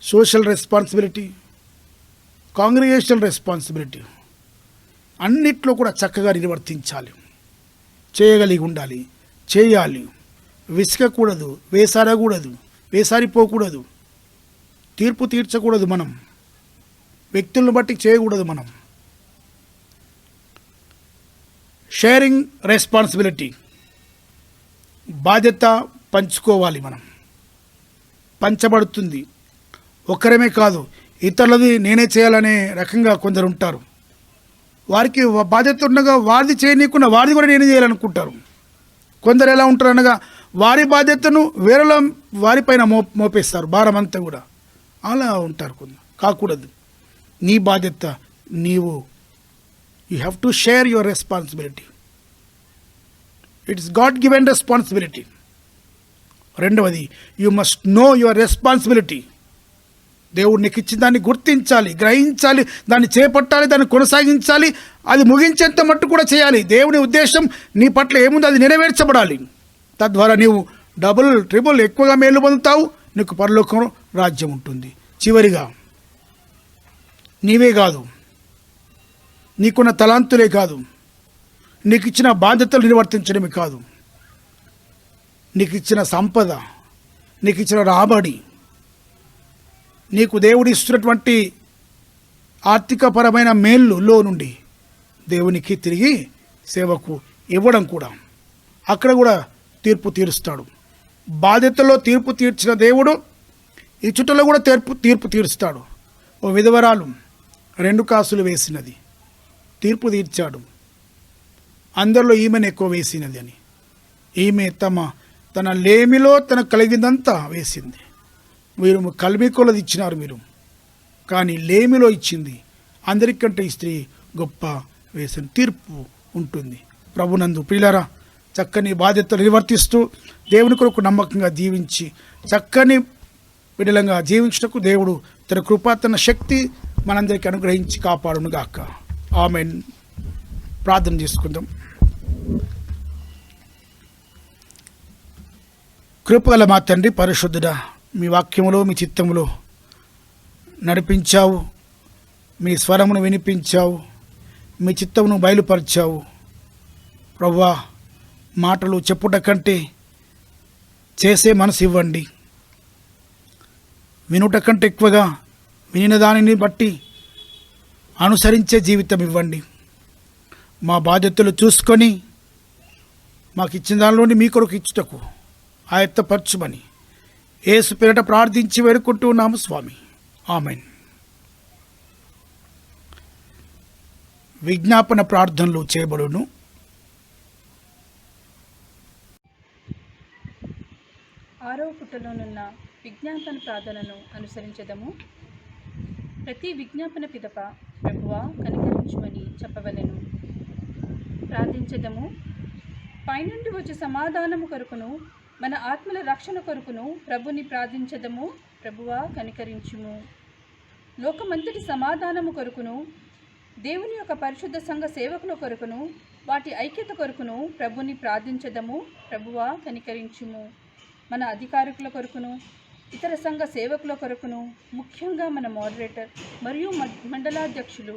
social responsibility, congregational responsibility, అన్నిట్లో కూడా చక్కగా నిర్వర్తించాలి, చేయగలిగి ఉండాలి, చేయాలి. విసుకకూడదు, వేసారకూడదు, వేసారిపోకూడదు, తీర్పు తీర్చకూడదు, మనం వ్యక్తులను బట్టి చేయకూడదు. మనం షేరింగ్ రెస్పాన్సిబిలిటీ, బాధ్యత పంచుకోవాలి. మనం పంచబడుతుంది. ఒక్కరమే కాదు, ఇతరులది నేనే చేయాలనే రకంగా కొందరు ఉంటారు. వారికి బాధ్యత ఉండగా వారిది చేయనీయకుండా వారిది కూడా నేనే చేయాలనుకుంటారు. కొందరు ఎలా ఉంటారు అనగా, వారి బాధ్యతను వేరేలా వారిపైన మోపేస్తారు, భారం అంతా కూడా. అలా ఉంటారు కొందరు. కాకూడదు. నీ బాధ్యత నీవు, you have to share your responsibility. It's God given responsibility. రెండవది, you must know your responsibility. దేవుడు నీకు ఇచ్చిన దాన్ని గుర్తించాలి, గ్రహించాలి, దాన్ని చేపట్టాలి, దాన్ని కొనసాగించాలి, అది ముగించేంత మట్టు కూడా చేయాలి. దేవుని ఉద్దేశం నీ పట్ల ఏముందో అది నెరవేర్చబడాలి. తద్వారా నీవు డబుల్ ట్రిబుల్ ఎక్కువగా మేలు పొందుతావు, నీకు పరలోకం రాజ్యం ఉంటుంది. చివరిగా, నీవే కాదు, నీకున్న తలాంతులే కాదు, నీకు ఇచ్చిన బాధ్యతలు నిర్వర్తించడమే కాదు, నీకు ఇచ్చిన సంపద, నీకు ఇచ్చిన రాబడి, నీకు దేవుడు ఇస్తున్నటువంటి ఆర్థికపరమైన మేలులో నుండి దేవునికి తిరిగి సేవకు ఇవ్వడం కూడా, అక్కడ కూడా తీర్పు తీరుస్తాడు. బాధ్యతలో తీర్పు తీర్చిన దేవుడు ఈ చుట్టలో కూడా తీర్పు తీరుస్తాడు. ఓ విధవరాలు 2 కాసులు వేసినది, తీర్పు తీర్చాడు. అందరిలో ఈమెను ఎక్కువ వేసినది అని. ఈమె తన లేమిలో తన కలిగిందంతా వేసింది. మీరు కల్మికోలది ఇచ్చినారు మీరు, కానీ లేమిలో ఇచ్చింది. అందరికంటే ఈ స్త్రీ గొప్ప వేసిన తీర్పు ఉంటుంది. ప్రభునందు ప్రియులారా, చక్కని బాధ్యతలు నిర్వర్తిస్తూ దేవుని కొరకు నమ్మకంగా జీవించి చక్కని విడలంగా జీవించుటకు దేవుడు తన కృప, తన శక్తి మనందరికీ అనుగ్రహించి కాపాడును గాక. ఆమేన్. ప్రార్థన చేసుకుందాం. కృపగల మా తండ్రి పరిశుద్ధుడా, మీ వాక్యములో మీ చిత్తములో నడిపించావు, మీ స్వరమును వినిపించావు, మీ చిత్తమును బయలుపరిచావు. ప్రభువా, మాటలు చెప్పుట కంటే చేసే మనసు ఇవ్వండి. వినుట కంటే ఎక్కువగా వినిన దానిని బట్టి అనుసరించే జీవితం ఇవ్వండి. మా బాధ్యతలు చూసుకొని మాకు ఇచ్చిన దానిలోని మీ కొరకు ఇచ్చుటకు ఆయత్తపరచుమని యేసు పేరిట ప్రార్థించి వేడుకుంటూ ఉన్నాము స్వామి. ఆమెన్. విజ్ఞాపన ప్రార్థనలు చేయబడును. ఆరవ పుటలోనున్న విజ్ఞాపన ప్రార్థనను అనుసరించదము. ప్రతి విజ్ఞాపన పిదప ప్రభువా కనికరించుమని చెప్పవలెను. ప్రార్థించదము. పైనుండి వచ్చే సమాధానము కొరకును మన ఆత్మల రక్షణ కొరకును ప్రభుని ప్రార్థించదము. ప్రభువా కనికరించుము. లోకమంతటి సమాధానము కొరకును దేవుని యొక్క పరిశుద్ధ సంఘ సేవకుల కొరకును వాటి ఐక్యత కొరకును ప్రభుని ప్రార్థించదము. ప్రభువా కనికరించుము. మన అధికారికుల కొరకును ఇతర సంఘ సేవకుల కొరకును ముఖ్యంగా మన మోడరేటర్ మరియు మండలాధ్యక్షులు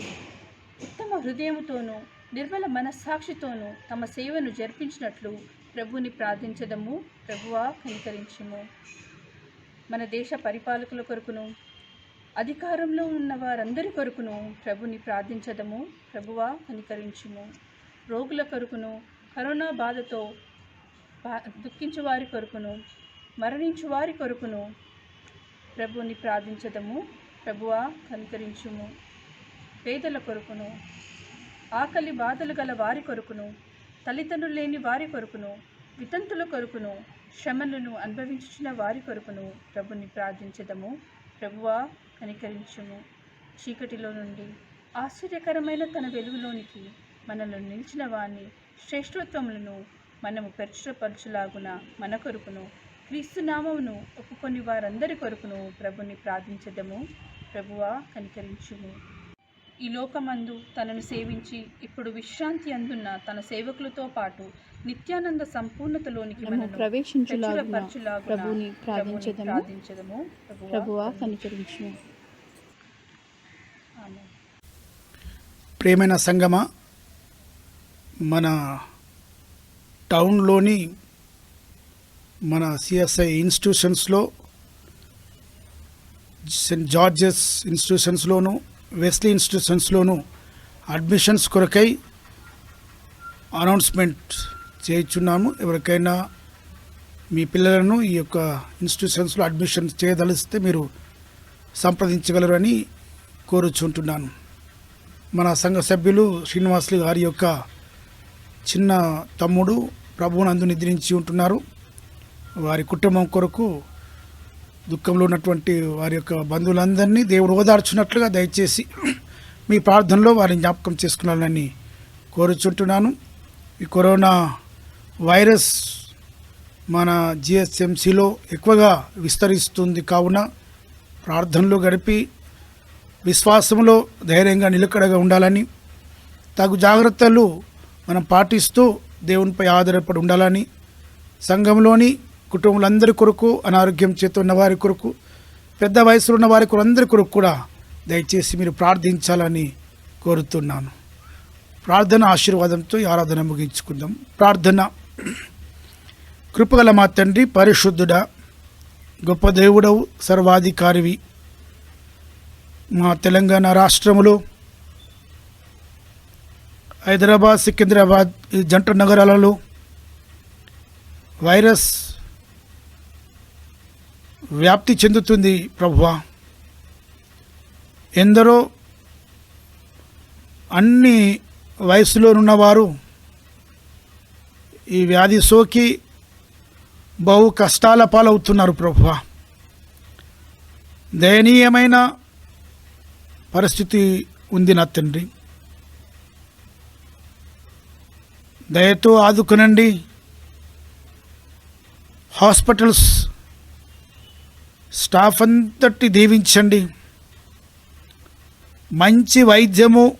ఉత్తమ హృదయముతోనూ నిర్మల మనస్సాక్షితోనూ తమ సేవను జరిపించినట్లు ప్రభుని ప్రార్థించదము. ప్రభువా కనికరించుము. మన దేశ పరిపాలకుల కొరకును అధికారంలో ఉన్న వారందరి కొరకును ప్రభుని ప్రార్థించదము. ప్రభువా కనికరించుము. రోగుల కొరకును కరోనా బాధతో దుఃఖించు వారి కొరకును మరణించు వారి కొరకును ప్రభుని ప్రార్థించదము. ప్రభువా కనికరించుము. పేదల కొరకును ఆకలి బాధలు గల వారి కొరకును తల్లిదండ్రులు లేని వారి కొరకును వితంతుల కొరకును శ్రమలను అనుభవించుచున్న వారి కొరకును ప్రభుని ప్రార్థించదము. ప్రభువా కనికరించుము. చీకటిలో నుండి ఆశ్చర్యకరమైన తన వెలుగులోనికి మనల్ని నిలిచిన వారిని శ్రేష్ఠత్వములను మనము పరిశుభ్రపరచులాగున మన కొరకును క్రీస్తు నామమును ఒప్పుకొని వారందరి కొరకును ప్రభుని ప్రార్థించదము. ప్రభువా కనికరించుము. ఈ లోకమందు తనను సేవించి ఇప్పుడు విశ్రాంతి అందున్న తన సేవకులతో పాటు నిత్యానంద సంపూర్ణతలోనికి మనము ప్రవేశించులాగున ప్రభుని ప్రార్థించదము. ప్రభువా కనికరించుము. ఆమేన్. ప్రియమైన సంగమ, మన టౌన్లోని మన సిఎస్ఐ ఇన్స్టిట్యూషన్స్లో సెయింట్ జార్జెస్ ఇన్స్టిట్యూషన్స్లోను వెస్లీ ఇన్స్టిట్యూషన్స్లోను అడ్మిషన్స్ కొరకై అనౌన్స్మెంట్ చేయించున్నాము. ఎవరికైనా మీ పిల్లలను ఈ యొక్క ఇన్స్టిట్యూషన్స్లో అడ్మిషన్ చేయదలిస్తే మీరు సంప్రదించగలరని కోరుచుంటున్నాను. మన సంఘ సభ్యులు శ్రీనివాసులు గారి యొక్క చిన్న తమ్ముడు ప్రభువునందు నిద్రించి ఉంటున్నారు. వారి కుటుంబం కొరకు దుఃఖంలో ఉన్నటువంటి వారి యొక్క బంధువులందరినీ దేవుడు ఓదార్చున్నట్లుగా దయచేసి మీ ప్రార్థనలో వారిని జ్ఞాపకం చేసుకున్నారని కోరుచుంటున్నాను. ఈ కరోనా వైరస్ మన జిహెచ్ఎంసీలో ఎక్కువగా విస్తరిస్తుంది కావున ప్రార్థనలో గడిపి విశ్వాసంలో ధైర్యంగా నిలకడగా ఉండాలని, తగు జాగ్రత్తలు మనం పాటిస్తూ దేవునిపై ఆధారపడి ఉండాలని, సంఘంలోని కుటుంబాలందరి కొరకు, అనారోగ్యం చేత ఉన్న వారి కొరకు, పెద్ద వయసులో ఉన్న వారి కొరకు అందరి కొరకు కూడా దయచేసి మీరు ప్రార్థించాలని కోరుతున్నాను. ప్రార్థన ఆశీర్వాదంతో ఈ ఆరాధన ముగించుకుందాం. ప్రార్థన. కృపగల మా తండ్రి, పరిశుద్ధుడా, గొప్ప దేవుడవు, సర్వాధికారివి, మా తెలంగాణ రాష్ట్రములో హైదరాబాద్, సికింద్రాబాద్ ఈ జంట నగరాలలో వైరస్ వ్యాప్తి చెందుతుంది ప్రభువా. ఎందరో అన్ని వయసులోనున్నవారు ఈ వ్యాధి సోకి బహు కష్టాల పాలవుతున్నారు ప్రభువా. దయనీయమైన పరిస్థితి ఉంది నా తండ్రి. దయతో ఆదుకునండి. హాస్పిటల్స్ స్టాఫ్ అంతటి దీవించండి. మంచి వైద్యము,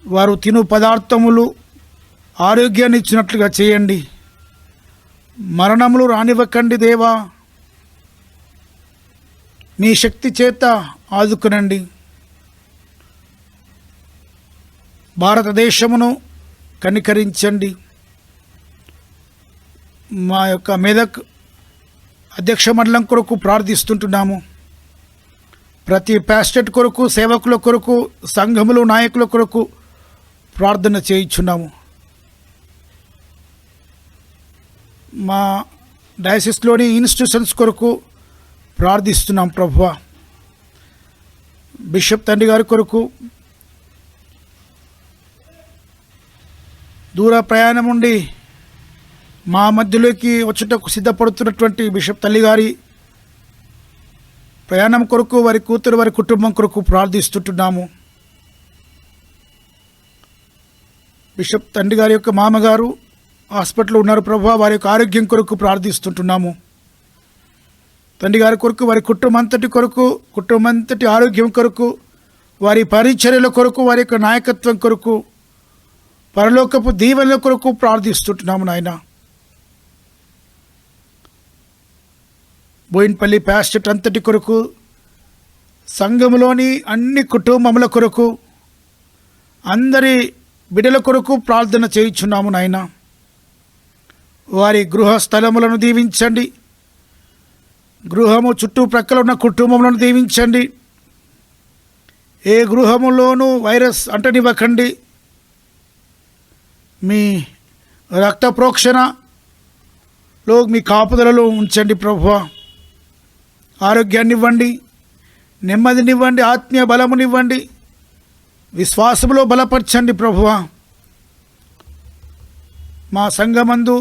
వారు తిను పదార్థములు ఆరోగ్యాన్ని ఇచ్చినట్లుగా చేయండి. మరణములు రానివ్వకండి దేవా. మీ శక్తి చేత ఆదుకునండి. భారతదేశమును కనికరించండి. మా యొక్క మెదక్ అధ్యక్ష మండలం కొరకు ప్రార్థిస్తుంటున్నాము. ప్రతి ప్యాస్టెట్ కొరకు, సేవకుల కొరకు, సంఘములు నాయకుల కొరకు ప్రార్థన చేయించున్నాము. మా డయాసిస్లోని ఇన్స్టిట్యూషన్స్ కొరకు ప్రార్థిస్తున్నాం ప్రభువా. బిషప్ తండ్రి గారి కొరకు, దూర ప్రయాణం ఉండి మా మధ్యలోకి వచ్చుటకు సిద్ధపడుతున్నటువంటి బిషప్ తల్లిగారి ప్రయాణం కొరకు, వారి కూతురు, వారి కుటుంబం కొరకు ప్రార్థిస్తుంటున్నాము. బిషప్ తండ్రి గారి యొక్క మామగారు హాస్పిటల్లో ఉన్నారు ప్రభువా, వారి యొక్క ఆరోగ్యం కొరకు ప్రార్థిస్తుంటున్నాము. తండ్రి గారి కొరకు, వారి కుటుంబంతటి కొరకు, కుటుంబంతటి ఆరోగ్యం కొరకు, వారి పరిచర్యల కొరకు, వారి యొక్క నాయకత్వం కొరకు, పరలోకపు దీవెనల కొరకు ప్రార్థిస్తుంటున్నాము నాయన. బోయిన్పల్లి ప్యాస్టెట్ అంతటి కొరకు, సంఘములోని అన్ని కుటుంబముల కొరకు, అందరి బిడ్డల కొరకు ప్రార్థన చేయుచున్నాము నాయన. వారి గృహ స్థలములను దీవించండి, గృహము చుట్టుప్రక్కల ఉన్న కుటుంబములను దీవించండి. ఏ గృహములోనూ వైరస్ అంటనివ్వకండి. మీ రక్త ప్రోక్షణలో మీ కాపుదలలో ఉంచండి ప్రభువా. ఆరోగ్యాన్ని ఇవ్వండి, నెమ్మదినివ్వండి, ఆత్మీయ బలమునివ్వండి, విశ్వాసములో బలపరచండి ప్రభువా. మా సంఘమందు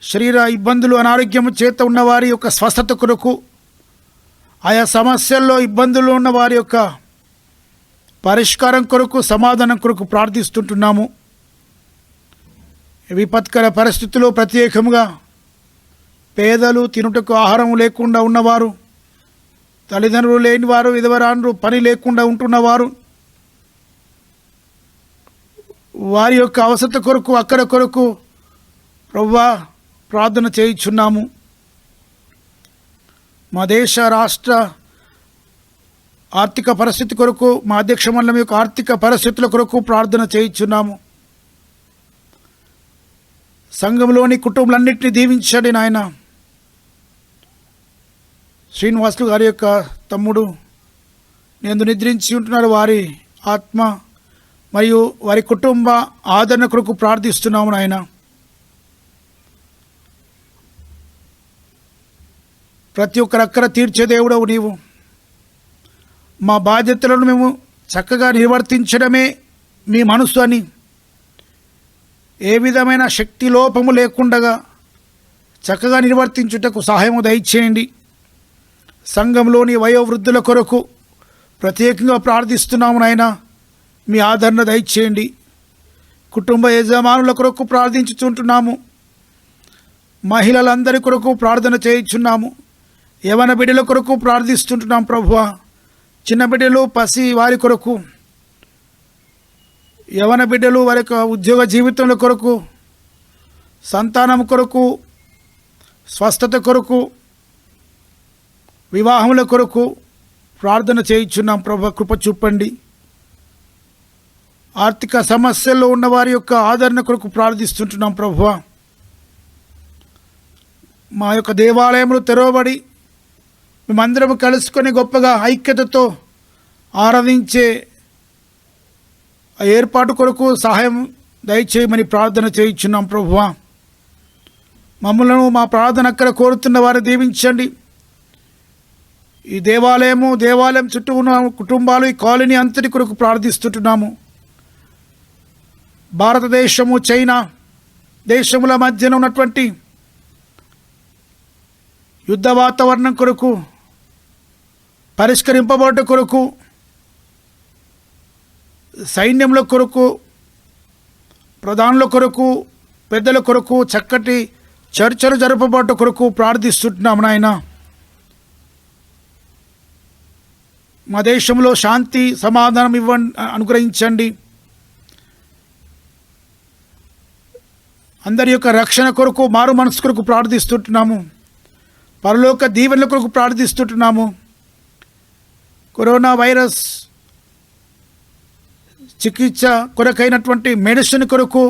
శరీర ఇబ్బందులు, అనారోగ్యము చేత ఉన్నవారి యొక్క స్వస్థత కొరకు, ఆయా సమస్యల్లో ఇబ్బందులు ఉన్న వారి యొక్క పరిష్కారం కొరకు, సమాధానం కొరకు ప్రార్థిస్తుంటున్నాము. విపత్కర పరిస్థితుల్లో ప్రత్యేకంగా పేదలు, తినుటకు ఆహారం లేకుండా ఉన్నవారు, తల్లిదండ్రులు లేనివారు, విధవరాండ్రు, పని లేకుండా ఉంటున్నవారు, వారి యొక్క అవసరత కొరకు, అక్కడ కొరకు ప్రభువా ప్రార్థన చేయుచున్నాము. మా దేశ రాష్ట్ర ఆర్థిక పరిస్థితి కొరకు, మా అధ్యక్ష మండలం యొక్క ఆర్థిక పరిస్థితుల కొరకు ప్రార్థన చేయుచున్నాము. సంఘంలోని కుటుంబాలన్నింటినీ దీవించండి నాయన. శ్రీనివాసులు గారి యొక్క తమ్ముడు నేను నిద్రించి ఉంటున్నారు, వారి ఆత్మ మరియు వారి కుటుంబ ఆదరణ కొరకు ప్రార్థిస్తున్నాము నాయన. ప్రతి ఒక్కరు అక్కర తీర్చే దేవుడవు నీవు. మా బాధ్యతలను మేము చక్కగా నిర్వర్తించడమే మీ మనసు అని, ఏ విధమైన శక్తి లోపము లేకుండా చక్కగా నిర్వర్తించుటకు సహాయము దయచేయండి. సంఘంలోని వయోవృద్ధుల కొరకు ప్రత్యేకంగా ప్రార్థిస్తున్నాము నాయన, మీ ఆదరణ దయచేయండి. కుటుంబ యజమానుల కొరకు ప్రార్థించుచుంటున్నాము. మహిళలందరి కొరకు ప్రార్థన చేయుచున్నాము. యవన బిడ్డల కొరకు ప్రార్థిస్తుంటున్నాం ప్రభువా. చిన్న బిడ్డలు, పసి వారి కొరకు, యవన బిడ్డలు వారి యొక్క ఉద్యోగ జీవితంల కొరకు, సంతానం కొరకు, స్వస్థత కొరకు, వివాహముల కొరకు ప్రార్థన చేయించున్నాం ప్రభువా. కృప చూపండి. ఆర్థిక సమస్యల్లో ఉన్న వారి యొక్క ఆదరణ కొరకు ప్రార్థిస్తుంటున్నాం ప్రభువా. మా యొక్క దేవాలయములు తెరవబడి మేమందరం కలుసుకొని గొప్పగా ఐక్యతతో ఆరాధించే ఏర్పాటు కొరకు సహాయం దయచేయమని ప్రార్థన చేయించున్నాం ప్రభువా. మమ్మల్ని మా ప్రార్థన అక్కడ కోరుతున్న వారు దీవించండి. ఈ దేవాలయం చుట్టూ ఉన్న కుటుంబాలు, ఈ కాలనీ అంతటి కొరకు ప్రార్థిస్తుంటున్నాము. భారతదేశము, చైనా దేశముల మధ్యన ఉన్నటువంటి యుద్ధ వాతావరణం కొరకు, పరిష్కరింపబడ్డ కొరకు, సైన్యముల కొరకు, ప్రధానుల కొరకు, పెద్దల కొరకు చక్కటి చర్చలు జరపబడ్డ కొరకు ప్రార్థిస్తుంటున్నాము నాయన. మా దేశంలో శాంతి సమాధానం అనుగ్రహించండి. అందరి యొక్క రక్షణ కొరకు, మారు మనసు కొరకు ప్రార్థిస్తుంటున్నాము. పరలోక దీవెనల కొరకు ప్రార్థిస్తుంటున్నాము. కరోనా వైరస్ చికిత్స కొరకైనటువంటి మెడిసిన్ కొరకు,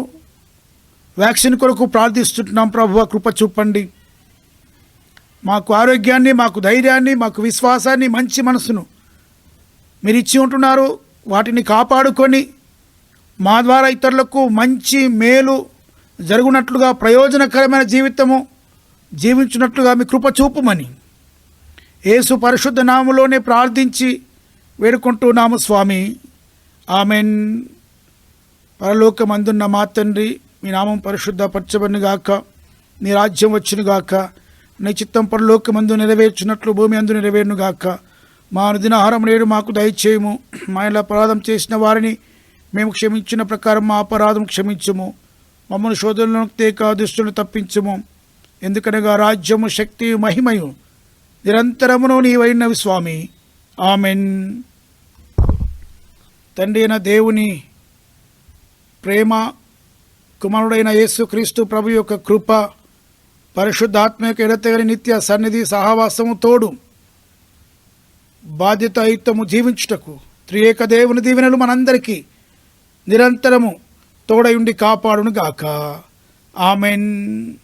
వ్యాక్సిన్ కొరకు ప్రార్థిస్తుంటున్నాం ప్రభువా. కృప చూపండి. మాకు ఆరోగ్యాన్ని, మాకు ధైర్యాన్ని, మాకు విశ్వాసాన్ని, మంచి మనసును మీరు ఇచ్చి ఉంటున్నారు. వాటిని కాపాడుకొని మా ద్వారా ఇతరులకు మంచి మేలు జరుగునట్లుగా, ప్రయోజనకరమైన జీవితము జీవించినట్లుగా మీ కృప చూపుమని యేసు పరిశుద్ధ నామములోనే ప్రార్థించి వేడుకుంటున్నాము స్వామి. ఆమెన్. పరలోకమందున్న మా తండ్రి, మీ నామం పరిశుద్ధపరచబడిన గాక, నీ రాజ్యం వచ్చును గాక, నీ చిత్తం పరలోకమందు నెరవేర్చినట్లు భూమి అందు నెరవేరును గాక. మా అనుదినాహారం నేడు మాకు దయచేయము. మా ఇలా అపరాధం చేసిన వారిని మేము క్షమించిన ప్రకారం మా అపరాధం క్షమించుము. మమ్మల్ని శోధనలకు తేక దుష్టులను తప్పించుము. ఎందుకనగా రాజ్యము, శక్తి, మహిమయు నిరంతరమును నీవైనవి స్వామి. ఆమెన్. తండ్రి అయిన దేవుని ప్రేమ, కుమారుడైన యేసుక్రీస్తు ప్రభు యొక్క కృప, పరిశుద్ధాత్మ యొక్క ఎడతెగని నిత్య సన్నిధి సహవాసము తోడు బాధ్యతాయుక్తము జీవించుటకు త్రియేక దేవుని దీవెనలు మనందరికీ నిరంతరము తోడయుండి కాపాడును గాక. ఆమెన్.